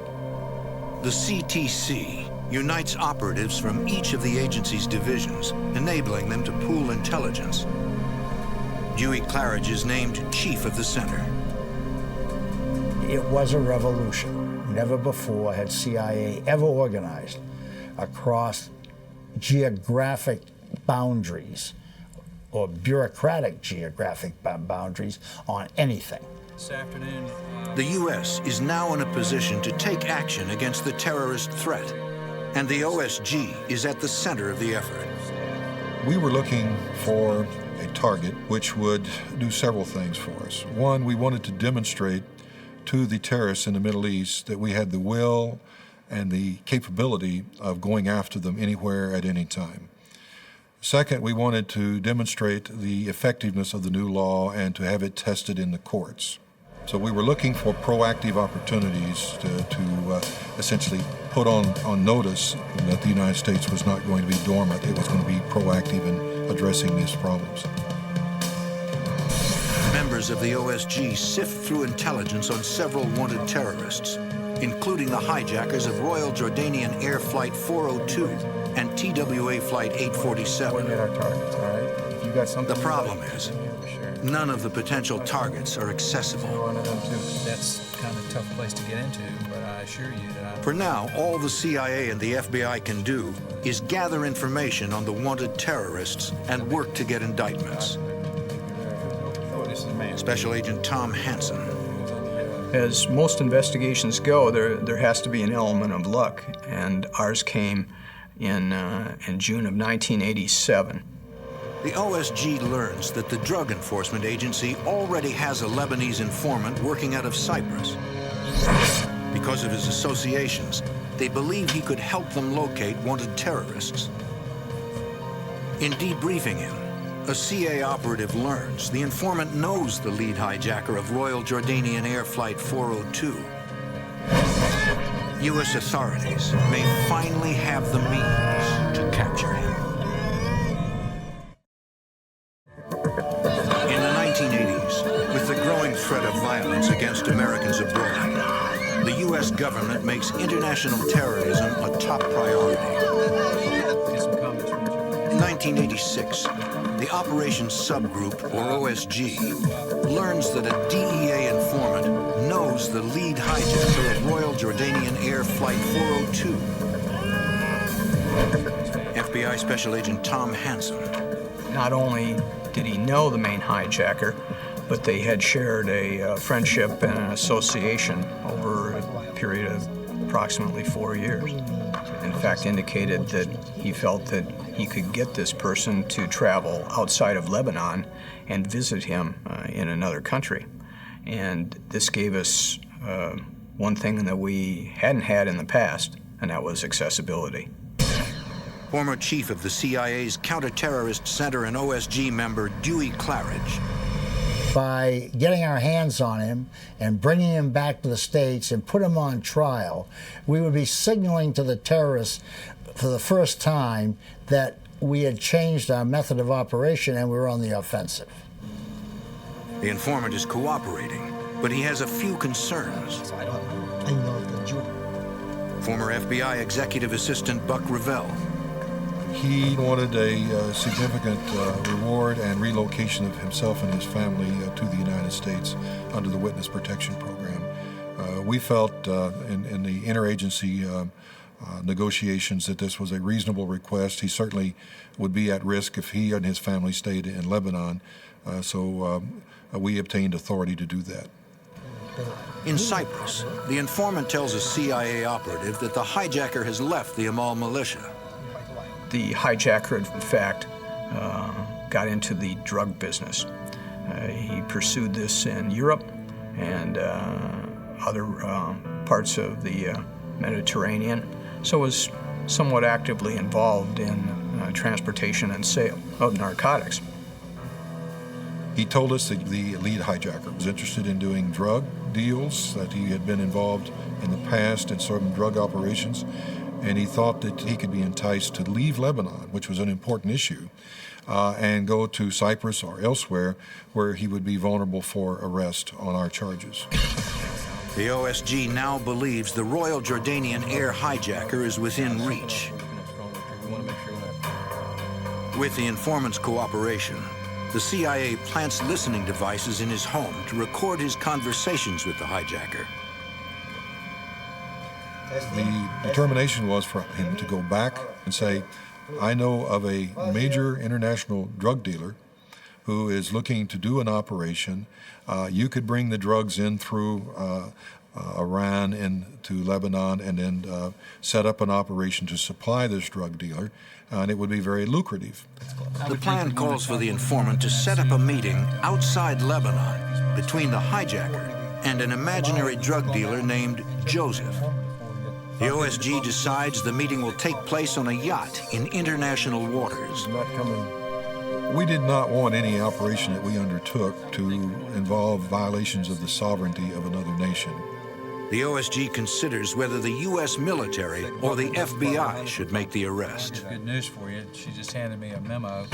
Speaker 1: The CTC unites operatives from each of the agency's divisions, enabling them to pool intelligence. Dewey Claridge is named chief of the center.
Speaker 19: It was a revolution. Never before had CIA ever organized across geographic boundaries or bureaucratic geographic boundaries on anything.
Speaker 20: This afternoon,
Speaker 1: The U.S. is now in a position to take action against the terrorist threat, and the OSG is at the center of the effort.
Speaker 17: We were looking for a target which would do several things for us. One, we wanted to demonstrate to the terrorists in the Middle East that we had the will and the capability of going after them anywhere at any time. Second, we wanted to demonstrate the effectiveness of the new law and to have it tested in the courts. So we were looking for proactive opportunities to essentially put on notice that the United States was not going to be dormant. It was going to be proactive in addressing these problems.
Speaker 1: Members of the OSG sift through intelligence on several wanted terrorists, including the hijackers of Royal Jordanian Air Flight 402 and TWA Flight 847. The problem is, none of the potential targets are accessible.
Speaker 20: that's kind of a tough place to get into, but I assure you that
Speaker 1: For now, all the CIA and the FBI can do is gather information on the wanted terrorists and work to get indictments. Special Agent Tom Hansen.
Speaker 15: As most investigations go, there has to be an element of luck, and ours came in June of 1987.
Speaker 1: The OSG learns that the Drug Enforcement Agency already has a Lebanese informant working out of Cyprus. Because of his associations, they believe he could help them locate wanted terrorists. In debriefing him, a CA operative learns the informant knows the lead hijacker of Royal Jordanian Air Flight 402. U.S. authorities may finally have the means to capture him. In the 1980s, with the growing threat of violence against Americans abroad, the U.S. government makes international terrorism a top priority. In 1986, the Operations Subgroup, or OSG, learns that a DEA informant knows the lead hijacker of Royal Jordanian Air Flight 402. FBI Special Agent Tom Hansen.
Speaker 15: Not only did he know the main hijacker, but they had shared a friendship and an association over a period of approximately 4 years. In fact, indicated that he felt that he could get this person to travel outside of Lebanon and visit him in another country. And this gave us one thing that we hadn't had in the past, and that was accessibility.
Speaker 1: Former chief of the CIA's Counterterrorist Center and OSG member Dewey Claridge.
Speaker 19: By getting our hands on him and bringing him back to the States and put him on trial, we would be signaling to the terrorists for the first time that we had changed our method of operation and we were on the offensive.
Speaker 1: The informant is cooperating, but he has a few concerns. Former FBI Executive Assistant Buck Revell.
Speaker 17: He wanted a significant reward and relocation of himself and his family to the United States under the Witness Protection Program. We felt in the interagency negotiations that this was a reasonable request. He certainly would be at risk if he and his family stayed in Lebanon, so we obtained authority to do that.
Speaker 1: In Cyprus, the informant tells a CIA operative that the hijacker has left the Amal militia.
Speaker 15: The hijacker, in fact, got into the drug business. He pursued this in Europe and other parts of the Mediterranean, so was somewhat actively involved in transportation and sale of narcotics.
Speaker 17: He told us that the lead hijacker was interested in doing drug deals, that he had been involved in the past in certain drug operations, and he thought that he could be enticed to leave Lebanon, which was an important issue, and go to Cyprus or elsewhere where he would be vulnerable for arrest on our charges.
Speaker 1: The OSG now believes the Royal Jordanian Air hijacker is within reach. With the informant's cooperation, the CIA plants listening devices in his home to record his conversations with the hijacker.
Speaker 17: The determination was for him to go back and say, I know of a major international drug dealer who is looking to do an operation. You could bring the drugs in through Iran into Lebanon and then set up an operation to supply this drug dealer, and it would be very lucrative.
Speaker 1: The plan calls for the informant to set up a meeting outside Lebanon between the hijacker and an imaginary drug dealer named Joseph. The OSG decides the meeting will take place on a yacht in international waters.
Speaker 17: We did not want any operation that we undertook to involve violations of the sovereignty of another nation.
Speaker 1: The OSG considers whether the U.S. military or the F.B.I. should make the arrest.
Speaker 20: Good news for you. She just handed me a memo.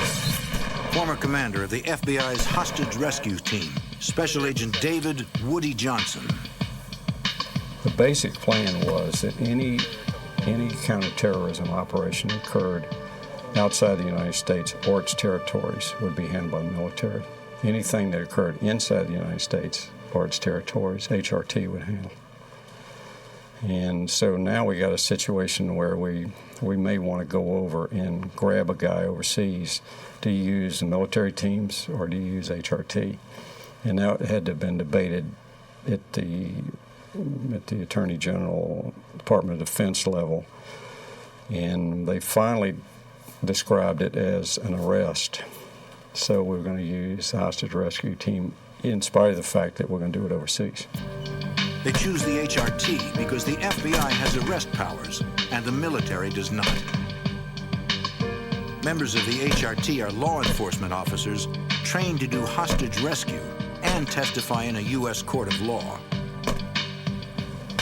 Speaker 1: Former commander of the FBI's hostage rescue team, Special Agent David Woody Johnson.
Speaker 21: The basic plan was that any counterterrorism operation that occurred outside the United States or its territories would be handled by the military. Anything that occurred inside the United States or its territories, HRT would handle. And so now we got a situation where we may want to go over and grab a guy overseas. Do you use the military teams or do you use HRT? And that had to have been debated at the Attorney General, Department of Defense level. And they finally described it as an arrest. So we're going to use the hostage rescue team in spite of the fact that we're going to do it overseas.
Speaker 1: They choose the HRT because the FBI has arrest powers and the military does not. Members of the HRT are law enforcement officers trained to do hostage rescue and testify in a U.S. court of law.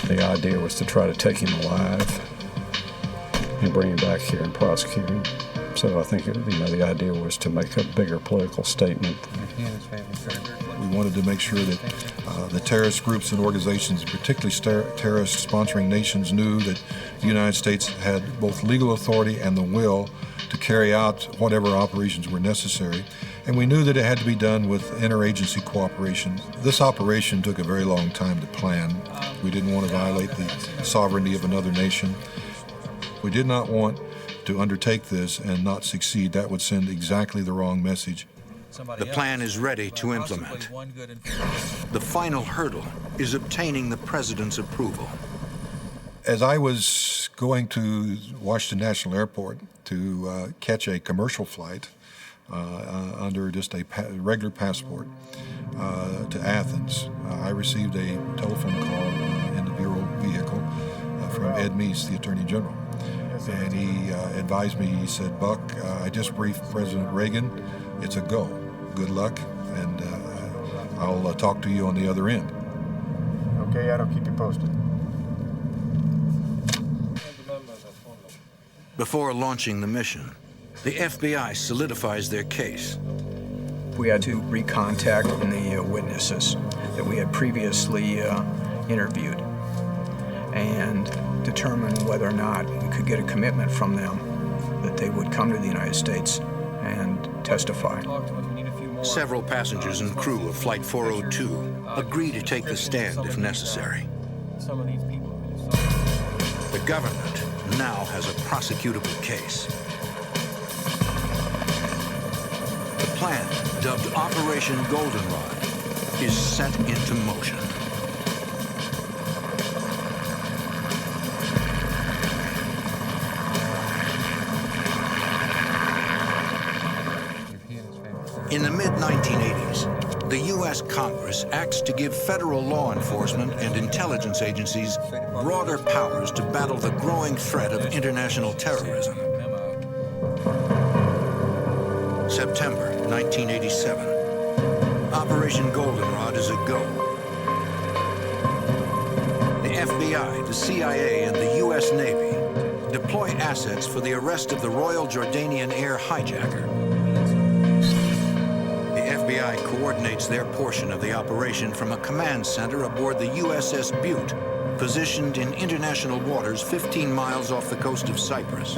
Speaker 21: The idea was to try to take him alive and bring him back here and prosecute him. So I think the idea was to make a bigger political statement.
Speaker 17: We wanted to make sure that the terrorist groups and organizations, particularly terrorist sponsoring nations, knew that the United States had both legal authority and the will to carry out whatever operations were necessary. And we knew that it had to be done with interagency cooperation. This operation took a very long time to plan. We didn't want to violate the sovereignty of another nation. We did not want to undertake this and not succeed. That would send exactly the wrong message.
Speaker 1: The plan is ready to implement. The final hurdle is obtaining the president's approval.
Speaker 17: As I was going to Washington National Airport to catch a commercial flight under just a regular passport to Athens, I received a telephone call in the Bureau vehicle from Ed Meese, the Attorney General. And he advised me, he said, "Buck, I just briefed President Reagan. It's a go. Good luck, and I'll talk to you on the other end."
Speaker 11: Okay, Ed, I'll keep you posted.
Speaker 1: Before launching the mission, the FBI solidifies their case.
Speaker 15: We had to recontact the witnesses that we had previously interviewed and determine whether or not we could get a commitment from them that they would come to the United States and testify.
Speaker 1: Several passengers and crew of Flight 402 agree to take the stand if necessary. The government now has a prosecutable case. The plan, dubbed Operation Goldenrod, is set into motion. In the mid-1980s, the U.S. Congress acts to give federal law enforcement and intelligence agencies broader powers to battle the growing threat of international terrorism. September 1987. Operation Goldenrod is a go. The FBI, the CIA, and the U.S. Navy deploy assets for the arrest of the Royal Jordanian air hijacker. The FBI coordinates their portion of the operation from a command center aboard the USS Butte, positioned in international waters 15 miles off the coast of Cyprus.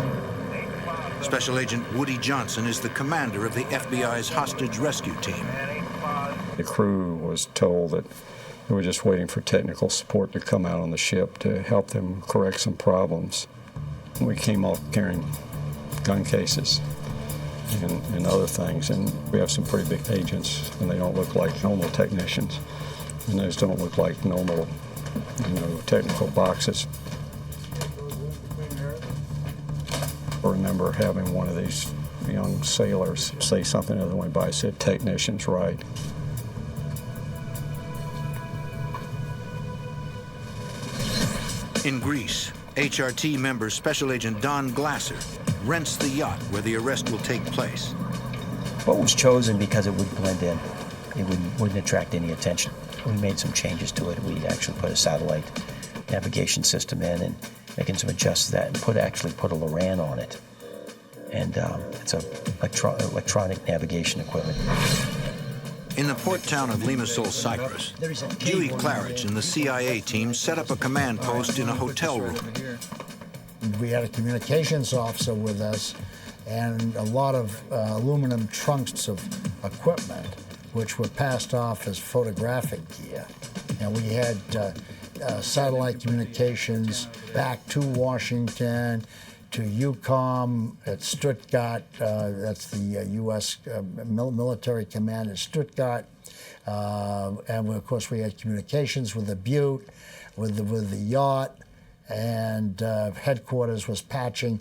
Speaker 1: Special Agent Woody Johnson is the commander of the FBI's hostage rescue team.
Speaker 21: The crew was told that they were just waiting for technical support to come out on the ship to help them correct some problems. We came off carrying gun cases and other things, and we have some pretty big agents, and they don't look like normal technicians, and those don't look like normal, technical boxes. I remember having one of these young sailors say something other way by. I said, "Technicians, right?"
Speaker 1: In Greece, HRT member Special Agent Don Glasser rents the yacht where the arrest will take place.
Speaker 3: Boat was chosen because it would blend in. It wouldn't attract any attention. We made some changes to it. We actually put a satellite navigation system in and making some adjustments to that, and actually put a Loran on it. And it's a electronic navigation equipment.
Speaker 1: In the port town of Limassol, Cyprus, Dewey Claridge and the CIA team set up a command post in a hotel room.
Speaker 19: We had a communications officer with us and a lot of aluminum trunks of equipment, which were passed off as photographic gear. And we had satellite communications back to Washington, to EUCOM at Stuttgart, that's the U.S. military command at Stuttgart. And of course we had communications with the Butte, with the yacht, and headquarters was patching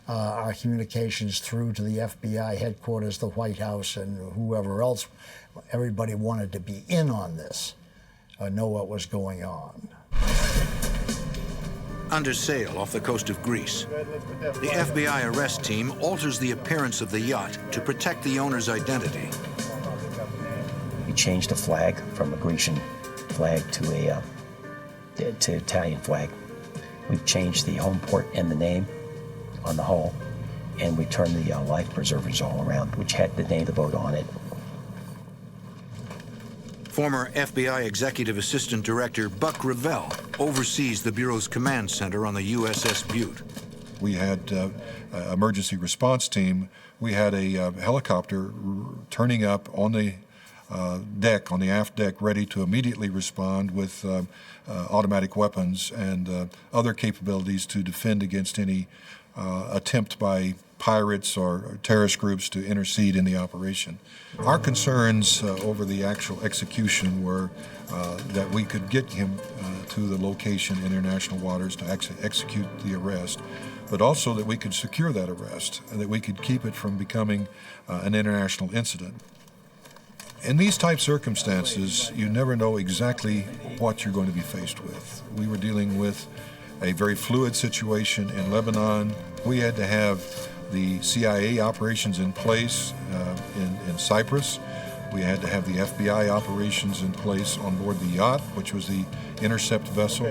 Speaker 19: our communications through to the FBI headquarters, the White House, and whoever else. Everybody wanted to be in on this, know what was going on.
Speaker 1: Under sail off the coast of Greece, the FBI arrest team alters the appearance of the yacht to protect the owner's identity.
Speaker 3: We changed the flag from a Grecian flag to Italian flag. We've changed the home port and the name on the hull, and we turned the life preservers all around, which had the name of the boat on it.
Speaker 1: Former FBI Executive Assistant Director Buck Ravel oversees the Bureau's command center on the USS Butte.
Speaker 17: We had an emergency response team. We had a helicopter turning up on the deck, on the aft deck, ready to immediately respond with automatic weapons and other capabilities to defend against any attempt by pirates or terrorist groups to intercede in the operation. Our concerns over the actual execution were that we could get him to the location in international waters to execute the arrest, but also that we could secure that arrest and that we could keep it from becoming an international incident. In these type circumstances, you never know exactly what you're going to be faced with. We were dealing with a very fluid situation in Lebanon. We had to have the CIA operations in place in Cyprus. We had to have the FBI operations in place on board the yacht, which was the intercept vessel,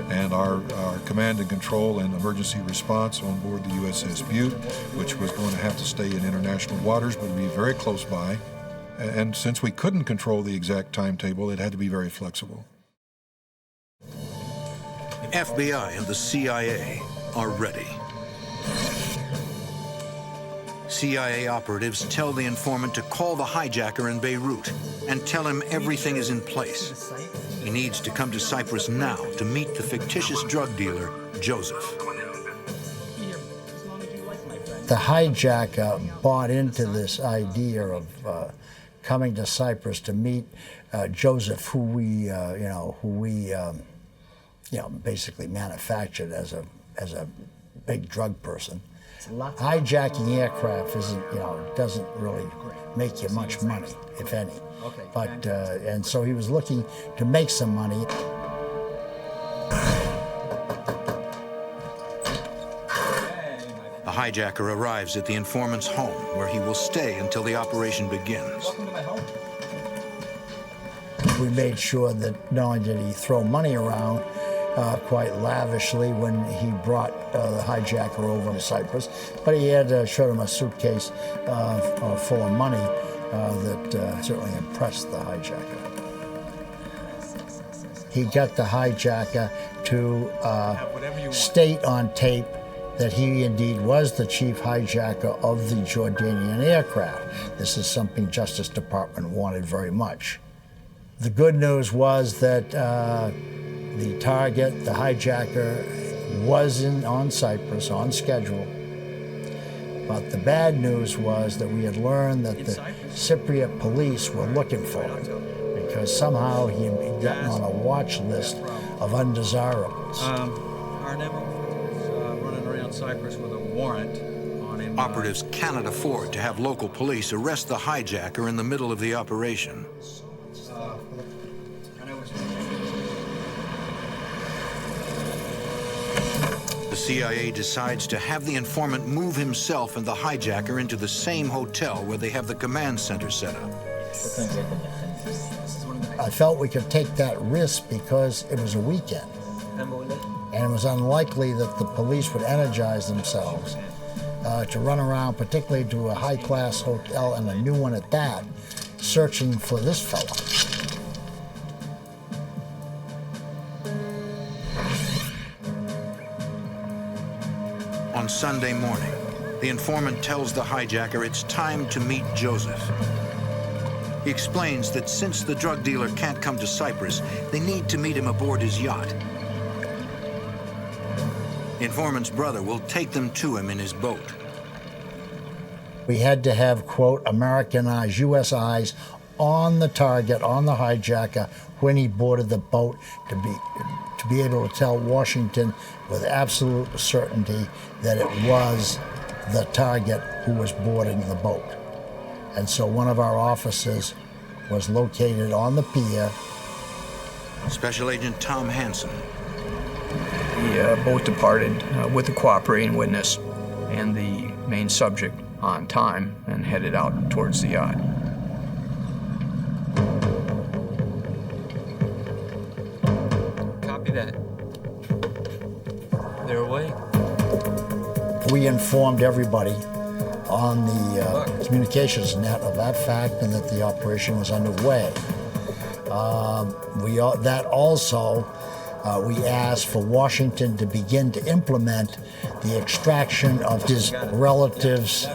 Speaker 17: and our command and control and emergency response on board the USS Butte, which was going to have to stay in international waters but be very close by. And since we couldn't control the exact timetable, it had to be very flexible.
Speaker 1: The FBI and the CIA are ready. CIA operatives tell the informant to call the hijacker in Beirut and tell him everything is in place. He needs to come to Cyprus now to meet the fictitious drug dealer, Joseph.
Speaker 19: The hijacker bought into this idea of coming to Cyprus to meet Joseph, who we basically manufactured as a big drug person. Hijacking aircraft doesn't really make you much money, if any. But and so he was looking to make some money.
Speaker 1: The hijacker arrives at the informant's home, where he will stay until the operation begins.
Speaker 19: We made sure that not only did he throw money around quite lavishly when he brought the hijacker over to Cyprus, but he had showed him a suitcase full of money that certainly impressed the hijacker. He got the hijacker to state on tape that he indeed was the chief hijacker of the Jordanian aircraft. This is something Justice Department wanted very much. The good news was that the target, the hijacker, was on Cyprus on schedule. But the bad news was that we had learned that the Cypriot police were looking for him because somehow he had gotten on a watch list of undesirables.
Speaker 20: Our neighbor was running around Cyprus with a warrant on him.
Speaker 1: Operatives cannot afford to have local police arrest the hijacker in the middle of the operation. The CIA decides to have the informant move himself and the hijacker into the same hotel where they have the command center set up.
Speaker 19: I felt we could take that risk because it was a weekend. And it was unlikely that the police would energize themselves to run around, particularly to a high-class hotel and a new one at that, searching for this fella.
Speaker 1: On Sunday morning, the informant tells the hijacker it's time to meet Joseph. He explains that since the drug dealer can't come to Cyprus, they need to meet him aboard his yacht. The informant's brother will take them to him in his boat.
Speaker 19: We had to have, quote, American eyes, U.S. eyes on the target, on the hijacker, when he boarded the boat to be able to tell Washington with absolute certainty that it was the target who was boarding the boat. And so one of our officers was located on the pier.
Speaker 1: Special Agent Tom Hansen.
Speaker 15: The boat departed with the cooperating witness and the main subject on time and headed out towards the yacht.
Speaker 20: Copy that. They're away.
Speaker 19: We informed everybody on the communications net of that fact and that the operation was underway. We asked for Washington to begin to implement the extraction of his relatives,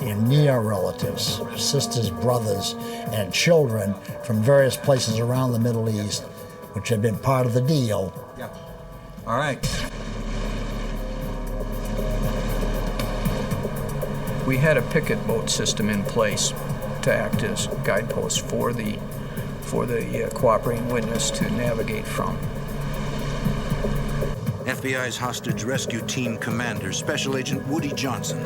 Speaker 19: near relatives, sisters, brothers, and children from various places around the Middle East, which had been part of the deal.
Speaker 20: Yeah. All right.
Speaker 15: We had a picket boat system in place to act as guideposts for the cooperating witness to navigate from.
Speaker 1: FBI's hostage rescue team commander, Special Agent Woody Johnson.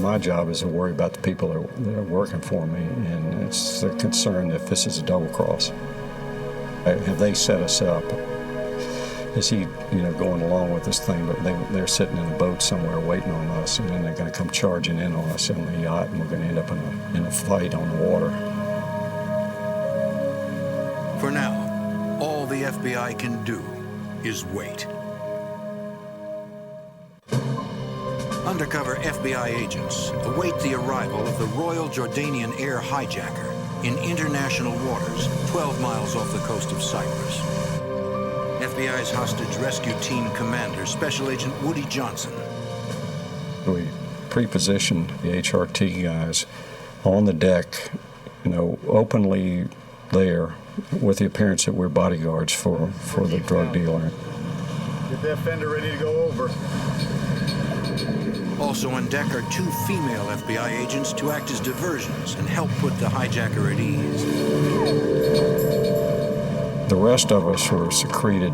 Speaker 21: My job is to worry about the people that are working for me, and it's a concern if this is a double cross. Have they set us up? Is he, going along with this thing, but they're sitting in a boat somewhere waiting on us, and then they're going to come charging in on us on the yacht, and we're going to end up in a fight on the water.
Speaker 1: For now, all the FBI can do is wait. Undercover FBI agents await the arrival of the Royal Jordanian Air hijacker in international waters 12 miles off the coast of Cyprus. FBI's hostage rescue team commander, Special Agent Woody Johnson.
Speaker 21: We pre-positioned the HRT guys on the deck, openly there with the appearance that we're bodyguards for the drug dealer.
Speaker 2: Get that fender ready to go over.
Speaker 1: Also on deck are 2 female FBI agents to act as diversions and help put the hijacker at ease.
Speaker 21: The rest of us were secreted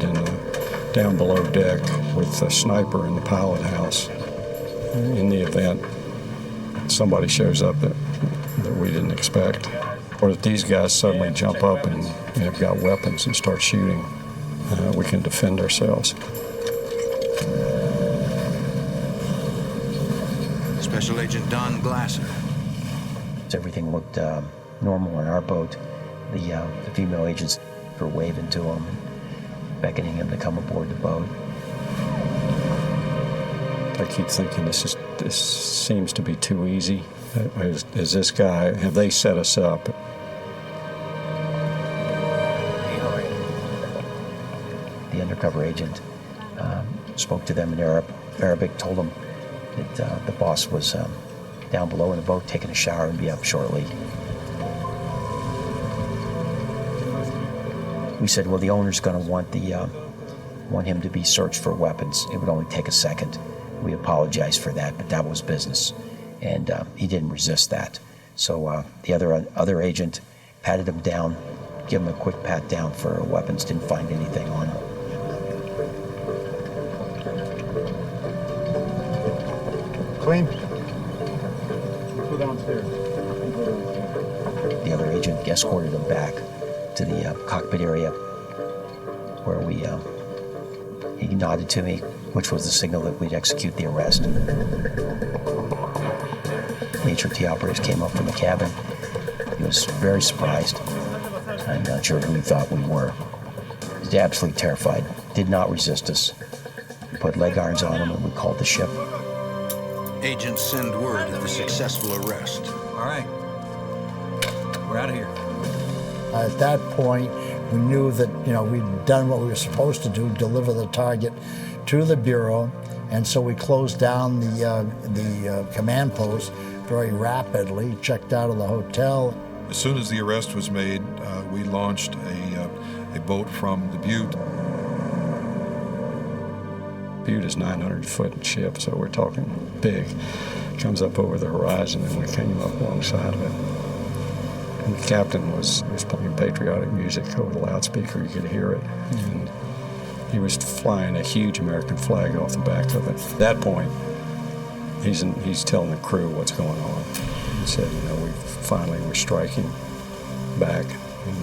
Speaker 21: down below deck with a sniper in the pilot house in the event somebody shows up that we didn't expect. Or if these guys suddenly jump up and have got weapons and start shooting, we can defend ourselves.
Speaker 1: Special Agent Don Glasser.
Speaker 3: Everything looked normal on our boat. The female agents were waving to him, beckoning him to come aboard the boat.
Speaker 21: I keep thinking this seems to be too easy. Is this guy, have they set us up?
Speaker 3: The undercover agent spoke to them in Arabic, told them that the boss was down below in the boat taking a shower and be up shortly. We said, well, the owner's going to want him to be searched for weapons. It would only take a second. We apologized for that, but that was business. And he didn't resist that. So the other agent patted him down, gave him a quick pat down for weapons, didn't find anything on him.
Speaker 2: Clean. Go downstairs.
Speaker 3: The other agent escorted him back to the cockpit area where he nodded to me, which was the signal that we'd execute the arrest. The HRT operators came up from the cabin. He was very surprised. I'm not sure who he thought we were. He was absolutely terrified. Did not resist us. We put leg irons on him and we called the ship.
Speaker 1: Agents send word of the successful arrest.
Speaker 20: All right. We're out of here.
Speaker 19: At that point, we knew that we'd done what we were supposed to do, deliver the target to the Bureau, and so we closed down the command post very rapidly, checked out of the hotel.
Speaker 17: As soon as the arrest was made, we launched a boat from the Butte.
Speaker 21: Butte is 900-foot ship, so we're talking big. Comes up over the horizon, and we came up alongside of it. And the captain was playing patriotic music over the loudspeaker. You could hear it. And he was flying a huge American flag off the back of it. At that point, he's telling the crew what's going on. He said, we're striking back, and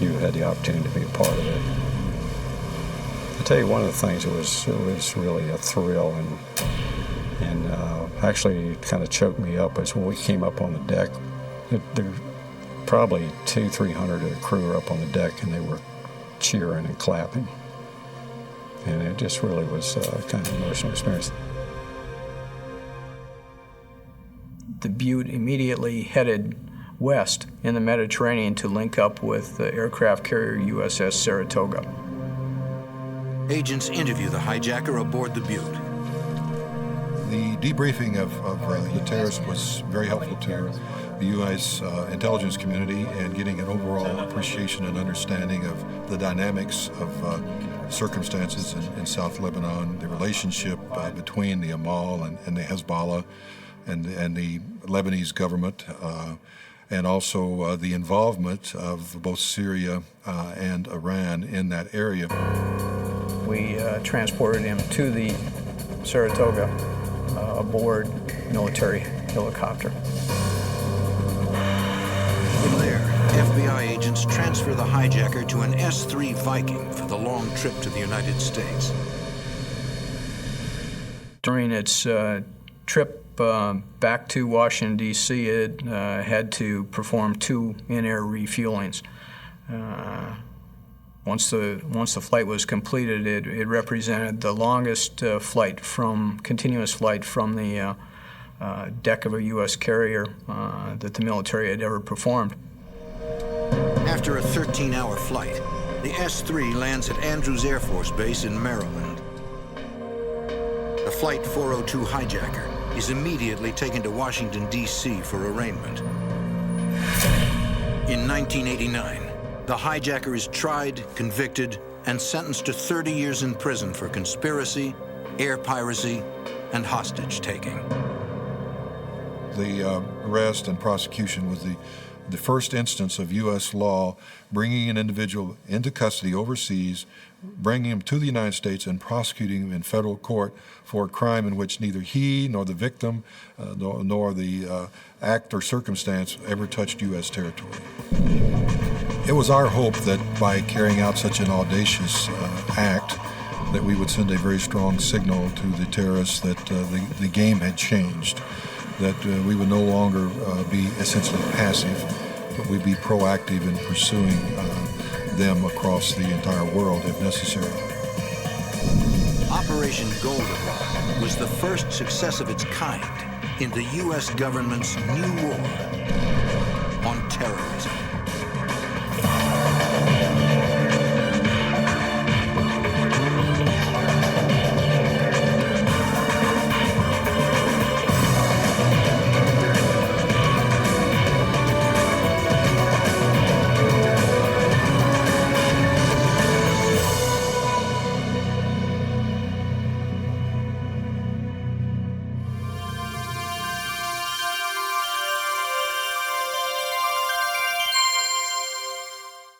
Speaker 21: you had the opportunity to be a part of it. I'll tell you one of the things that was really a thrill and actually kind of choked me up is when we came up on the deck. There probably 200-300 of the crew were up on the deck, and they were cheering and clapping. And it just really was kind of an emotional experience.
Speaker 15: the Butte immediately headed west in the Mediterranean to link up with the aircraft carrier USS Saratoga.
Speaker 1: Agents interview the hijacker aboard the Butte.
Speaker 17: The debriefing of the terrorist was very helpful to the U.S. Intelligence community and getting an overall appreciation and understanding of the dynamics of circumstances in South Lebanon, the relationship between the Amal and the Hezbollah and the Lebanese government, and also the involvement of both Syria and Iran in that area.
Speaker 15: We transported him to the Saratoga aboard military helicopter.
Speaker 1: From there, FBI agents transfer the hijacker to an S-3 Viking for the long trip to the United States.
Speaker 15: During its trip back to Washington, D.C., it had to perform 2 in-air refuelings. Once the flight was completed, it represented the longest continuous flight from the deck of a U.S. carrier that the military had ever performed.
Speaker 1: After a 13-hour flight, the S-3 lands at Andrews Air Force Base in Maryland. The Flight 402 hijacker is immediately taken to Washington, D.C. for arraignment. In 1989, the hijacker is tried, convicted, and sentenced to 30 years in prison for conspiracy, air piracy, and hostage-taking.
Speaker 17: The arrest and prosecution was the first instance of U.S. law bringing an individual into custody overseas, bringing him to the United States, and prosecuting him in federal court for a crime in which neither he nor the victim nor the act or circumstance ever touched U.S. territory. It was our hope that by carrying out such an audacious act, that we would send a very strong signal to the terrorists that the game had changed, that we would no longer be essentially passive, but we'd be proactive in pursuing them across the entire world if necessary.
Speaker 1: Operation Goldenrod was the first success of its kind in the U.S. government's new war on terrorism.